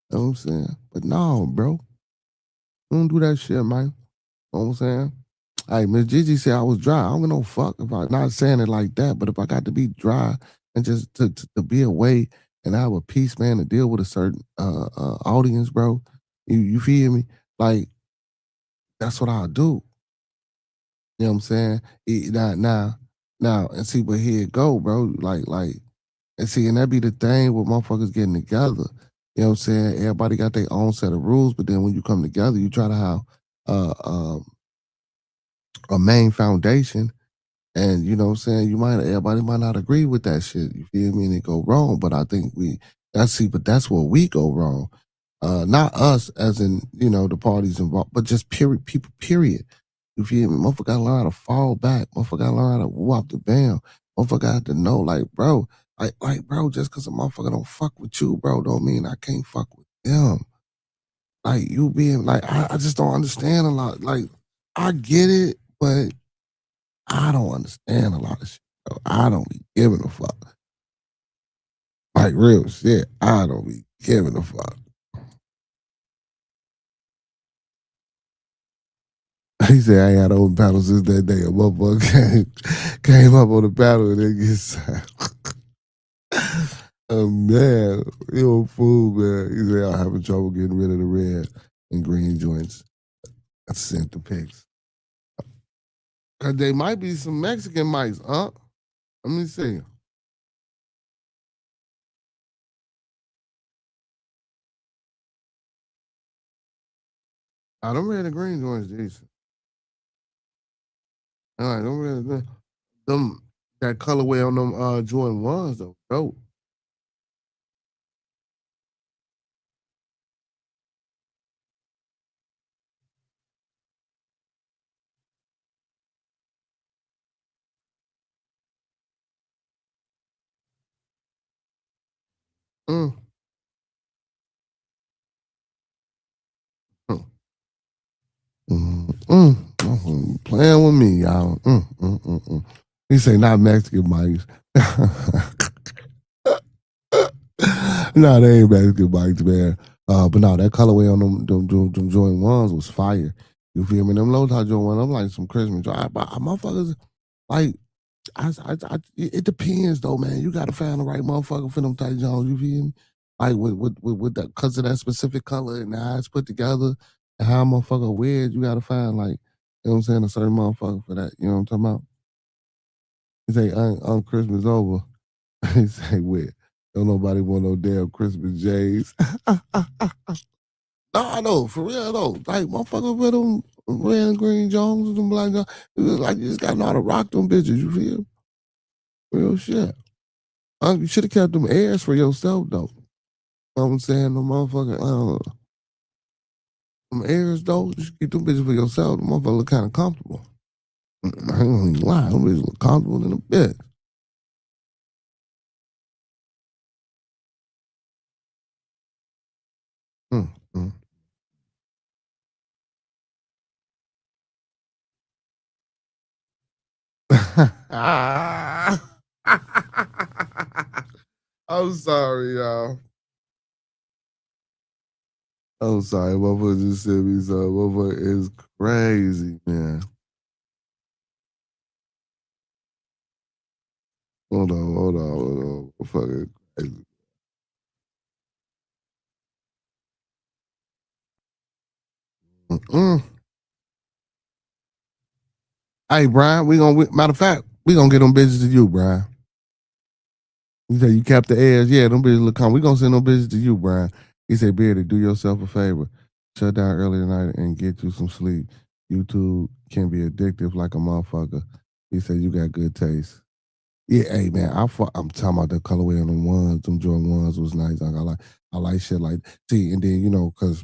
You know what I'm saying? But no, bro. Don't do that shit, man. You know what I'm saying? Hey, Miss Gigi said I was dry. I don't give no fuck if I not saying it like that, but if I got to be dry and just to be away and have a peace, man, to deal with a certain audience, bro. You feel me? Like that's what I'll do. You know what I'm saying? Now, and see, but here it go, bro. And see, and that be the thing with motherfuckers getting together. You know what I'm saying? Everybody got their own set of rules, but then when you come together, you try to have uh, um, a main foundation. And you know what I'm saying? Everybody might not agree with that shit. You feel me? And it go wrong. But I think but that's where we go wrong. Not us as in, the parties involved, but just people, period. You feel me? Motherfucker gotta learn how to fall back. Motherfucker gotta learn how to whoop the bam. Motherfucker got to know, like, bro, bro, just cause a motherfucker don't fuck with you, bro, don't mean I can't fuck with them. Like, you being, like, I just don't understand a lot. Like, I get it, but I don't understand a lot of shit, bro. I don't be giving a fuck. Like, real shit, I don't be giving a fuck. He said I ain't had open paddle since that day. A motherfucker came up on the paddle and then get signed. Man, you a fool, man. He said I'm having trouble getting rid of the red and green joints. I sent the pics. Cause they might be some Mexican mics, huh? Let me see. I them red and green joints decent. All right, them that colorway on them Jordan ones though, dope. Mm. Mm. Playing with me, y'all. He say not Mexican mics. No, they ain't Mexican mics, man. But no, that colorway on them joint ones was fire. You feel me? Them low top joint ones, I'm like some Christmas. Motherfuckers like it depends though, man. You gotta find the right motherfucker for them tight Jones. You feel me? Like with that, cause of that specific color and the eyes put together and how a motherfucker weird, you gotta find like, you know what I'm saying, a certain motherfucker for that. You know what I'm talking about? He say, on Christmas over. He say, wait, don't nobody want no damn Christmas J's. No, I know, for real though. Like motherfucker with them red and green Jones and them black Jones. Like you just gotta know how to rock them bitches, you feel? Real shit. You should have kept them airs for yourself though. You know what I'm saying? The motherfucker, them airs though, you should keep them bitches for yourself. The motherfucker look kind of comfortable. I ain't gonna even lie, them bitches look comfortable in a bit. Mm, mm. I'm sorry, y'all. I'm sorry, motherfucker just sent me some. Motherfucker is crazy, man. Hold on. Motherfucker crazy. Mm-mm. Hey, Brian, matter of fact, we gonna get them bitches to you, Brian. You said you kept the airs. Yeah, them bitches look calm. We gonna send them bitches to you, Brian. He said, Beardy, do yourself a favor. Shut down early tonight and get you some sleep. YouTube can be addictive like a motherfucker. He said you got good taste. Yeah, hey man, I'm talking about the colorway on them ones. Them Jordan ones was nice. I like shit like see, and then because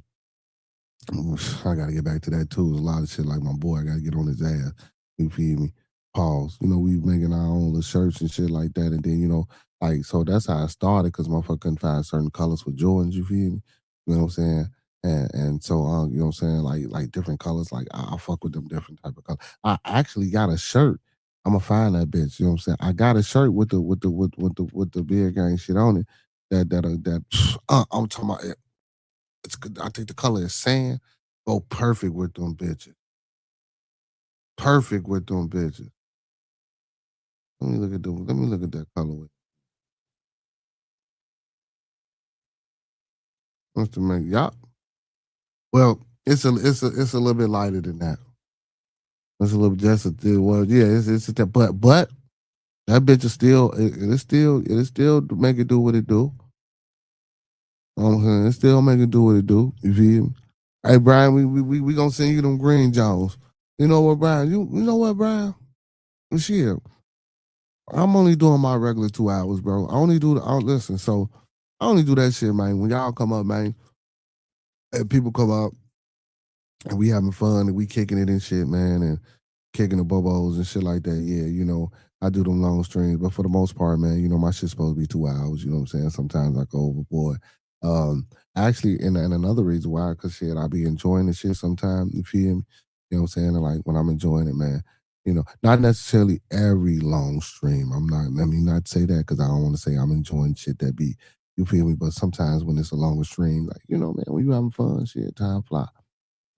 I gotta get back to that too. There's a lot of shit like my boy. I gotta get on his ass. You feel me? Pause. We making our own little shirts and shit like that, and then like so that's how I started because motherfucker couldn't find certain colors for Jordans. You feel me? You know what I'm saying? And so you know what I'm saying? Like different colors. Like I fuck with them different type of colors. I actually got a shirt. I'm gonna find that bitch. You know what I'm saying? I got a shirt with the beer gang shit on it. That I'm talking about. It's good. I think the color is sand. Go perfect with them bitches. Perfect with them bitches. Let me look at them. Let me look at that colorway. What's the make? Yup. Well, it's a little bit lighter than that. It's a little just a well, yeah. It's a, but that bitch is still it'll still make it do what it do. I'm saying it still make it do what it do. You feel me? Hey Brian, we gonna send you them green Jones. You know what, Brian? You know what, Brian? Shit. I'm only doing my regular 2 hours, bro. I only do listen, so I only do that shit, man. When y'all come up, man, and people come up and we having fun and we kicking it and shit, man, and kicking the bubbles and shit like that. Yeah, I do them long streams, but for the most part, man, my shit's supposed to be 2 hours. You know what I'm saying? Sometimes I go overboard. Actually, and another reason why, cause shit, I be enjoying the shit sometimes. You feel me? You know what I'm saying? And like when I'm enjoying it, man. Not necessarily every long stream. I'm not. Let me not say that because I don't want to say I'm enjoying shit that be. You feel me? But sometimes when it's a longer stream, like man, when you having fun, shit, time fly.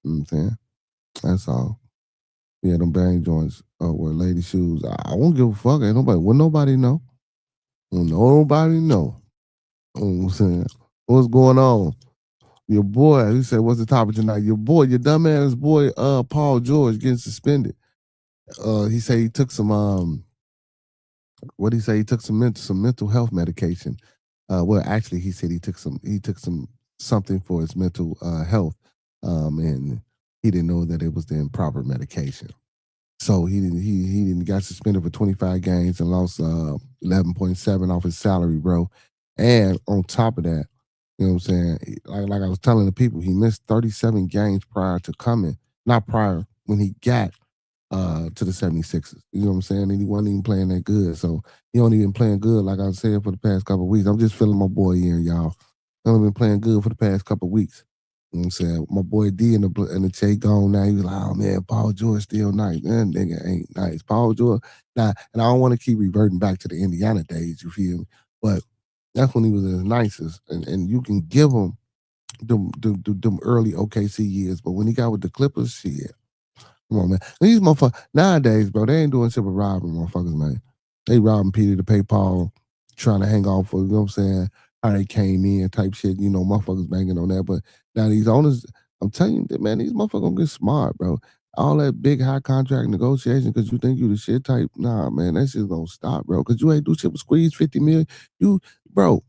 You know what I'm saying? That's all. Yeah, them bang joints wear lady shoes. I won't give a fuck. Ain't nobody. Will nobody know? Will nobody know? You know what I'm saying? What's going on? Your boy, he said, what's the topic tonight? Your boy, your dumbass boy, Paul George getting suspended. He said he took some what did he say? He took some mental health medication. Well, actually, he said he took some something for his mental health, and he didn't know that it was the improper medication. So he didn't got suspended for 25 games and lost 11.7 off his salary, bro. And on top of that, you know what I'm saying? Like I was telling the people, he missed 37 games prior to coming, not prior when he got to the 76ers. You know what I'm saying? And he wasn't even playing that good. So he only been playing good, like I was saying, for the past couple of weeks. I'm just feeling my boy here, y'all. He only been playing good for the past couple of weeks. You know what I'm saying? My boy D in the Che gone now. He was like, oh man, Paul George still nice. Man, nigga ain't nice. Paul George. Now, and I don't want to keep reverting back to the Indiana days, you feel me? But that's when he was his nicest. And you can give him them early OKC years. But when he got with the Clippers, shit. Come on, man. These motherfuckers nowadays, bro, they ain't doing shit but robbing motherfuckers, man. They robbing Peter to pay Paul, trying to hang on for, you know what I'm saying, how they came in type shit, motherfuckers banging on that. But now these owners, I'm telling you, man, these motherfuckers gonna get smart, bro. All that big high contract negotiation because you think you the shit type, nah, man, that shit's gonna stop, bro. Because you ain't do shit but squeeze 50 million. You, bro,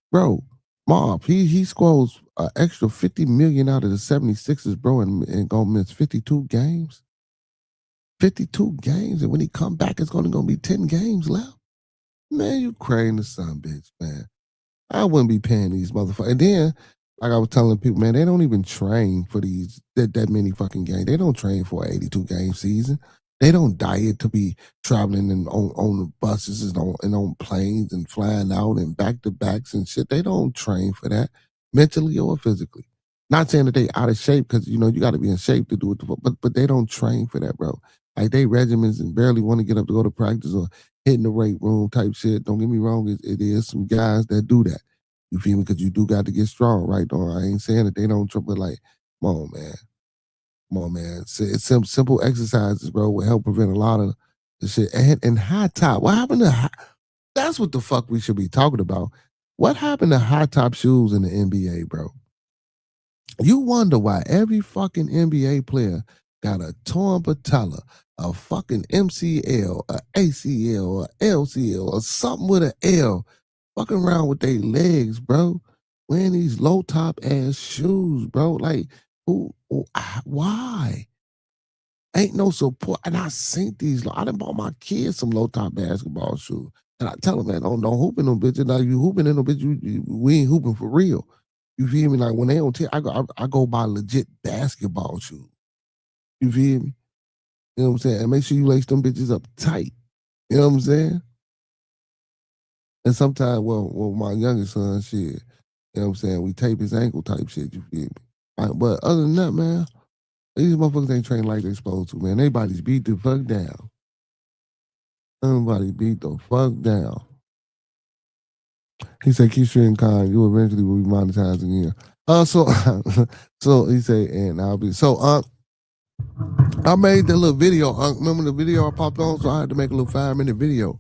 bro, Mob, he scrolls an extra 50 million out of the 76ers, bro, and gonna miss 52 games. 52 games, and when he come back, it's only gonna be 10 games left. Man, you crazy the son, bitch, man. I wouldn't be paying these motherfuckers. And then, like I was telling people, man, they don't even train for that many fucking games. They don't train for an 82 game season. They don't diet to be traveling and on the buses and on planes and flying out and back to backs and shit. They don't train for that mentally or physically. Not saying that they out of shape because you got to be in shape to do it, but they don't train for that, bro. Like they regiments and barely want to get up to go to practice or hitting the weight room type shit. Don't get me wrong, it is some guys that do that. You feel me? Because you do got to get strong, right? Though I ain't saying that they don't, but like, come on, man. Come on, man. It's simple exercises, bro, will help prevent a lot of the shit. And high top. What happened to high? That's what the fuck we should be talking about. What happened to high top shoes in the NBA, bro? You wonder why every fucking NBA player got a torn patella, a fucking MCL, a ACL, a LCL, or something with an L, fucking around with their legs, bro. Wearing these low top ass shoes, bro. Like, why? Ain't no support. And I seen these. I done bought my kids some low top basketball shoes. And I tell them, man, don't hoop in them bitches. Now you hooping in them bitches, we ain't hooping for real. You feel me? Like when they don't tell, I go buy legit basketball shoes. You feel me? You know what I'm saying? And make sure you lace them bitches up tight. You know what I'm saying? And sometimes, well, my youngest son, shit, you know what I'm saying? We tape his ankle type shit. You feel me? But other than that, man, these motherfuckers ain't trained like they supposed to, man. They bodies beat the fuck down. Everybody beat the fuck down. He said, keep streaming kind. You eventually will be monetized again. So, so he said, and I'll be, so, I made that little video. Remember the video I popped on? So I had to make a little 5-minute video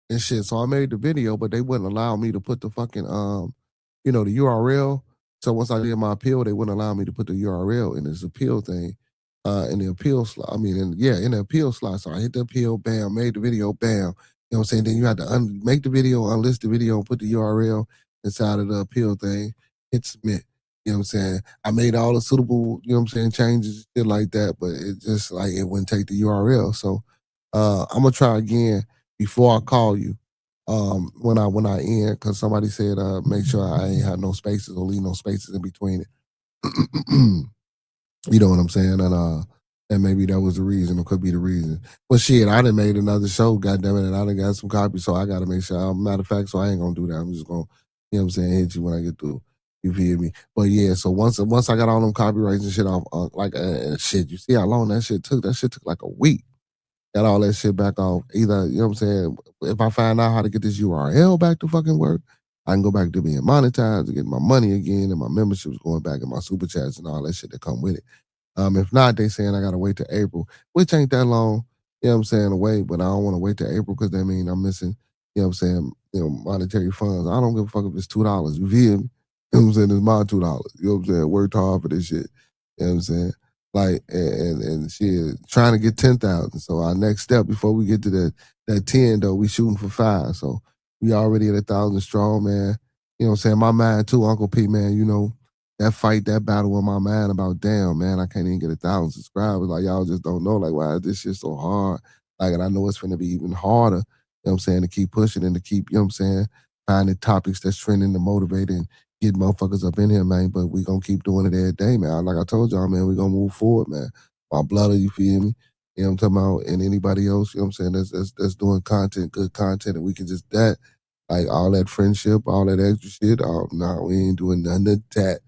and shit. So I made the video, but they wouldn't allow me to put the fucking, the URL. So once I did my appeal, they wouldn't allow me to put the URL in this appeal thing, in the appeal slot. I mean, in the appeal slot. So I hit the appeal, bam, made the video, bam. You know what I'm saying? Then you had to make the video, unlist the video, and put the URL inside of the appeal thing, hit submit. You know what I'm saying? I made all the suitable, you know what I'm saying, changes, shit like that, but it just like it wouldn't take the URL. So I'm gonna try again before I call you. When I end, because somebody said make sure I ain't have no spaces or leave no spaces in between it. You know what I'm saying? And maybe that was the reason, or could be the reason. But shit, I done made another show, goddamn it, and I done got some copies, so I gotta make sure. Matter of fact, so I ain't gonna do that. I'm just gonna, you know what I'm saying, hit you when I get through. You feel me? But yeah, so once I got all them copyrights and shit off, shit, you see how long that shit took? That shit took like a week. Got all that shit back off. Either, you know what I'm saying, if I find out how to get this URL back to fucking work, I can go back to being monetized and get my money again, and my memberships going back, and my super chats and all that shit that come with it. If not, they saying I gotta wait till April, which ain't that long, you know what I'm saying, away, but I don't want to wait till April because that mean I'm missing, you know what I'm saying, monetary funds. I don't give a fuck if it's $2. You feel me? You know what I'm saying? It's my $2. You know what I'm saying? Worked hard for this shit. You know what I'm saying? Like, and shit, trying to get 10,000. So our next step before we get to that 10 though, we shooting for 5. So we already at 1,000 strong, man. You know what I'm saying? My mind too, Uncle P, man, that fight, that battle in my mind about, damn, man, I can't even get 1,000 subscribers. Like, y'all just don't know, like, why is this shit so hard? Like, and I know it's going to be even harder, you know what I'm saying, to keep pushing and to keep, you know what I'm saying, finding topics that's trending to motivate and get motherfuckers up in here, man. But we going to keep doing it every day, man. Like I told y'all, man, we going to move forward, man. My blood, you feel me? You know what I'm talking about? And anybody else, you know what I'm saying, that's doing content, good content, and we can just that. Like, all that friendship, all that extra shit, no, we ain't doing none of that.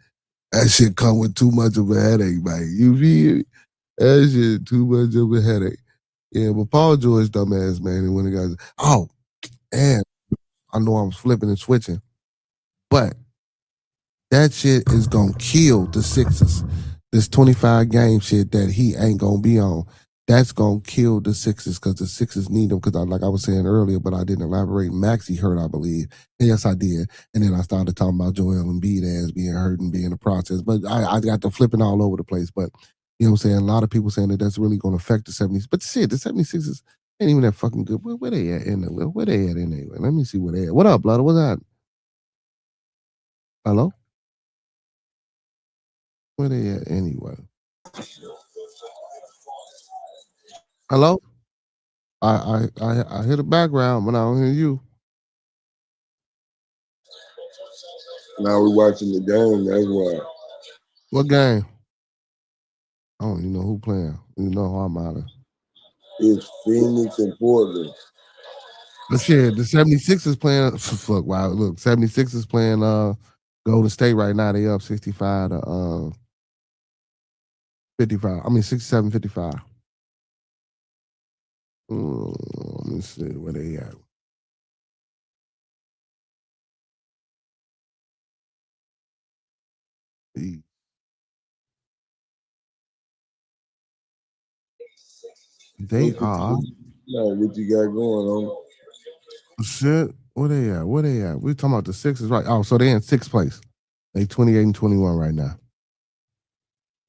That shit come with too much of a headache, man. You feel me? That shit too much of a headache. Yeah, but Paul George, dumbass, man, and when the guys, and I know I'm flipping and switching, but that shit is gonna kill the Sixers. This 25 game shit that he ain't gonna be on. That's gonna kill the Sixers because the Sixers need him. Because like I was saying earlier, but I didn't elaborate. Maxey hurt, I believe. And yes, I did. And then I started talking about Joel Embiid as being hurt and being in the process. But I got the flipping all over the place. But you know what I'm saying? A lot of people saying that that's really gonna affect the 70s. But shit, the 76ers ain't even that fucking good. Where they at in the where they at anyway? Let me see where they at. What up, Blood? What's that? Hello? Where they at anyway? Hello? I hear the background, but I don't hear you. Now we watching the game. That's why. What game? I don't even know who playing. You know how I'm out of. It's Phoenix and Portland. But shit, the 76ers playing. Fuck, wow. Look, 76ers playing Golden State right now. They up 65 to 55. I mean 67-55. Let me see where they at. They are. What you got going on? Shit. Where they at? Where they at? We talking about the Sixers, right? Oh, so they in sixth place. They 28 and 21 right now.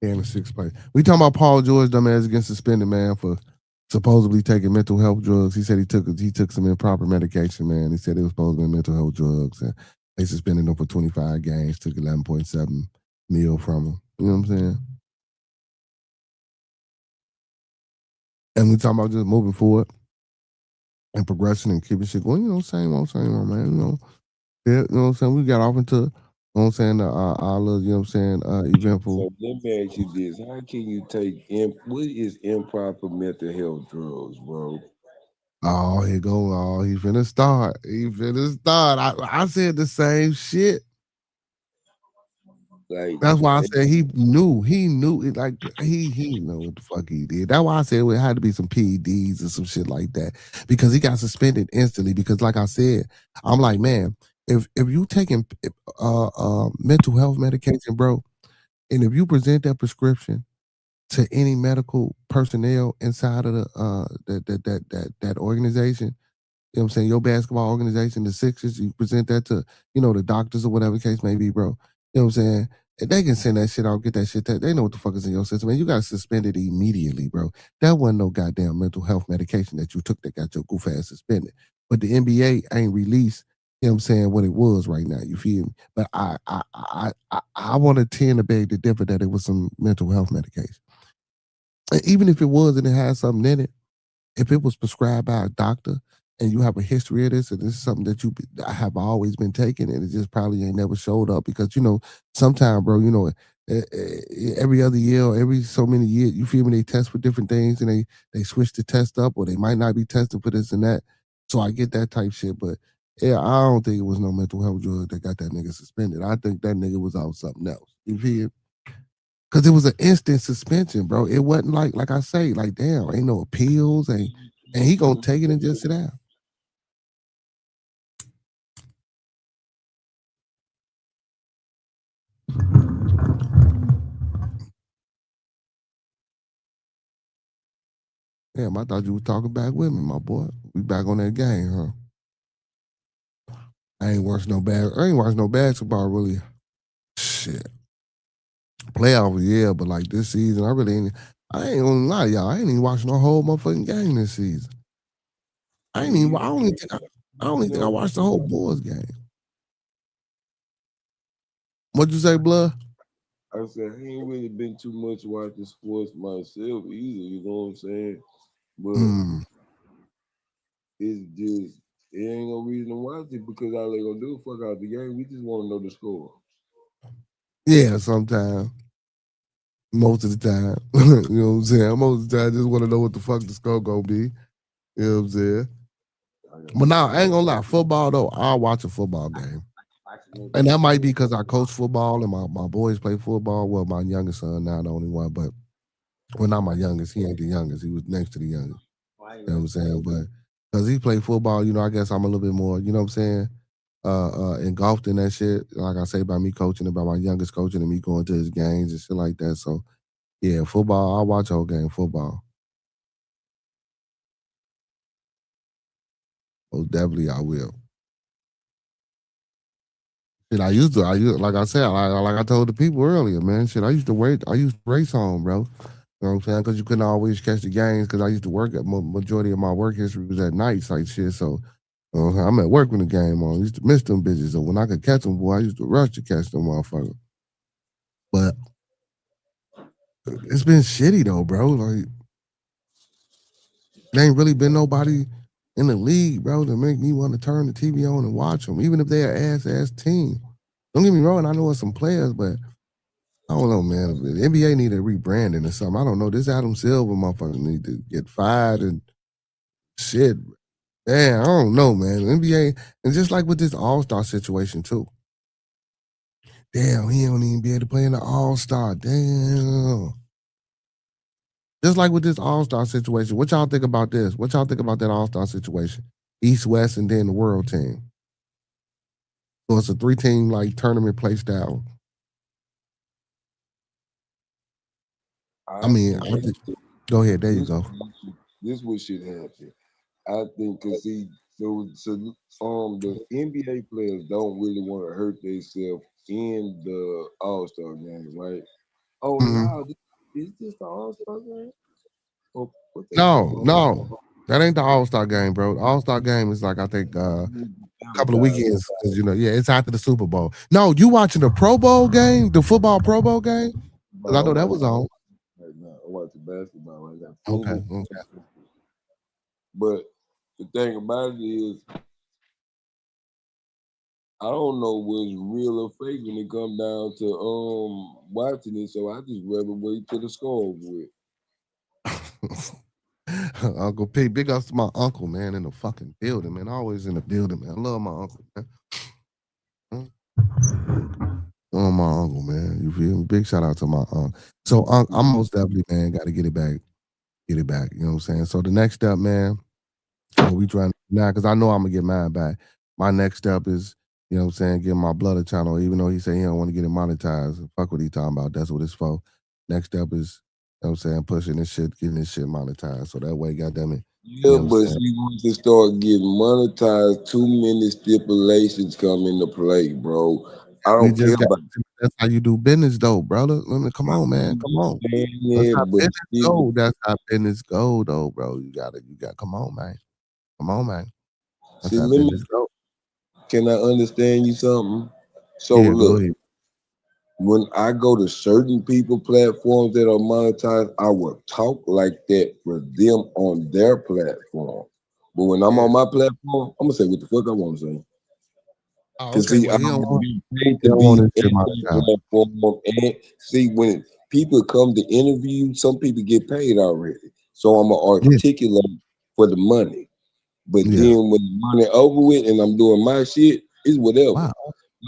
They in the sixth place. We talking about Paul George, dumbass, getting suspended, man, for supposedly taking mental health drugs. He said he took some improper medication, man. He said it was supposed to be mental health drugs, and they suspended him for 25 games. Took 11.7 mil from him. You know what I'm saying? And we talking about just moving forward and progressing and keeping shit going. Same old, man. Yeah, you know what I'm saying? We got off into, what I'm saying, our little, eventful. So let me ask you this: how can you take what is improper mental health drugs, bro? Oh, here go. Oh, he finna start. He finna start. I said the same shit. Like, That's why I said he knew. He knew it. Like he know what the fuck he did. That's why I said it had to be some PEDs or some shit like that because he got suspended instantly. Because like I said, I'm like, man, if you taking mental health medication, bro, and if you present that prescription to any medical personnel inside of the that organization, you know what I'm saying, your basketball organization, the Sixers, you present that to, the doctors or whatever the case may be, bro. You know what I'm saying? And they can send that shit out, get that shit. They know what the fuck is in your system. Man, you got to suspend it immediately, bro. That wasn't no goddamn mental health medication that you took that got your goof ass suspended. But the NBA ain't released, you know what I'm saying, what it was right now. You feel me? But I want to tend to beg to differ that it was some mental health medication. And even if it was and it had something in it, if it was prescribed by a doctor and you have a history of this, and this is something that you have always been taking, and it just probably ain't never showed up because sometimes, bro, every other year or every so many years, you feel me? They test for different things and they switch the test up, or they might not be testing for this and that. So I get that type shit, but yeah, I don't think it was no mental health drug that got that nigga suspended. I think that nigga was on something else. You feel? Because it was an instant suspension, bro. It wasn't like I say, like, damn, ain't no appeals, and he gonna take it and just sit down. Damn, I thought you was talking back with me, my boy. We back on that game, huh? I ain't watched no basketball really. Shit. Playoff, yeah, but like this season, I ain't gonna lie, y'all. I ain't even watching no whole motherfucking game this season. I don't even think I watched the whole Bulls game. What'd you say, blood? I said, I ain't really been too much watching sports myself either. You know what I'm saying? But Mm. it's just it ain't no reason to watch it because all they gonna do is fuck out the game. We just want to know the score. Yeah, sometimes. Most of the time. You know what I'm saying? Most of the time, I just want to know what the fuck the score gonna be. You know what I'm saying? But now, I ain't gonna lie, football though, I'll watch a football game. And that might be because I coach football and my boys play football. Well, my youngest son, now the only one, but well, not my youngest. He ain't the youngest. He was next to the youngest. You know what I'm saying? But because he played football, I guess I'm a little bit more, you know what I'm saying? Engulfed in that shit. Like I say, about me coaching, about my youngest coaching and me going to his games and shit like that. So yeah, football, I'll watch the whole game, football. Most definitely I will. Shit, like I said, like I told the people earlier, man. Shit, I used to race home, bro. You know what I'm saying? Because you couldn't always catch the games. Because I used to work at majority of my work history was at night, like shit. So I'm at work when the game on. I used to miss them bitches. So when I could catch them, boy, I used to rush to catch them motherfuckers. But it's been shitty though, bro. Like there ain't really been nobody in the league, bro, to make me want to turn the TV on and watch them, even if they're ass team. Don't get me wrong, I know it's some players, but I don't know, man. The NBA need a rebranding or something. I don't know. This Adam Silver motherfucker need to get fired and shit. Man, I don't know, man. The NBA, and just like with this All-Star situation too. Damn, he don't even be able to play in the All-Star. Damn. Just like with this All-Star situation. What y'all think about this? What y'all think about that All-Star situation? East, West, and then the World team. So it's a 3-team like tournament play style. I mean, go ahead. There you go. This what should happen. I think because the NBA players don't really want to hurt themselves in the All Star game, right? Oh no, is this the All Star game? Oh, what they No, that ain't the All Star game, bro. The All Star game is like I think a couple of weekends because yeah, it's after the Super Bowl. No, you watching the Pro Bowl game, the football Pro Bowl game? Because I know that was on. Right now, I'm watching basketball right now. Okay. But the thing about it is, I don't know what's real or fake when it comes down to watching it. So I just rather wait till the score over with. Uncle P, big ups to my uncle, man, in the fucking building, man. Always in the building, man. I love my uncle, man. Oh, my uncle, man. You feel me? Big shout out to my uncle. So I'm most definitely, man, got to get it back. Get it back. You know what I'm saying? So the next step, man, what we trying to do now, because I know I'm going to get mine back. My next step is, you know what I'm saying, getting my Blood channel, even though he said he don't want to get it monetized. Fuck what he talking about. That's what it's for. Next step is, you know what I'm saying, pushing this shit, getting this shit monetized. So that way, goddamn it, you Yeah, know what I'm but saying? see, once it start getting monetized, too many stipulations come into play, bro. I We don't care just got, about that's how you do business, though, brother. Come on, man. Come on. That's that, how but business still, go. That's how business go, though, bro. Come on, man. Come on, man. That's see, how let me, business go. can I understand you something? So Yeah, go look, ahead. when I go to certain people platforms that are monetized, I will talk like that for them on their platform. But when I'm Yeah. on my platform, I'm gonna say what the fuck I want to say. Oh, Cause okay. see, Well, I'm he don't gonna want, be paid he to don't want be his shit in monetized. that platform. And see, when people come to interview, some people get paid already. So I'm gonna Yeah. articulate for the money. But Yeah. then when the money over with and I'm doing my shit, it's whatever. Wow.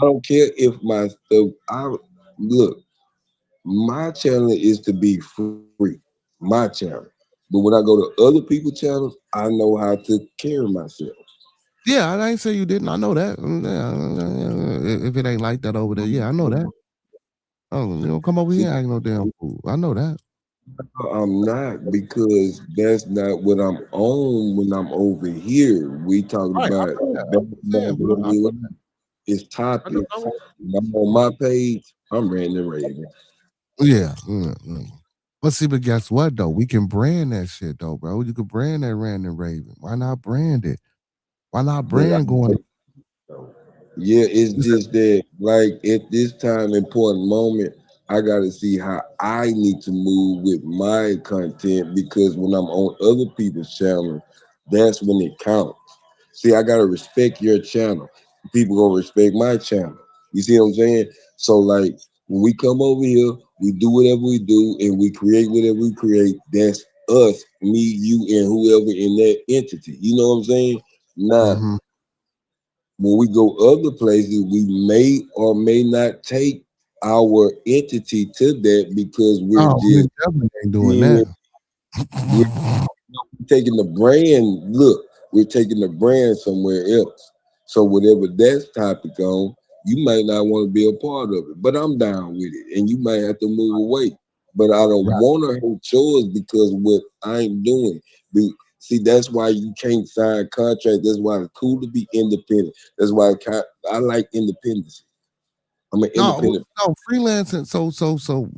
I don't care if my stuff. I look. My channel is to be free. My channel. But when I go to other people's channels, I know how to carry myself. Yeah, I ain't say you didn't. I know that. If it ain't like that over there, yeah, I know that. Oh, you don't come over here acting no damn fool. I know that. I'm not because that's not what I'm on when I'm over here. We talking Right. I about know that. I'm just saying, bro. basketball. It's I know. topics. When I'm on my page, I'm Brandon Raven. Yeah. But guess what though? We can brand that shit though, bro. You can brand that Random Raven. Why not brand it? Why not But brand going? yeah, it's just that like at this time important moment, I gotta see how I need to move with my content because when I'm on other people's channel, that's when it counts. See, I gotta respect your channel. People gonna respect my channel. You see what I'm saying? So like when we come over here, we do whatever we do and we create whatever we create. That's us, me, you, and whoever in that entity. You know what I'm saying? Now Mm-hmm. when we go other places, we may or may not take our entity to that because we're Oh, we just definitely ain't doing being, that. we're taking the brand. Look, we're taking the brand somewhere else. So whatever that's topic on, you might not want to be a part of it, but I'm down with it, and you might have to move away. But I don't Right. want to hurt yours because what I'm doing. See, that's why you can't sign contract. That's why it's cool to be independent. That's why I like independence. I'm an No, independent. no, freelancing. So.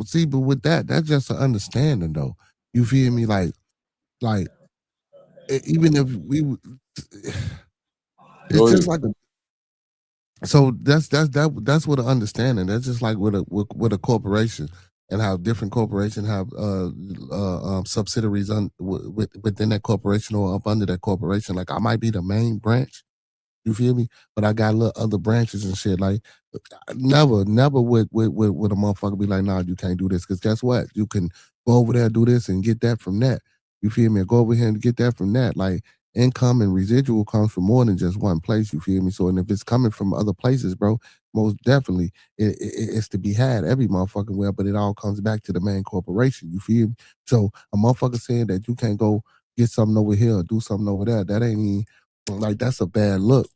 See, but with that, that's just an understanding, though. You feel me? Like, even if it's Go just ahead. like a. So that's what an understanding. That's just like with a corporation and how different corporations have subsidiaries within that corporation or up under that corporation. Like I might be the main branch. You feel me? But I got little other branches and shit. Like never would a motherfucker be like, nah, you can't do this. Cause guess what? You can go over there, do this, and get that from that. You feel me? Go over here and get that from that. Like income and residual comes from more than just one place. You feel me? So, and if it's coming from other places, bro, most definitely it's to be had every motherfucking well. But it all comes back to the main corporation. You feel me? So a motherfucker saying that you can't go get something over here or do something over there, that ain't even like that's a bad look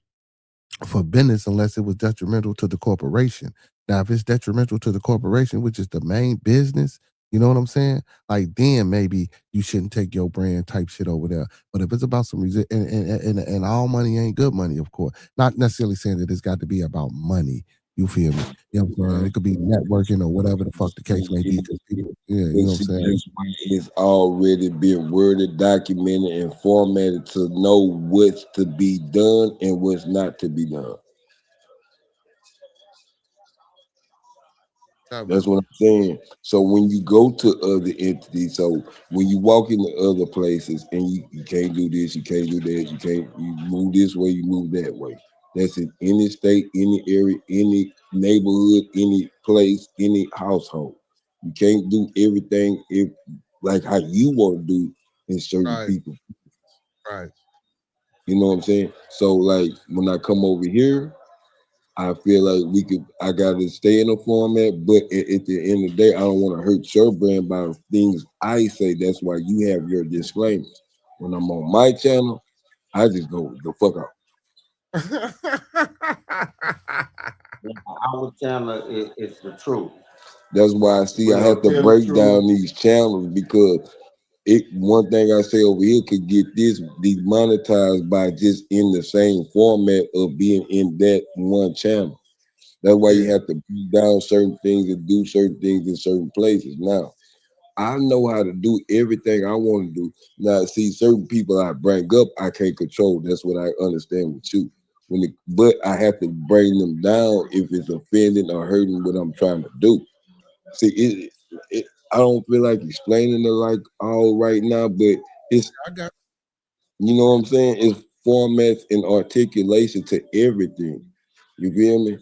for business unless it was detrimental to the corporation. Now, if it's detrimental to the corporation, which is the main business, you know what I'm saying? Like then maybe you shouldn't take your brand type shit over there. But if it's about some and all money ain't good money, of course. Not necessarily saying that it's got to be about money. You feel me? You know what I'm saying? It could be networking or whatever the fuck the case may be. Because people, yeah, you But know what I'm see, saying? that's why it's already been worded, documented, and formatted to know what's to be done and what's not to be done. Never. That's what I'm saying. So when you go to other entities, so when you walk into other places and you can't do this, you can't do that, you move this way, you move that way. That's in any state, any area, any neighborhood, any place, any household. You can't do everything if like how you want to do in certain Right. people. Right. You know what I'm saying? So like when I come over here, I feel like I gotta stay in a format, but at the end of the day, I don't want to hurt your brand by things I say. That's why you have your disclaimers. When I'm on my channel, I just go the fuck out. Our channel is the truth. That's why I We're have gonna to tell the break truth. down these channels because one thing I say over here could get this demonetized by just in the same format of being in that one channel. That's why you Yeah. have to break down certain things and do certain things in certain places. Now, I know how to do everything I want to do. Now, see, certain people I bring up, I can't control. That's what I understand with you. But I have to bring them down if it's offending or hurting what I'm trying to do. See, I don't feel like explaining it like all right now, but it's I got you know what I'm saying. It's formats and articulation to everything. You feel me?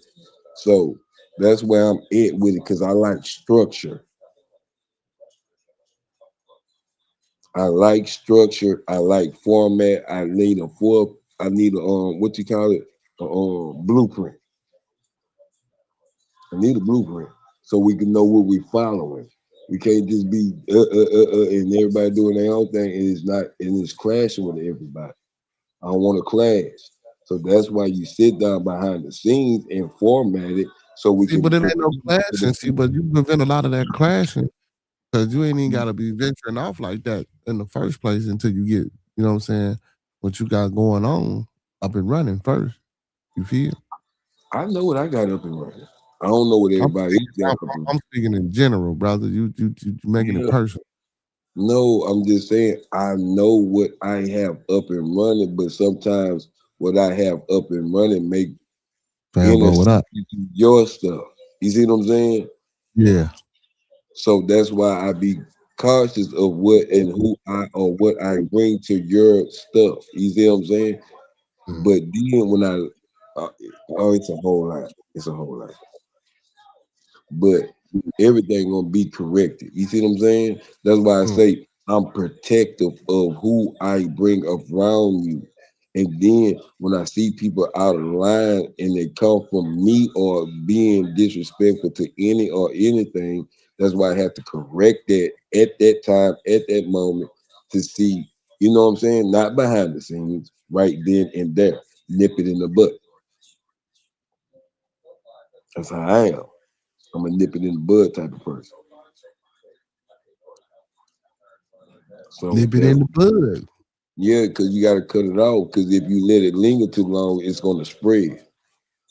So that's where I'm at with it because I like structure. I like structure. I like format. I need a what you call it? A blueprint. I need a blueprint so we can know what we're following. We can't just be and everybody doing their own thing and it's clashing with everybody. I don't want to clash. So that's why you sit down behind the scenes and format it so we see, but can it ain't no present it to the clashing. See, but you prevent a lot of that clashing because you ain't even got to be venturing off like that in the first place until you get, you know what I'm saying, what you got going on up and running first. You feel? I know what I got up and running. I don't know what I'm everybody else I'm, got up and I'm speaking in general, brother. You making it running. personal. No, I'm just saying I know what I have up and running, but sometimes what I have up and running make Fam, bro, what intersect up? into your stuff. You see what I'm saying? Yeah. So that's why I be cautious of what and who I or what I bring to your stuff. You see what I'm saying? Mm. But then when uh, oh, it's a whole lot. It's a whole lot. But everything gonna be corrected. You see what I'm saying? That's why I Mm. say I'm protective of who I bring around you. And then when I see people out of line and they come from me or being disrespectful to any or anything, that's why I have to correct that at that time, at that moment, to see, you know what I'm saying? Not behind the scenes, right then and there. Nip it in the butt. That's how I am. I'm a nip it in the bud type of person. So Nip it that's in the bud. yeah, because you got to cut it off. Because if you let it linger too long, it's gonna spread,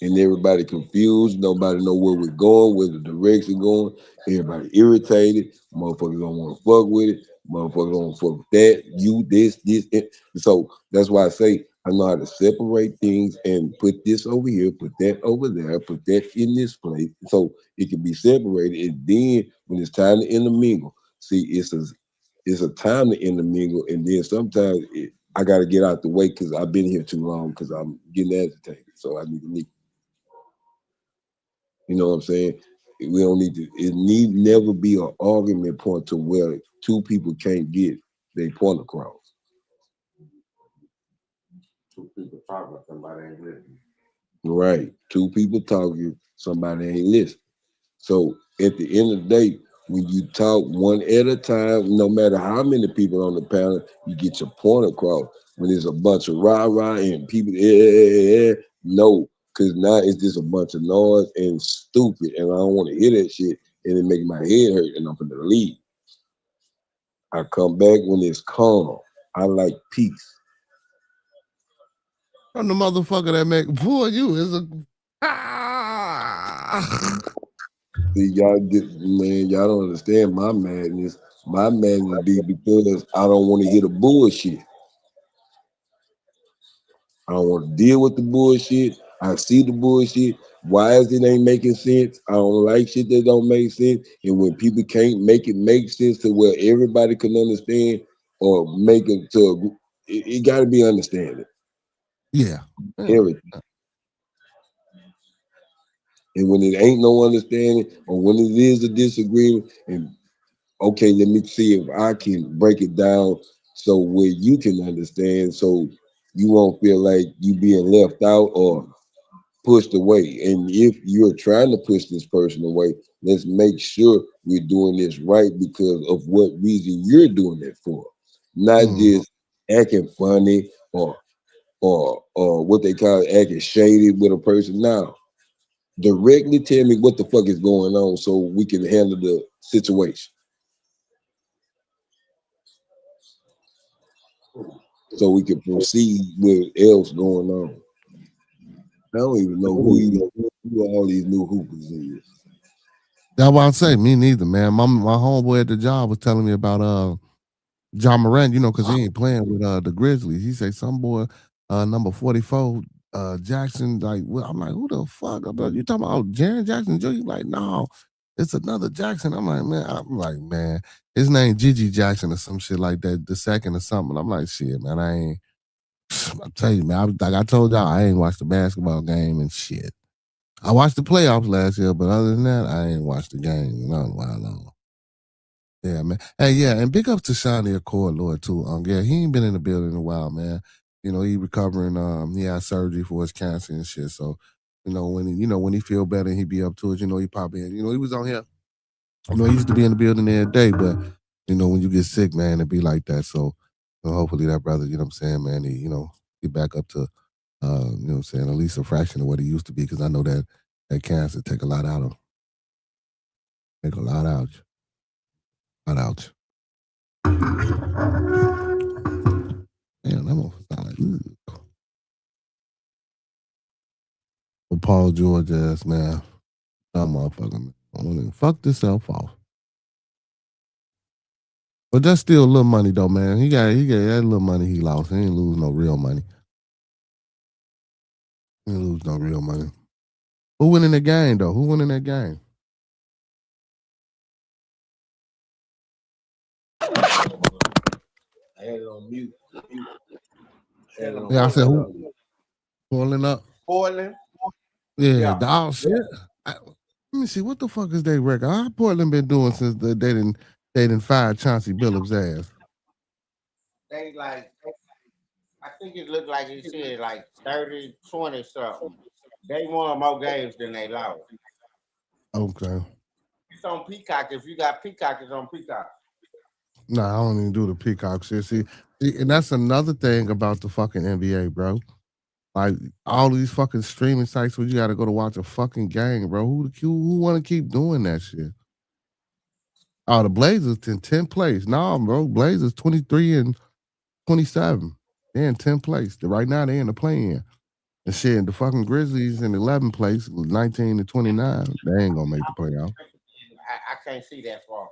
and everybody confused. Nobody know where we're going, where the direction going. Everybody irritated. Motherfuckers don't want to fuck with it. Motherfuckers don't fuck with that. You this. It. So that's why I say I know how to separate things and put this over here, put that over there, put that in this place, so it can be separated. And then when it's time to intermingle, see, it's a time to intermingle, and then sometimes I got to get out the way because I've been here too long because I'm getting agitated. So I need to leave. You know what I'm saying? We don't need to. It need never be an argument point to where two people can't get their point across. Two people talking, somebody ain't listening. Right? Two people talking, somebody ain't listening. So at the end of the day, when you talk one at a time, no matter how many people on the panel, you get your point across. When there's a bunch of rah rah and people, no, because now it's just a bunch of noise and stupid, and I don't want to hear that shit, and it make my head hurt, and I'm gonna leave. I come back when it's calm. I like peace. I'm the motherfucker that make boy, you is a ah. See, y'all don't understand my madness. My madness be because I don't want to hear the bullshit. I don't want to deal with the bullshit. I see the bullshit. Why is it ain't making sense? I don't like shit that don't make sense. And when people can't make it make sense to where everybody can understand or make it to it got to be understanding Yeah. everything. And when it ain't no understanding, or when it is a disagreement, and okay, let me see if I can break it down so where you can understand, so you won't feel like you being left out or pushed away. And if you're trying to push this person away, let's make sure we're doing this right because of what reason you're doing it for, not just acting funny or what they call acting shady with a person. Now, directly tell me what the fuck is going on so we can handle the situation. So we can proceed with else going on. I don't even know who all these new hoopers is. That's why I say me neither, man. My homeboy at the job was telling me about John Moran, because he ain't playing with the Grizzlies. He say some boy number 44 Jackson, like, well, I'm like, who the fuck? I'm like, you talking about Jaren Jackson Jr.? He's like, no, it's another Jackson. I'm like, man, his name Gigi Jackson or some shit like that, the second or something. I'm like, shit, man, I ain't. I tell you, man, like I told y'all, I ain't watched the basketball game and shit. I watched the playoffs last year, but other than that, I ain't watched the game in a while long. Yeah, man. Hey, yeah, and big ups to Shawnee Accord Lord too. Yeah, he ain't been in the building in a while, man. He recovering. He had surgery for his cancer and shit. So, when he feel better, and he be up to it. He pop in. He was on here. He used to be in the building every day, but when you get sick, man, it be like that. So, hopefully that brother, you know what I'm saying, man, he get back up to, you know what I'm saying, at least a fraction of what he used to be, because I know that cancer take a lot out of, take a lot out, lot out. Damn, that motherfucker sound like, Well, Paul George ass, man. That motherfucker, man. I don't even fuck this off. But that's still a little money though, man. He got that little money he lost. He ain't lose no real money. He ain't lose no real money. Who win in the game though? Who win in that game? I had it on mute. Yeah, I said who? Pulling up. Portland. Yeah, dog shit. Let me see, what the fuck is they record? How Portland been doing since they didn't fire Chauncey Billups' ass? They like, I think it looked like he said like 30, 20 something. They won more games than they lost. Okay. It's on Peacock. If you got Peacock, it's on Peacock. Nah, I don't even do the Peacock shit. See, and that's another thing about the fucking NBA, bro. Like all these fucking streaming sites where you got to go to watch a fucking game, bro. Who want to keep doing that shit? Oh, the Blazers in 10th place. Nah, bro. Blazers 23 and 27. They're in 10th place. Right now they in the play-in. And shit, the fucking Grizzlies in 11th place with 19 and 29. They ain't gonna make the playoff. I can't see that far.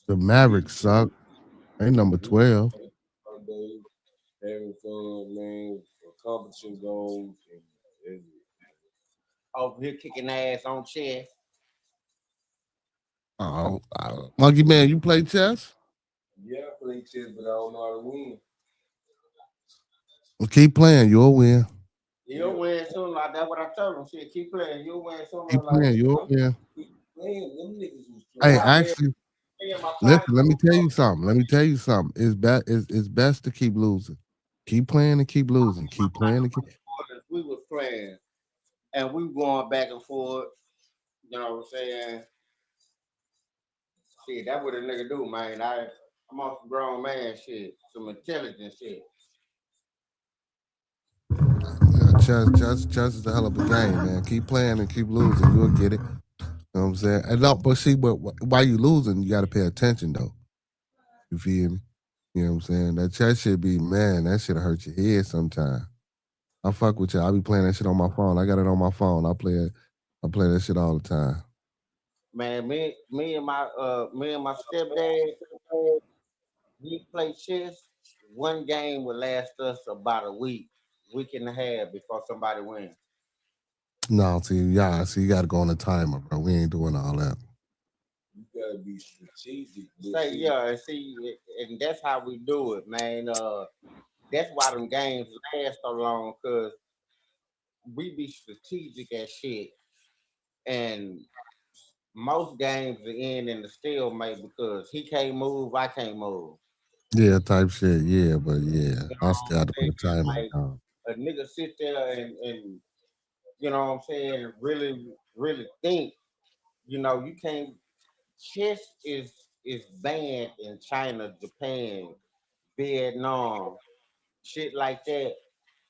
The Mavericks suck. They number 12. Having fun, man, accomplishing goals, and Over here kicking ass on chest. Oh, Monkey Man, you play chess? yeah, I play chess, but I don't know how to win. Well, keep playing. You'll win. You'll win sooner. Like that's what I told him. Shit, keep playing. You'll win sooner. Keep Like playing. You'll win. Man, them niggas was Hey, playing. I bet actually, me and my listen. partner, Let me tell you something. It's best to keep losing. Keep playing and keep losing. Keep playing and keep. we was playing, and we were going back and forth. You know what I'm saying? Shit, that what a nigga do, man. I'm on some grown man shit, some intelligent shit. Yeah, chess is a hell of a game, man. Keep playing and keep losing. You'll get it. You know what I'm saying? And no, but see, but while you losing, you got to pay attention though. You feel me? You know what I'm saying? That chess shit be, man, that shit hurt your head sometimes. I fuck with you. I be playing that shit on my phone. I got it on my phone. I play it. I play that shit all the time. Man, me and my stepdad, we play chess. One game would last us about a week. week and a half before somebody wins. No, see, you got to go on a timer, bro. We ain't doing all that. You gotta be strategic. Say yeah, and see, and that's how we do it, man. That's why them games last so long, cause we be strategic as shit, and most games are end in the stalemate because he can't move, I can't move. Yeah, type shit. Yeah, but yeah, You know I what still have to I'm put saying? a timer Like on. a nigga sit there and you know what I'm saying, and really think. You can't. Chess is banned in China, Japan, Vietnam, shit like that.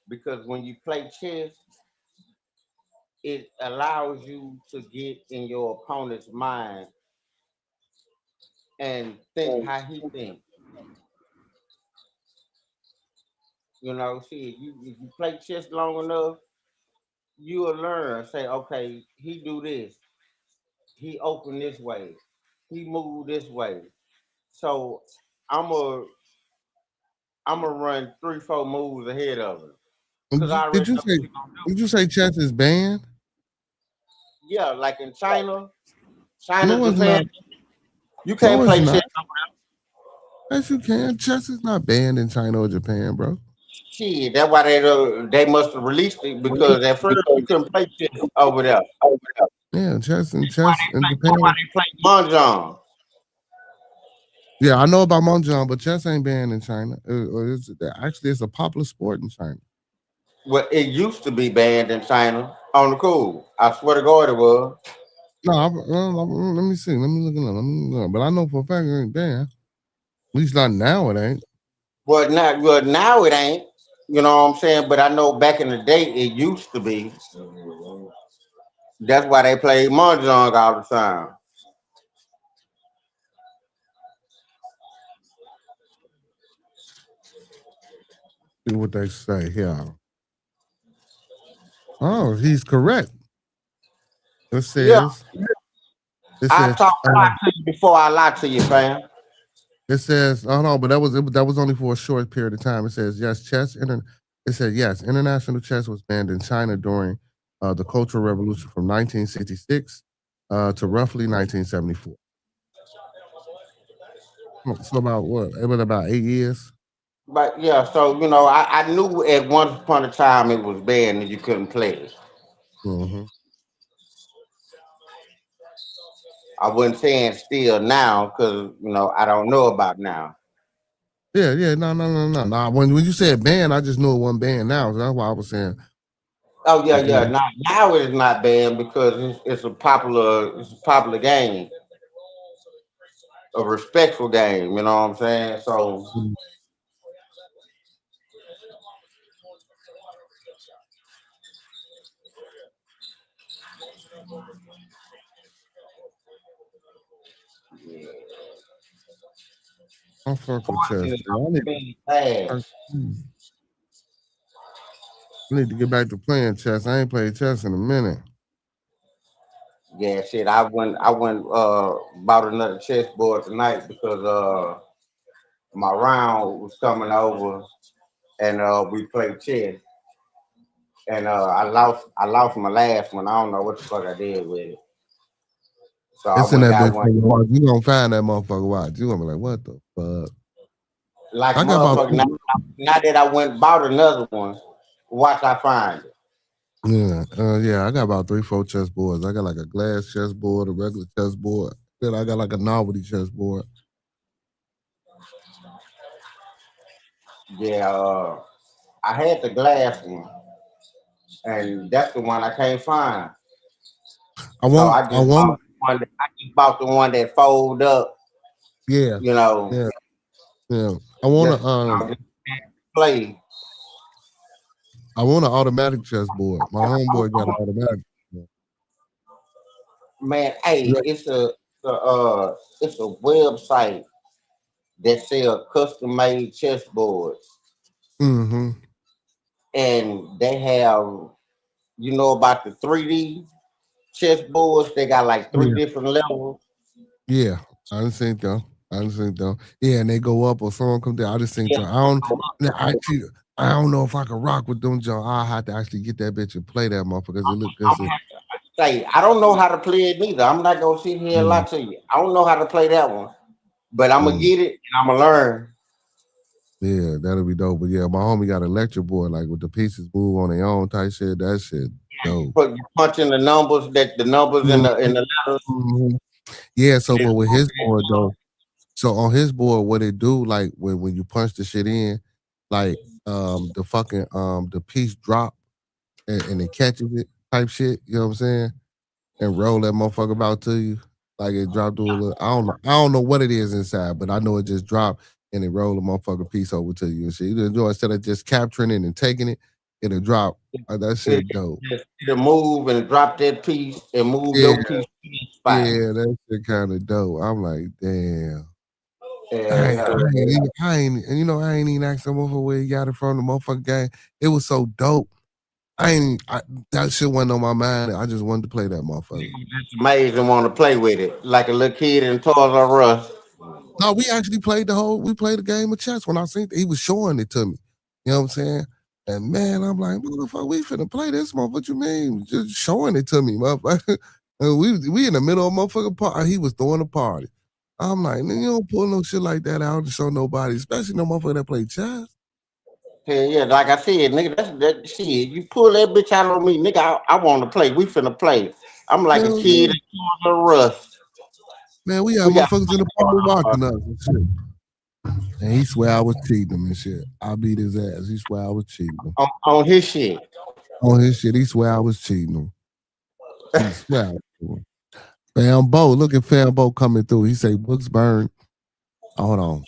Because when you play chess, it allows you to get in your opponent's mind and think how he thinks. See, if you play chess long enough, you'll learn. Say, okay, he do this, he open this way, he move this way. So I'm a I'm gonna run 3, 4 moves ahead of him because I Did already you know what say? he gonna do. Did you say chess is banned? Yeah, like in China, No, it's Japan, not. you No, can't it's play chess not. over Yes, you can. Chess is not banned in China or Japan, bro. there. Shit, that's why they must have released it because at first you couldn't play chess over there. Yeah, Why chess in why Japan. they play mahjong? Yeah, I know about Mahjong, but chess ain't banned in China. Actually, it's a popular sport in China. Well, it used to be banned in China on the cool. I swear to God, it was. No, let me see. Let me look it up. Let me look it up. But I know for a fact it ain't banned. At least not now. It ain't. Now it ain't. You know what I'm saying? But I know back in the day it used to be. That's why they played mahjong all the time. See what they say here. Oh, he's correct. It Yeah, says. It I says. talk a lot to you before I lie to you, fam. It says. Oh no, but that was only for a short period of time. It says yes. It said yes. International chess was banned in China during the Cultural Revolution from 1966 to roughly 1974. So about what? It was about 8 years. But yeah, so I knew at one upon a time it was banned and you couldn't play it. Hmm. I wasn't saying still now because I don't know about now. Yeah. No. When you said banned, I just knew it wasn't banned now. So that's why I was saying. Oh yeah, You yeah. know, Now it's not banned because it's a popular game, a respectful game. You know what I'm saying? So I fuck with poison chess. is Man. being fast. I need to get back to playing chess. I ain't played chess in a minute. Yeah, shit. I went bought another chessboard tonight because my round was coming over and we played chess. And I lost my last one. I don't know what the fuck I did with it. So I It's in went that got bitch. one You gonna find that motherfucker watch. You gonna be like, what the fuck? like I got about motherfucker. Now that I went and bought another one, watch I find it. I got about 3, 4 chess boards. I got like a glass chess board, a regular chess board. Then I got like a novelty chess board. Yeah, I had the glass one, and that's the one I can't find. So I won't. I just bought the one that fold up. Yeah, You know, yeah, yeah. I want just to just play. I want an automatic chess board. My homeboy got an automatic. Man, hey, Yeah. it's a website that sell custom made chessboards, Mm-hmm. and they have about the 3D chessboards. They got like three Yeah. different levels. Yeah. I didn't think though. Yeah, and they go up or someone come down. I just think Yeah, though. I don't. I actually. I don't know if I can rock with them, Joe. I have to actually get that bitch and play that motherfucker because it look good. Say, I don't know how to play it neither. I'm not gonna sit here and lie to you. I don't know how to play that one, but I'm gonna get it and I'm gonna learn. Yeah, that'll be dope. But yeah, my homie got a lecture board like with the pieces move on their own type shit. That shit dope. You punch in the numbers in the letters. Mhm. Yeah, so but with his board though, so on his board, what it do like when you punch the shit in, like the fucking the piece drop and it catches it type shit. You know what I'm saying? And roll that motherfucker about to you. Like it dropped to a little. I don't know what it is inside, but I know it just dropped and it rolled a motherfucker piece over to you and shit. You know, instead of just capturing it and taking it, it'll drop. That shit dope. It'll move and drop that piece and move Yeah, your piece to the spot. yeah, that shit kind of dope. I'm like, damn. Yeah, I ain't even asked him where he got it from. The motherfucker game. It was so dope. That shit wasn't on my mind. I just wanted to play that motherfucker. it's amazing. Want to play with it like a little kid in Toys R Us. No, we actually played we played a game of chess when I seen it. He was showing it to me. You know what I'm saying? And man, I'm like, motherfucker, we finna play this motherfucker. What you mean? Just showing it to me, motherfucker. And we in the middle of motherfucking party. He was throwing a party. I'm like, nigga, you don't pull no shit like that out to show nobody, especially no motherfucker that play chess. Yeah, like I said, nigga, that shit. You pull that bitch out on me, nigga. I want to play. We finna play. I'm like a kid in Toys R Us. Man, we had motherfuckers in the party watching us and shit. And he swear I was cheating him and shit. I beat his ass. He swear I was cheating him. On his shit. On his shit, he swear I was cheating him. He swear I was cheating him. Fambo, look at Fambo coming through. He say books burn. Hold on.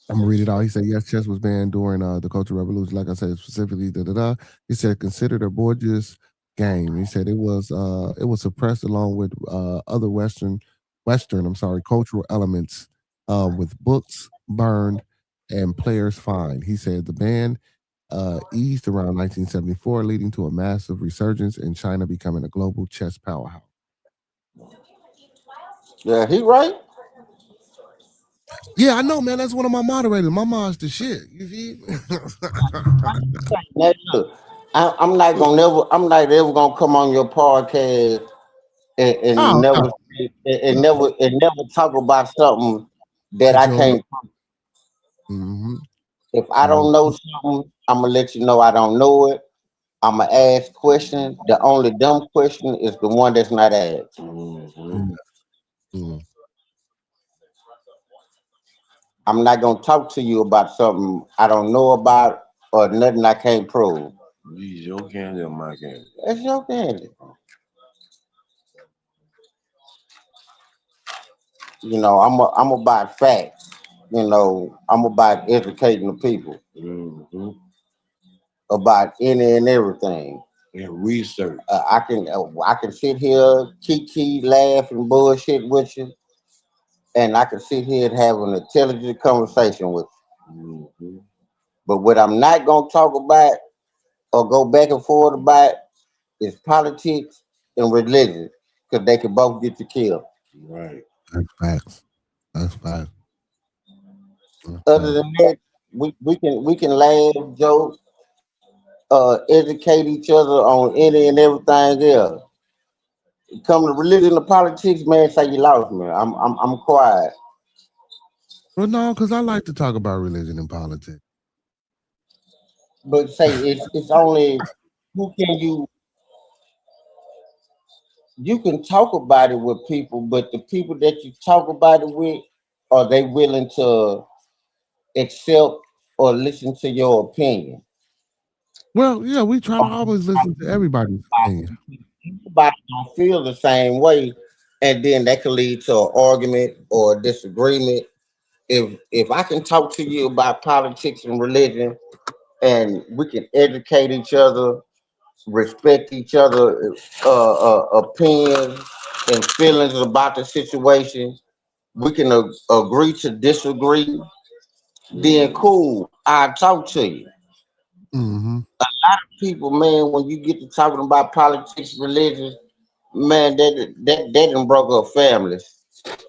I'm gonna read it out. He said, yes, chess was banned during the Cultural Revolution. Like I said, specifically, He said, considered a Borgia's game. He said it was suppressed along with other Western, cultural elements with books burned and players fined. He said the ban eased around 1974, leading to a massive resurgence in China becoming a global chess powerhouse. Yeah, he right. Yeah, I know, man. That's one of my moderators. My mom's the shit. You feel? Look, I'm not ever gonna come on your podcast and Oh, never never talk about something that I can't. Mm-hmm. If I don't know something, I'm gonna let you know I don't know it. I'm gonna ask questions. The only dumb question is the one that's not asked. Mm-hmm. I'm not gonna talk to you about something I don't know about or nothing I can't prove. Use your candy or my candy? That's your candy. You know, I'm about facts. You know, I'm about educating the people about any and everything. And research. I can sit here, kiki, laugh, and bullshit with you, and I can sit here and have an intelligent conversation with you. But what I'm not gonna talk about or go back and forth about is politics and religion, because they can both get you killed. Right. That's facts. That's facts. Other than that, we can laugh, joke, educate each other on any and everything else. Come to religion and politics, man, say you lost me. I'm quiet. Well, no, because I like to talk about religion and politics. But say it's only who can you can talk about it with people, but the people that you talk about it with, are they willing to accept or listen to your opinion? Well, yeah, we try to always listen to everybody's opinion. Everybody don't feel the same way, and then that could lead to an argument or a disagreement. If I can talk to you about politics and religion, and we can educate each other, respect each other, opinions and feelings about the situation, we can agree to disagree. Then cool, I'll talk to you. Mm-hmm. People, man, when you get to talking about politics, religion, man, that done broke up families,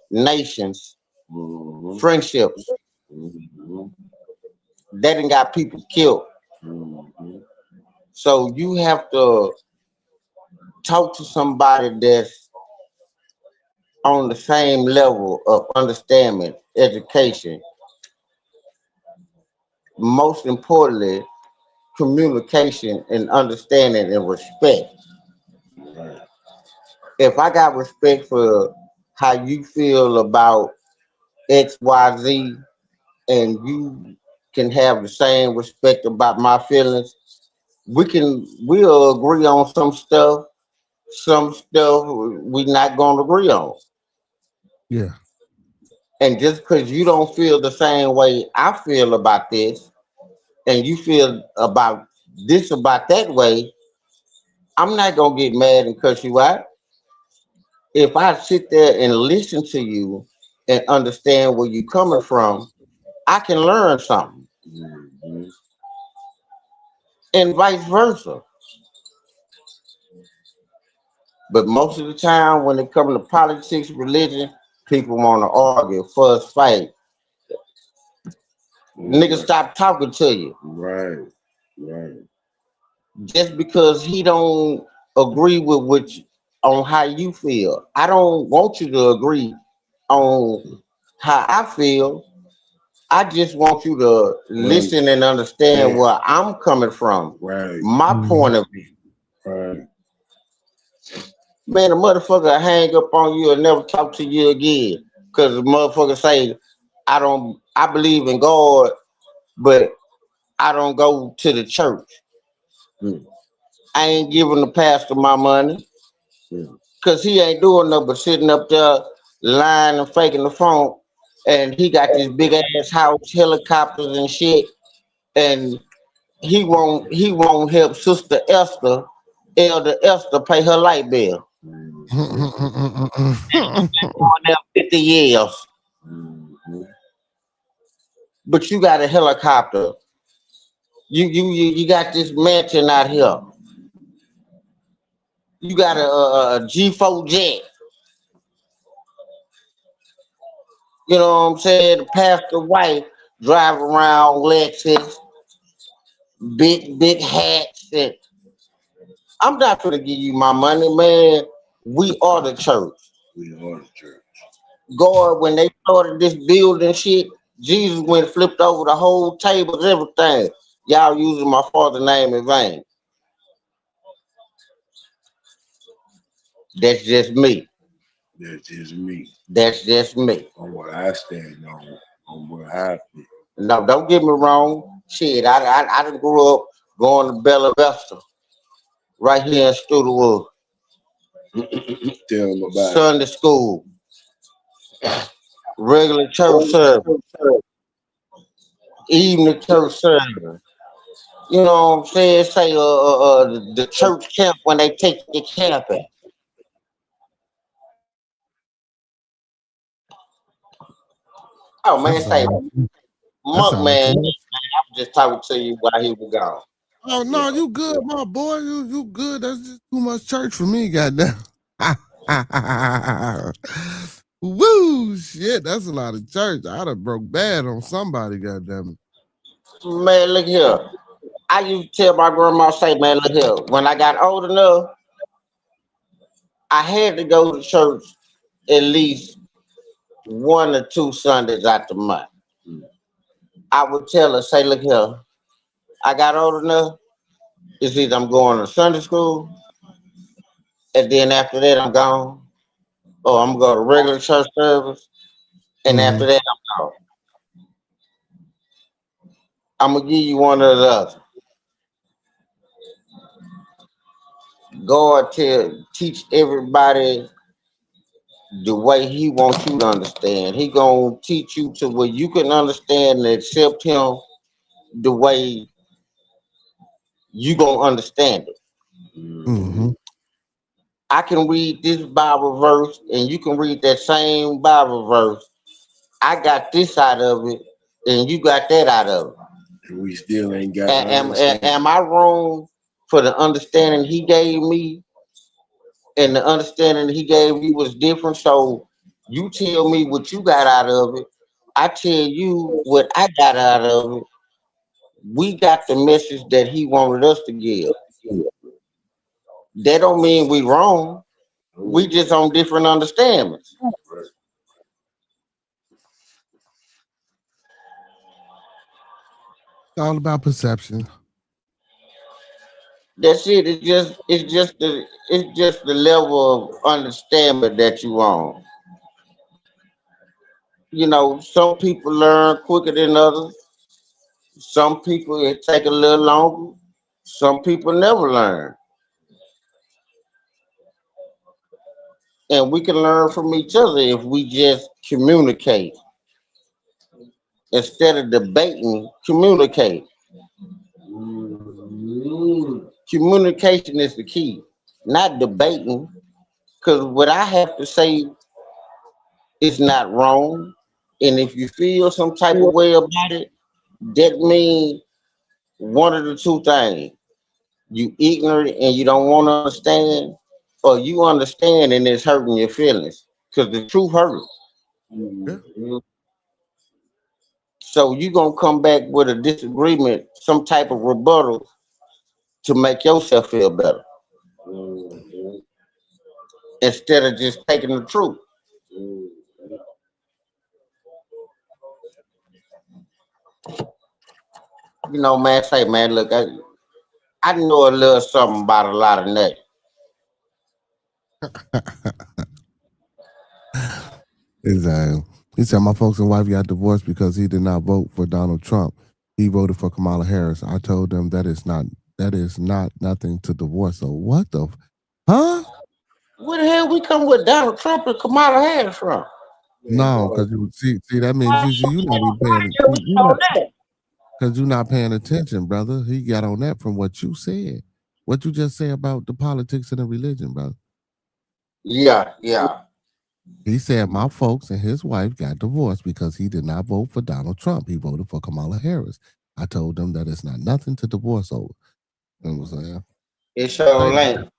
nations, friendships. That done got people killed. Mhm. So you have to talk to somebody that's on the same level of understanding, education, most importantly, communication and understanding and respect. Right. If I got respect for how you feel about XYZ and you can have the same respect about my feelings, we'll agree on some stuff we not gonna agree on. Yeah. And just because you don't feel the same way I feel about this, and you feel about this about that way, I'm not gonna get mad and cuss you out. If I sit there and listen to you and understand where you're coming from, I can learn something, Mhm. and vice versa. But most of the time, when it comes to politics, religion, people want to argue, fuss, fight. Nigga, Right. stop talking to you Right. Right. just because he don't agree with on how you feel. I don't want you to agree on how I feel. I just want you to Well, listen and understand yeah. where I'm coming from, Right. my Mhm. point of view. Right. Man, the motherfucker hang up on you and never talk to you again. Cause the motherfucker say, I believe in God, but I don't go to the church. Mm. I ain't giving the pastor my money. Mm. Cause he ain't doing nothing but sitting up there lying and faking the phone. And he got this big ass house, helicopters and shit. And he won't help Sister Esther, Elder Esther, pay her light bill. Mhm. On there 50 years. Mhm. But you got a helicopter. You got this mansion out here. You got a G4 jet. You know what I'm saying? The pastor wife drive around Lexus, big hats. And I'm not gonna give you my money, man. We are the church. We are the church. God, when they started this building shit, Jesus went and flipped over the whole tables, everything. Y'all using my father's name in vain. That's just me. That's just me. That's just me. On what I stand on what I feel. No, don't get me wrong. Shit, I done grew up going to Bella Vista, right here in Studewood. Tell them about it. Sunday school, regular church service, evening church service. You know what I'm saying? Say the church camp when they take you camping. Oh That man, say sound that Monk sound like man, a I'm just talking to you while he was gone. Oh Yeah. no, you good, my boy. You good. That's just too much church for me, goddamn. Woo shit, that's a lot of church. I'd have broke bad on somebody, goddamn Man, look here. I used to tell my grandma, say, man, look here. When I got old enough, I had to go to church at least 1 or 2 Sundays out the month. Mm. I would tell her, say, look here, I got old enough. It's either I'm going to Sunday school, and then after that I'm gone, or I'm going to regular church service, and after it. that I'm gone. I'm gonna give you one or the other. God teach everybody the way He wants you to understand. He gonna teach you to where you can understand and accept Him the way you gonna understand it. Mm-hmm. Mhm. I can read this Bible verse, and you can read that same Bible verse. I got this out of it, and you got that out of it. And we still ain't got to Am understand. I wrong for the understanding He gave me, and the understanding He gave you was different? So you tell me what you got out of it. I tell you what I got out of it. we got the message that he wanted us to give. That don't mean we wrong. We just on different understandings. It's all about perception. That's it. It's just the level of understanding that you on. Some people learn quicker than others. Some people it take a little longer. Some people never learn, and we can learn from each other if we just communicate instead of debating. Communicate. Communication is the key, not debating. Because what I have to say is not wrong, and if you feel some type of way about it, that means one of the two things: you ignorant and you don't want to understand, or you understand and it's hurting your feelings. Because the truth hurts. Yeah. So you gonna come back with a disagreement, some type of rebuttal to make yourself feel better instead of just taking the truth. Man, say, man, look, I know a little something about a lot of that. Exactly. He said my folks and wife got divorced because he did not vote for Donald Trump. He voted for Kamala Harris. I told them that is not nothing to divorce. So what the huh? Where the hell we come with Donald Trump and Kamala Harris from? No, because you see that means you not even paying Yeah, we you know not that. because you're not paying attention, brother. He got on that from what you said. What you just say about the politics and the religion, brother. Yeah, yeah. He said my folks and his wife got divorced because he did not vote for Donald Trump. He voted for Kamala Harris. I told them that it's not nothing to divorce over. You know what I'm saying? It sure Like, ain't.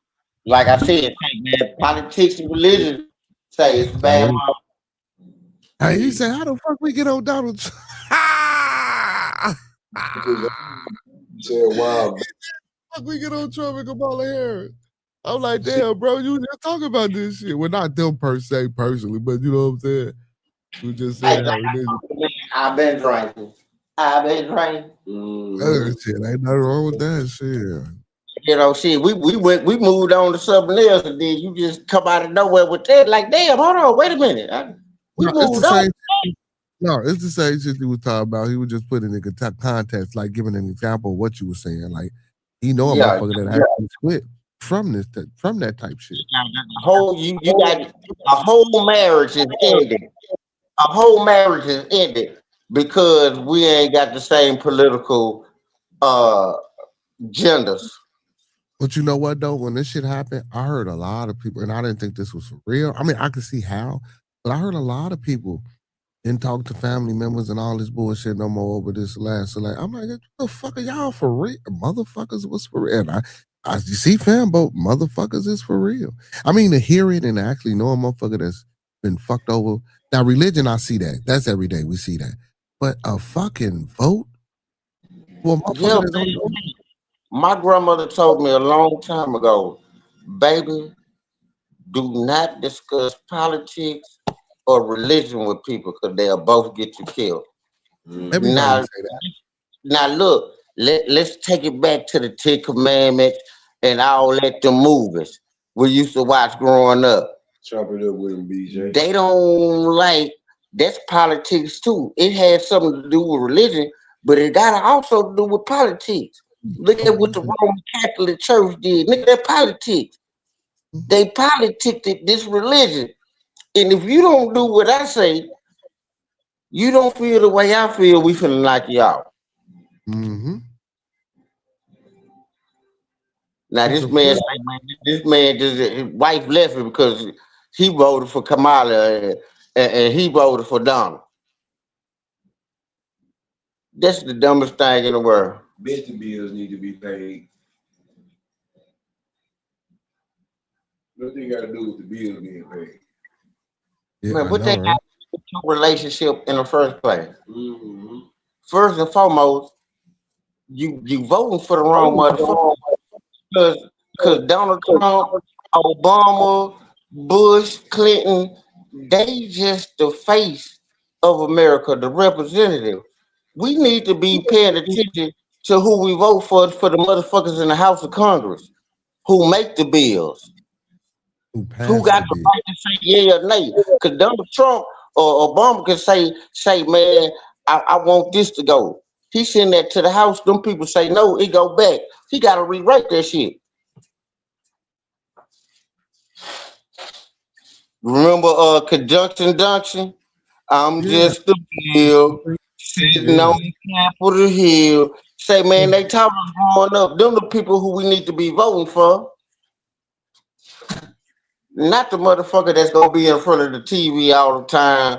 Like I said, hey, man, politics and religion say it's bad. hey, hey, he said, how the fuck we get on Donald Trump? Said, wow, Fuck we get on Trump and Kamala Harris? I'm like, damn, bro, you just talking about this shit. Well, not them per se, personally, but you know what I'm saying? You just Hey, saying like how I religion. told you, man, I've been drinking. I've been drinking. Shit, ain't nothing wrong with that shit. Shit, we moved on to something else, and then you just come out of nowhere with that. Like, damn, hold on, wait a minute. We No, it's the moved on. same. No, it's the same shit you was talking about. He was just putting it in context, like giving an example of what you were saying. Like he know a Yeah, motherfucker that actually quit from that type shit. the whole you got a whole marriage is ended. A whole marriage is ended because we ain't got the same political uh genders. But you know what though? When this shit happened, I heard a lot of people, and I didn't think this was for real. I mean, I could see how, but I heard a lot of people didn't talk to family members and all this bullshit no more over this last. So like, I'm like, what the fuck are y'all for real? Motherfuckers was for real. And you see, fam, but motherfuckers is for real. I mean, to hear it and actually know a motherfucker that's been fucked over. Now, religion, I see that. That's every day we see that. But a fucking vote for a Yeah, motherfucker that's only. my grandmother told me a long time ago, baby, do not discuss politics or religion with people because they'll both get you killed. Everybody Now, say that. now look, let's take it back to the Ten Commandments and all that the movies we used to watch growing up. chop it up with him, BJ. They don't like that's politics too. It has something to do with religion, but it gotta also do with politics. Look at what the Roman Catholic Church did. Look at that politics. They politicked this religion. And if you don't do what I say, you don't feel the way I feel, we finna knock you out. Mm-hmm. Now It's this a man, flip. say, man, this man just his wife left him because he voted for Kamala and he voted for Donald. That's the dumbest thing in the world. Bet the bills need to be paid. What they got to do with the bills being paid? Yeah, Man, I what know, they right? got with your relationship in the first place? Mm-hmm. First and foremost, you voting for the wrong motherfucker. Cause Donald Trump, Obama, Bush, Clinton, they just the face of America, the representative. We need to be paying attention to who we vote for the motherfuckers in the House of Congress who make the bills, Who who passed got the the bill? right to say yeah or nay. Cause Donald Trump or Obama can say, man, I want this to go. He send that to the House. Them people say no, it go back. He got to rewrite that shit. Remember Conjunction Junction? I'm Yeah, just a bill sitting yeah. on the Capitol Hill. Say, man, they taught us growing up. Them the people who we need to be voting for, not the motherfucker that's gonna be in front of the TV all the time,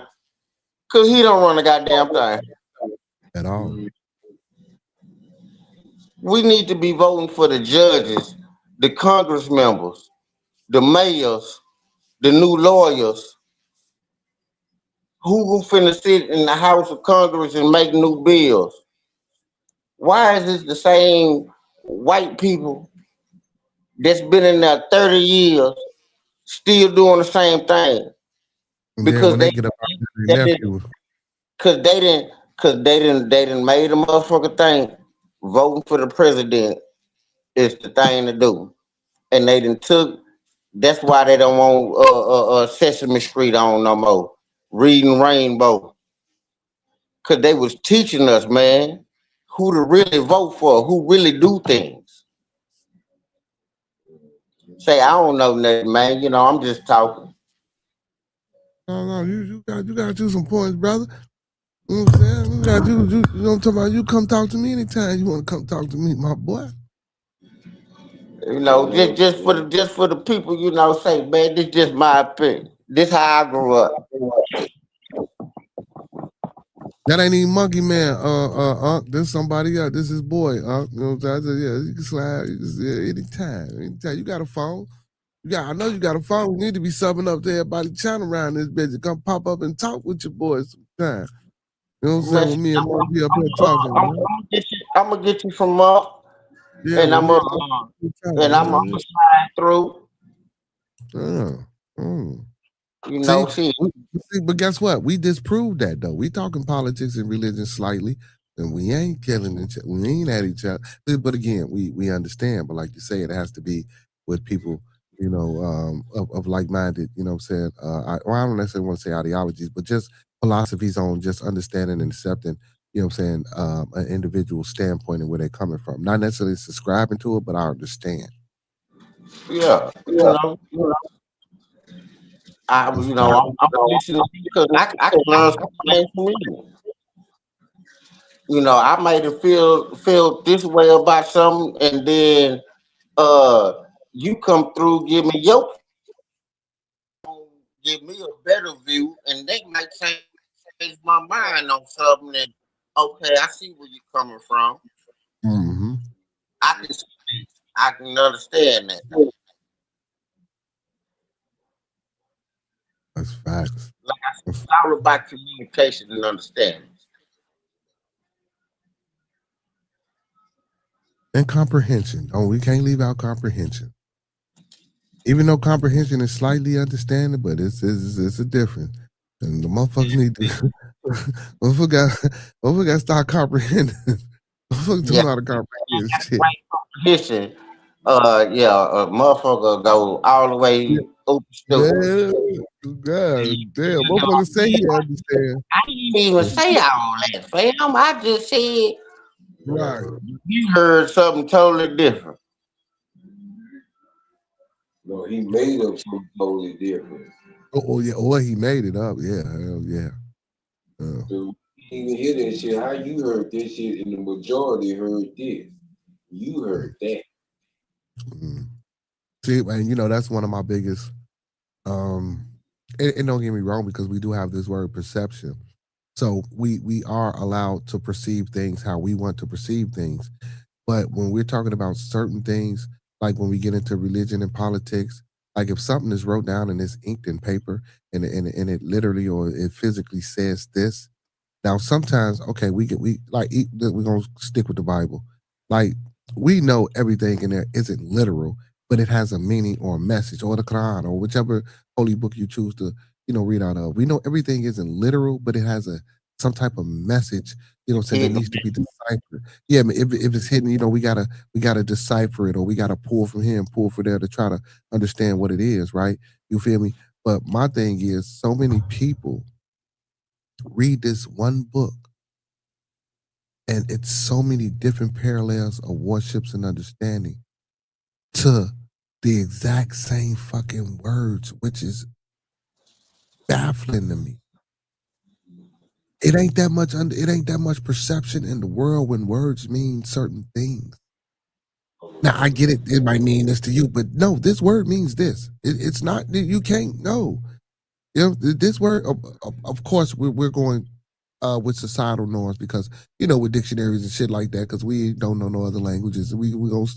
cause he don't run a goddamn thing. At all. We need to be voting for the judges, the Congress members, the mayors, the new lawyers, who finna sit in the House of Congress and make new bills. Why is it the same white people that's been in there 30 years still doing the same thing? And then Because when they get up out there, they their didn't nephew, cause they didn't made a motherfucker think voting for the president is the thing to do. And they didn't took that's why they don't want Sesame Street on no more. Reading Rainbow. Cause they was teaching us, man, who to really vote for, who really do things. Say, I don't know nothing, man. You know, I'm just talking. no, you got you some points, brother. You know what I'm saying? You got you know what I'm talking about? You come talk to me anytime you want to come talk to me, my boy. You know, just for the people, you know, say, man, this just my opinion. This how I grew up. That ain't even Monkey Man, Unc. This somebody else. This is boy, Unc. You know what I'm saying? I said, yeah, you can slide yeah, anytime. Anytime. You got a phone. I know you got a phone. We need to be subbing up to everybody channel around this bitch. Come pop up and talk with your boys sometime. You know what I'm saying? Man, When me and Mark be up here talking, man. I'm gonna get you from up, Yeah, and when I'm me gonna and and I'm talking, gonna slide through. yeah. Mm. You See, know, shit. but guess what? We disproved that though. We talking politics and religion slightly, and we ain't killing each other. We ain't at each other. But again, we understand. But like you say, it has to be with people, of like minded. You know what I'm saying? I don't necessarily want to say ideologies, but just philosophies on just understanding and accepting. You know what I'm saying? An individual standpoint and where they're coming from. Not necessarily subscribing to it, but I understand. Yeah, It's fine. I'm listening because I can learn some things from you. You know, I made it feel this way about something, and then uh, you come through, give me a better view, and they might change my mind on something. And okay, I see where you're coming from. Mm-hmm. I can I can understand that. That's facts. Like I said, it's all about communication and understanding. And comprehension. Oh, we can't leave out comprehension. Even though comprehension is slightly understanding, but it's a difference. And the motherfuckers need to motherfucker got to start comprehending. Motherfuckers don't Yeah, know how to comprehend shit. right comprehension. A motherfucker go all the way up stupid. Yeah, God damn. Motherfucker say he understand. I didn't even say all that, fam. I just said Right. you heard something totally different. No, he made up something totally different. Oh yeah. Oh, he made it up. Yeah. Hell yeah. So you didn't even hear that shit. How you heard this shit and the majority heard this? You heard that. Mm. See, and that's one of my biggest um and don't get me wrong, because we do have this word perception. So we are allowed to perceive things how we want to perceive things. But when we're talking about certain things, like when we get into religion and politics, like if something is wrote down and it's inked in paper and it literally or it physically says this. Now sometimes, okay, we're gonna stick with the Bible. Like, we know everything in there isn't literal, but it has a meaning or a message, or the Quran, or whichever holy book you choose to, read out of. We know everything isn't literal, but it has some type of message, saying that Hidden. needs to be deciphered. Yeah, I mean, if it's hidden, we gotta decipher it, or we gotta pull from here and pull from there to try to understand what it is, right? You feel me? But my thing is, so many people read this one book, and it's so many different parallels of worships and understanding to the exact same fucking words, which is baffling to me. It ain't that much perception in the world when words mean certain things. Now I get it, it might mean this to you, but no, this word means this. It's not, you can't know. This word, of course, we're going with societal norms, because with dictionaries and shit like that, because we don't know no other languages. We gonna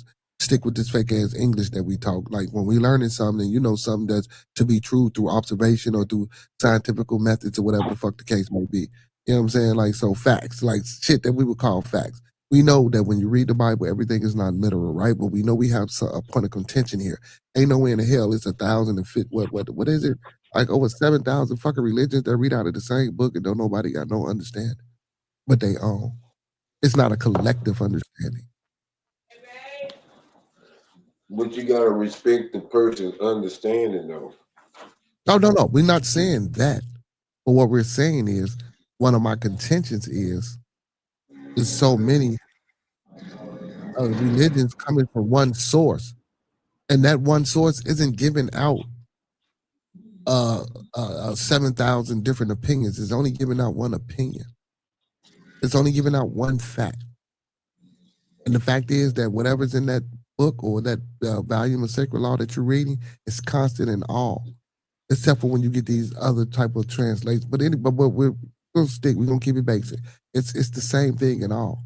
stick with this fake ass English that we talk. Like, when we learning something, something that's to be true through observation or through scientific methods or whatever the fuck the case may be. You know what I'm saying? Like, so facts, like shit that we would call facts. We know that when you read the Bible, everything is not literal, right? But we know we have a point of contention here. Ain't no way in the hell it's 1,050. What is it? Like over 7,000 fucking religions that read out of the same book, and don't nobody got no understanding, but they own. It's not a collective understanding. But you gotta respect the person's understanding, though. No. We're not saying that. But what we're saying is, one of my contentions is so many religions coming from one source, and that one source isn't giving out 7,000 different opinions. It's only giving out one opinion. It's only giving out one fact. And the fact is that whatever's in that book or that volume of sacred law that you're reading is constant in all, except for when you get these other type of translations. But we're gonna keep it basic. It's the same thing in all.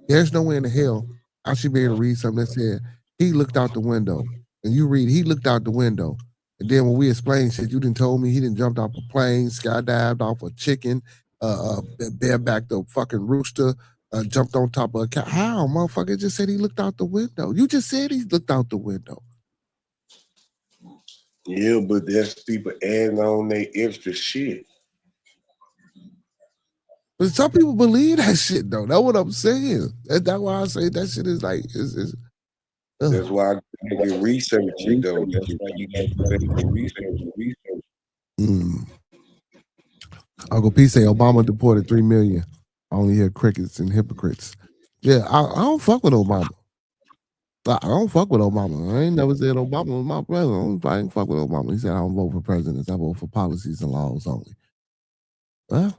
There's no way in the hell I should be able to read something that said he looked out the window, and you read he looked out the window, and then when we explain shit, you didn't told me he didn't jumped off a plane, skydived off a chicken, barebacked a fucking rooster, jumped on top of a cat. How, motherfucker? Just said he looked out the window. You just said he looked out the window. Yeah, but that's people adding on their extra shit. But some people believe that shit, though. That's what I'm saying. That's why I say that shit is like, That's why I get researching, though. That's why you got to do the research. Uncle P say Obama deported 3 million. I only hear crickets and hypocrites. Yeah, I don't fuck with Obama. I don't fuck with Obama. I ain't never said Obama was my president. I ain't fuck with Obama. He said I don't vote for presidents. I vote for policies and laws only. Well,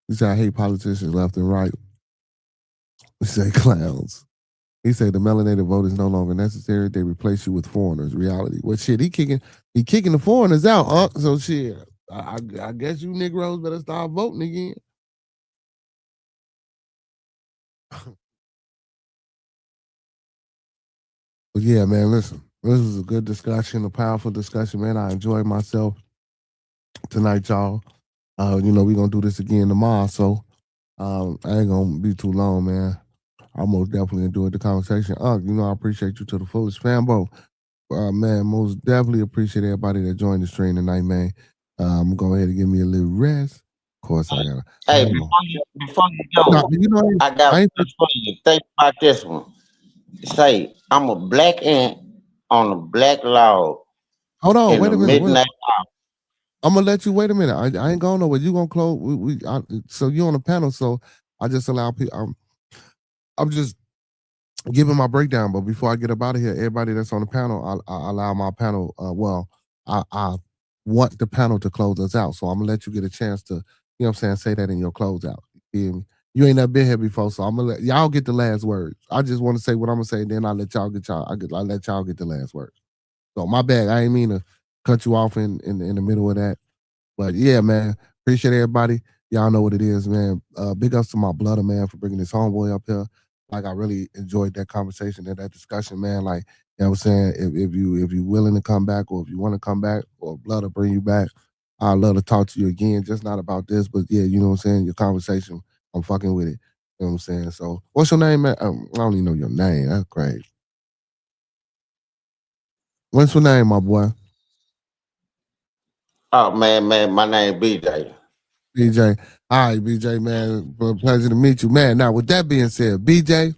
he said I hate politicians left and right. He said clowns. He said the melanated vote is no longer necessary. They replace you with foreigners. Reality. Well, shit, he kicking the foreigners out. So shit, I guess you Negroes better start voting again. But yeah, man, listen. This was a good discussion, a powerful discussion, man. I enjoyed myself tonight, y'all. We're gonna do this again tomorrow, so I ain't gonna be too long, man. I most definitely enjoyed the conversation. I appreciate you to the fullest, Fambo. Man, most definitely appreciate everybody that joined the stream tonight, man. I'm gonna go ahead and give me a little rest. Of course, I gotta. Hey, before you go, I got one for you. Think about this one. Say, I'm a black ant on a black log. Hold on, wait a minute. Midnight I'm gonna let you wait a minute. I ain't going nowhere. You gonna close? So you on the panel? So I just allow people. I'm just giving my breakdown. But before I get up out of here, everybody that's on the panel, I allow my panel. I want the panel to close us out. So I'm gonna let you get a chance to, say that in your closeout. You hear me? You ain't never been here before, so I'm gonna let y'all get the last word. I just want to say what I'm gonna say, then I'll let y'all get I let y'all get the last word. So my bad. I ain't mean to cut you off in the middle of that. But yeah, man, appreciate everybody. Y'all know what it is, man. Big ups to my blooder, man, for bringing this homeboy up here. Like, I really enjoyed that conversation and that discussion, man. Like, you know what I'm saying? If you willing to come back, or if you want to come back, or blood will bring you back, I'd love to talk to you again. Just not about this, but yeah, you know what I'm saying? Your conversation, I'm fucking with it. You know what I'm saying? So, what's your name, man? I don't even know your name. That's crazy. What's your name, my boy? Oh man, my name BJ. BJ. All right, BJ, man. Pleasure to meet you, man. Now, with that being said, BJ,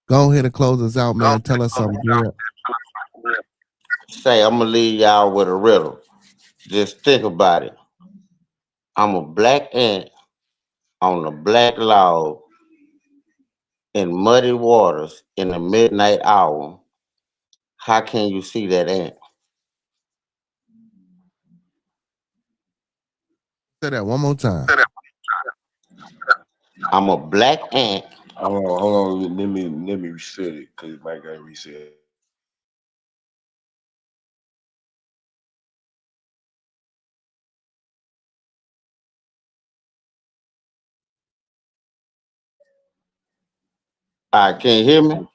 go ahead and close us out, man. Tell us something good. Say I'm gonna leave y'all with a riddle. Just think about it. I'm a black ant on a black log in muddy waters in the midnight hour. How can you see that ant? Say that one more time. I'm a black ant. Hold on. Let me reset it because it might got reset. I can you hear me?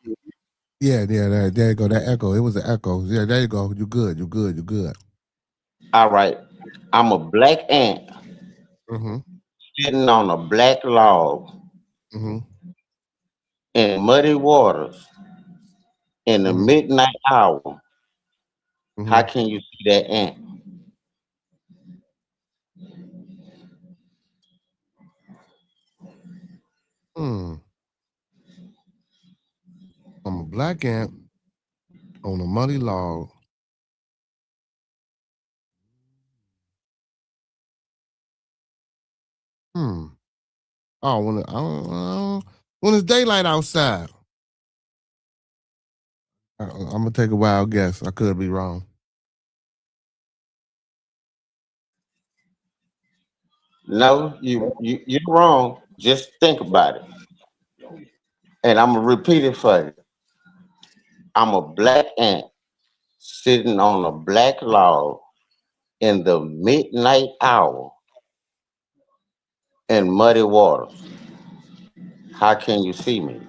Yeah, there you go. That echo. It was an echo. Yeah, there you go. You good. You good. You good. All right. I'm a black ant Mm-hmm. sitting on a black log Mm-hmm. in muddy waters in the Mm-hmm. midnight hour. How Mm-hmm. can you see that ant? Mm. I'm a black ant on a muddy log. Hmm. Oh, when it's daylight outside. I'm gonna take a wild guess. I could be wrong. No, you're wrong. Just think about it. And I'm gonna repeat it for you. I'm a black ant sitting on a black log in the midnight hour in muddy waters. How can you see me?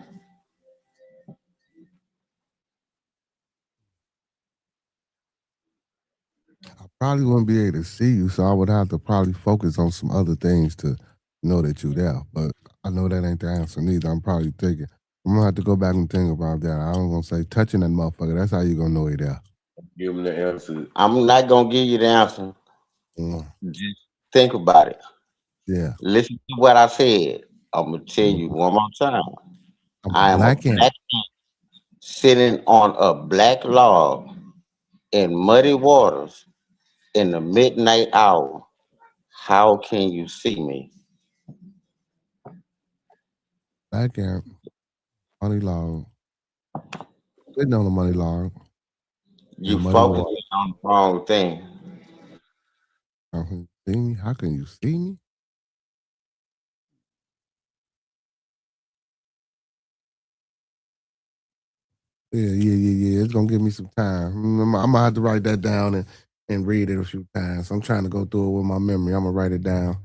I probably wouldn't be able to see you, so I would have to probably focus on some other things to know that you're there. But I know that ain't the answer neither. I'm probably thinking I'm gonna have to go back and think about that. I don't gonna say touching that motherfucker. That's how you gonna know he there. Give them the answer. I'm not gonna give you the answer. Mm, Just think about it. yeah, Listen to what I said. I'm gonna tell you one more time. I'm a I am a black ant. black sitting on a black log in muddy waters in the midnight hour. How can you see me? Black ant. Money log. Sitting on the money log You in muddy focusing water. on the wrong thing. How can you see me? How can you see me? Yeah. It's gonna give me some time. I'm gonna have to write that down and read it a few times. I'm trying to go through it with my memory. I'm gonna write it down.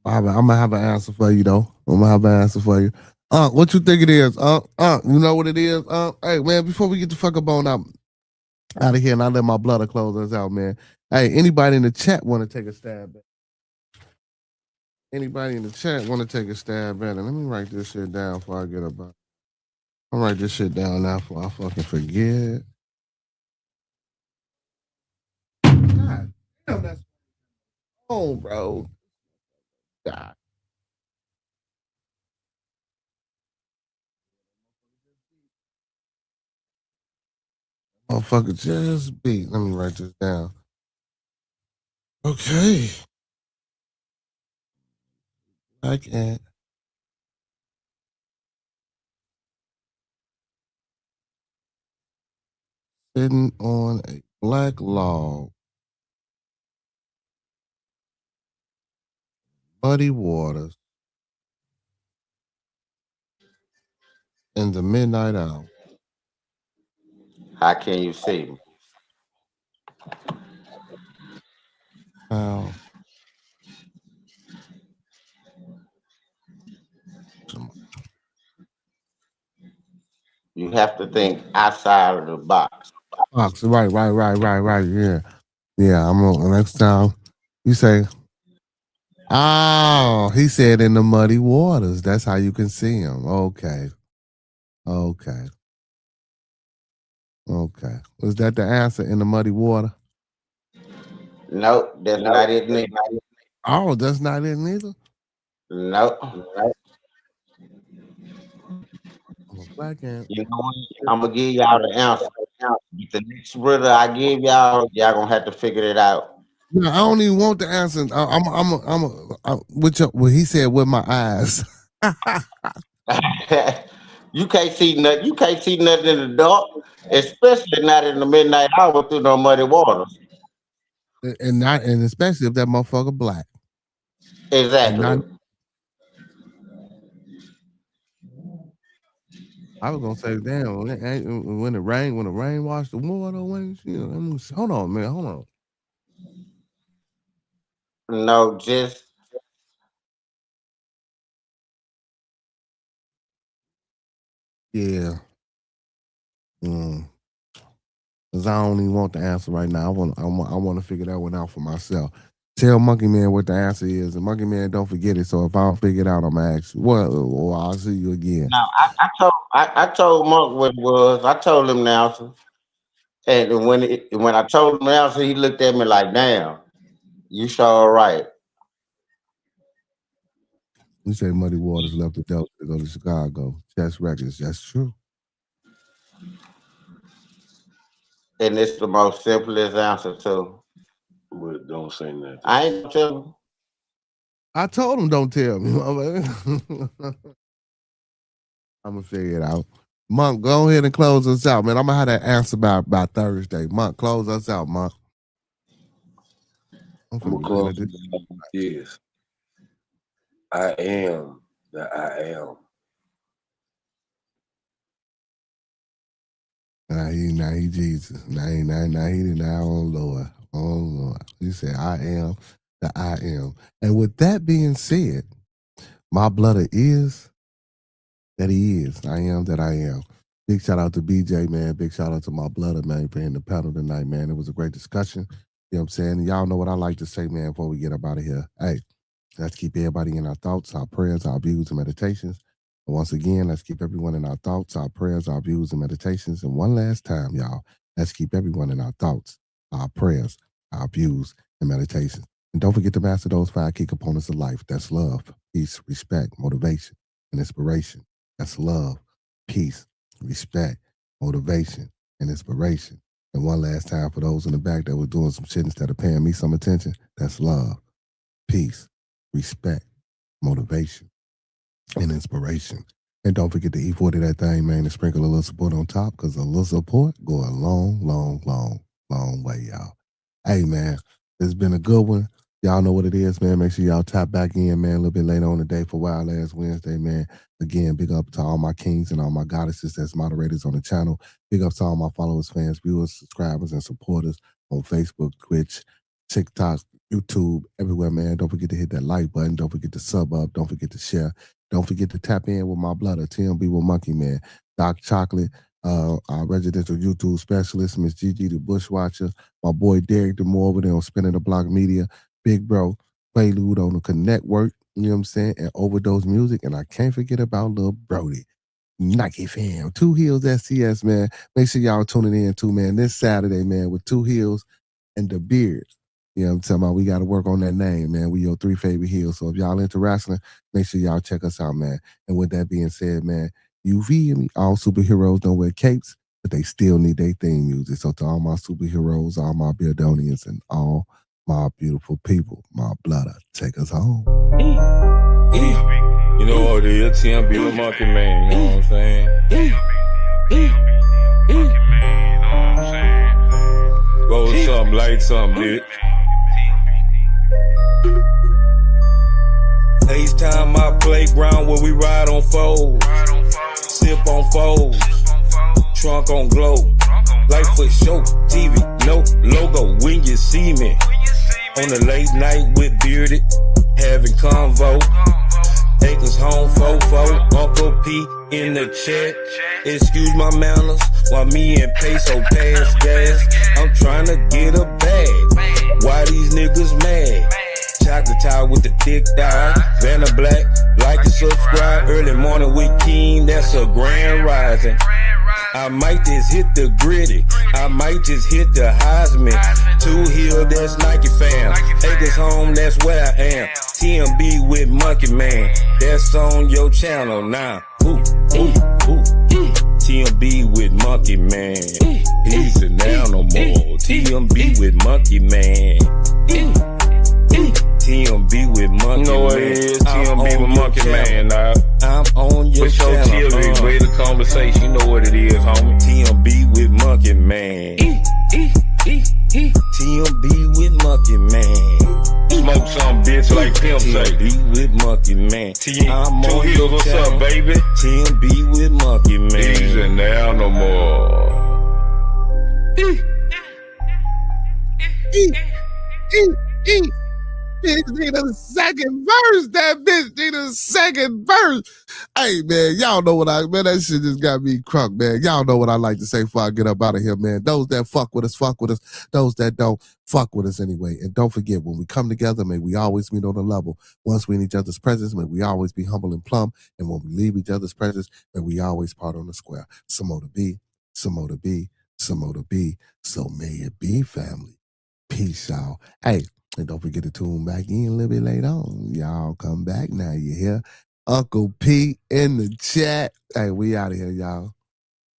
I'm gonna have an answer for you though. I'm gonna have an answer for you. What you think it is? You know what it is? Hey man, before we get the fuck up on out of here and I let my blood close us out, man. Hey, anybody in the chat want to take a stab at? Anybody in the chat want to take a stab at it? Let me write this shit down before I get about. I'll write this shit down now before I fucking forget. God damn, that's oh, bro. God, motherfucker, just beat. Let me write this down. Okay, I can't sitting on a black log, muddy waters, in the midnight hour. How can you see me? Now, You have to think outside of the box. box. Right. Yeah. I'm on next time. You say Oh, he said in the muddy waters. That's how you can see him. Okay. Okay. Okay. Was that the answer, in the muddy water? Nope, that's not it. Neither. Oh, that's not it neither? Nope. I'm a black ant. You know what? I'm gonna give y'all the answer. The next riddle I give y'all gonna have to figure it out. No, I don't even want the answer. Well, he said with my eyes. You can't see nothing. You can't see nothing in the dark, especially not in the midnight hour through no muddy waters. and especially if that motherfucker black. Exactly. I was gonna say, damn, when the rain washed the water away, hold on, man, hold on. No, just yeah. Cause I don't even want the answer right now. I want to figure that one out for myself. Tell Monkey Man what the answer is, and Monkey Man don't forget it. So if I don't figure it out, I'm gonna ask you. Well, I'll see you again. now. I told Monk what it was. I told him the answer, and when I told him the answer, he looked at me like, "Damn, you sure right." We say Muddy Waters left the Delta to go to Chicago. Chess Records. That's true. And it's the most simplest answer too. But don't say nothing. I ain't gonna tell him. I told him don't tell me. I'm gonna figure it out. Monk, go ahead and close us out, man. I'm gonna have that answer by Thursday. Monk, close us out, Monk. I'm gonna close it out. Yes. I am the I am. Now he Jesus. Now he now oh Lord. Oh Lord. He said, I am the I am. And with that being said, my blood is that he is. I am that I am. Big shout out to BJ, man. Big shout out to my blood, man, for hitting the pedal tonight, man. It was a great discussion. You know what I'm saying? And y'all know what I like to say, man, before we get up out of here. Hey, let's keep everybody in our thoughts, our prayers, our views, and meditations. And once again, let's keep everyone in our thoughts, our prayers, our views, and meditations. And one last time, y'all, let's keep everyone in our thoughts, our prayers, our views, and meditations. And don't forget to master those 5 key components of life. That's love, peace, respect, motivation, and inspiration. That's love, peace, respect, motivation, and inspiration. And one last time for those in the back that were doing some shit instead of paying me some attention, that's love, peace, respect, motivation, and inspiration. And don't forget to E40 that thing, man, and sprinkle a little support on top, because a little support go a long, long, long, long way, y'all. Hey, man, it's been a good one. Y'all know what it is, man. Make sure y'all tap back in, man, a little bit later on the day for Wild Ass Wednesday, man. Again, big up to all my kings and all my goddesses that's moderators on the channel. Big up to all my followers, fans, viewers, subscribers, and supporters on Facebook, Twitch, TikTok, YouTube, everywhere, man. Don't forget to hit that like button. Don't forget to sub up. Don't forget to share. Don't forget to tap in with my brother, TMB with Monkey Man, Doc Chocolate, our residential YouTube specialist, Miss Gigi the Bushwatcher, my boy Derek DeMore over there on Spinning the Block Media, Big Bro, Prelude on the Connect Work, you know what I'm saying, and Overdose Music, and I can't forget about Lil Brody. Nike fam, Two Heels STS, man. Make sure y'all tuning in too, man. This Saturday, man, with Two Heels and the Beard. You know what I'm talking about? We got to work on that name, man. We your 3 favorite heels. So if y'all into wrestling, make sure y'all check us out, man. And with that being said, man, you feel me? All superheroes don't wear capes, but they still need their theme music. So to all my superheroes, all my Beardonians, and all my beautiful people, my blooder, take us home. You know what it is, TMB with Monkey Man, you know what I'm saying? Roll something, light something, bitch. FaceTime my playground where we ride on foes, sip on foes, trunk on glow, light for show, TV, no logo. When you see me on the late night with Bearded, having convo, Acres home, fofo, Uncle P in the chat. Excuse my manners, while me and Peso pass gas. I'm trying to get a bag. Why these niggas mad? Chocolate tie with the thick thigh. Vanna Black, like and subscribe. Early morning with King, that's a grand rising. I might just hit the gritty. I might just hit the Heisman. 2 Hill, that's Nike fam. Acres home, that's where I am. TMB with Monkey Man. That's on your channel now. Ooh, ooh, ooh. TMB with Monkey Man. He's now no more. TMB with Monkey Man. TMB with Monkey Man. It is TMB with Monkey Man, dog. I'm on your channel. TMB, way the conversation, you know what it is, homie. TMB with Monkey Man. TMB with Monkey Man. Smoke some bitch like Pimp say. TMB with Monkey Man. I'm 2 on Hills, your what's channel. up, baby? TMB with Monkey Man. Easy now, no more. Bitch need a second verse. That bitch need a second verse. Hey, man, y'all know what man, that shit just got me crunk, man. Y'all know what I like to say before I get up out of here, man. Those that fuck with us, fuck with us. Those that don't, fuck with us anyway. And don't forget, when we come together, may we always meet on a level. Once we in each other's presence, may we always be humble and plumb. And when we leave each other's presence, may we always part on the square. Some more to be, some more to be, some more to be. So may it be, family. Peace out. Hey, and don't forget to tune back in a little bit later on. Y'all come back now. You hear Uncle P in the chat. Hey, we out of here, y'all.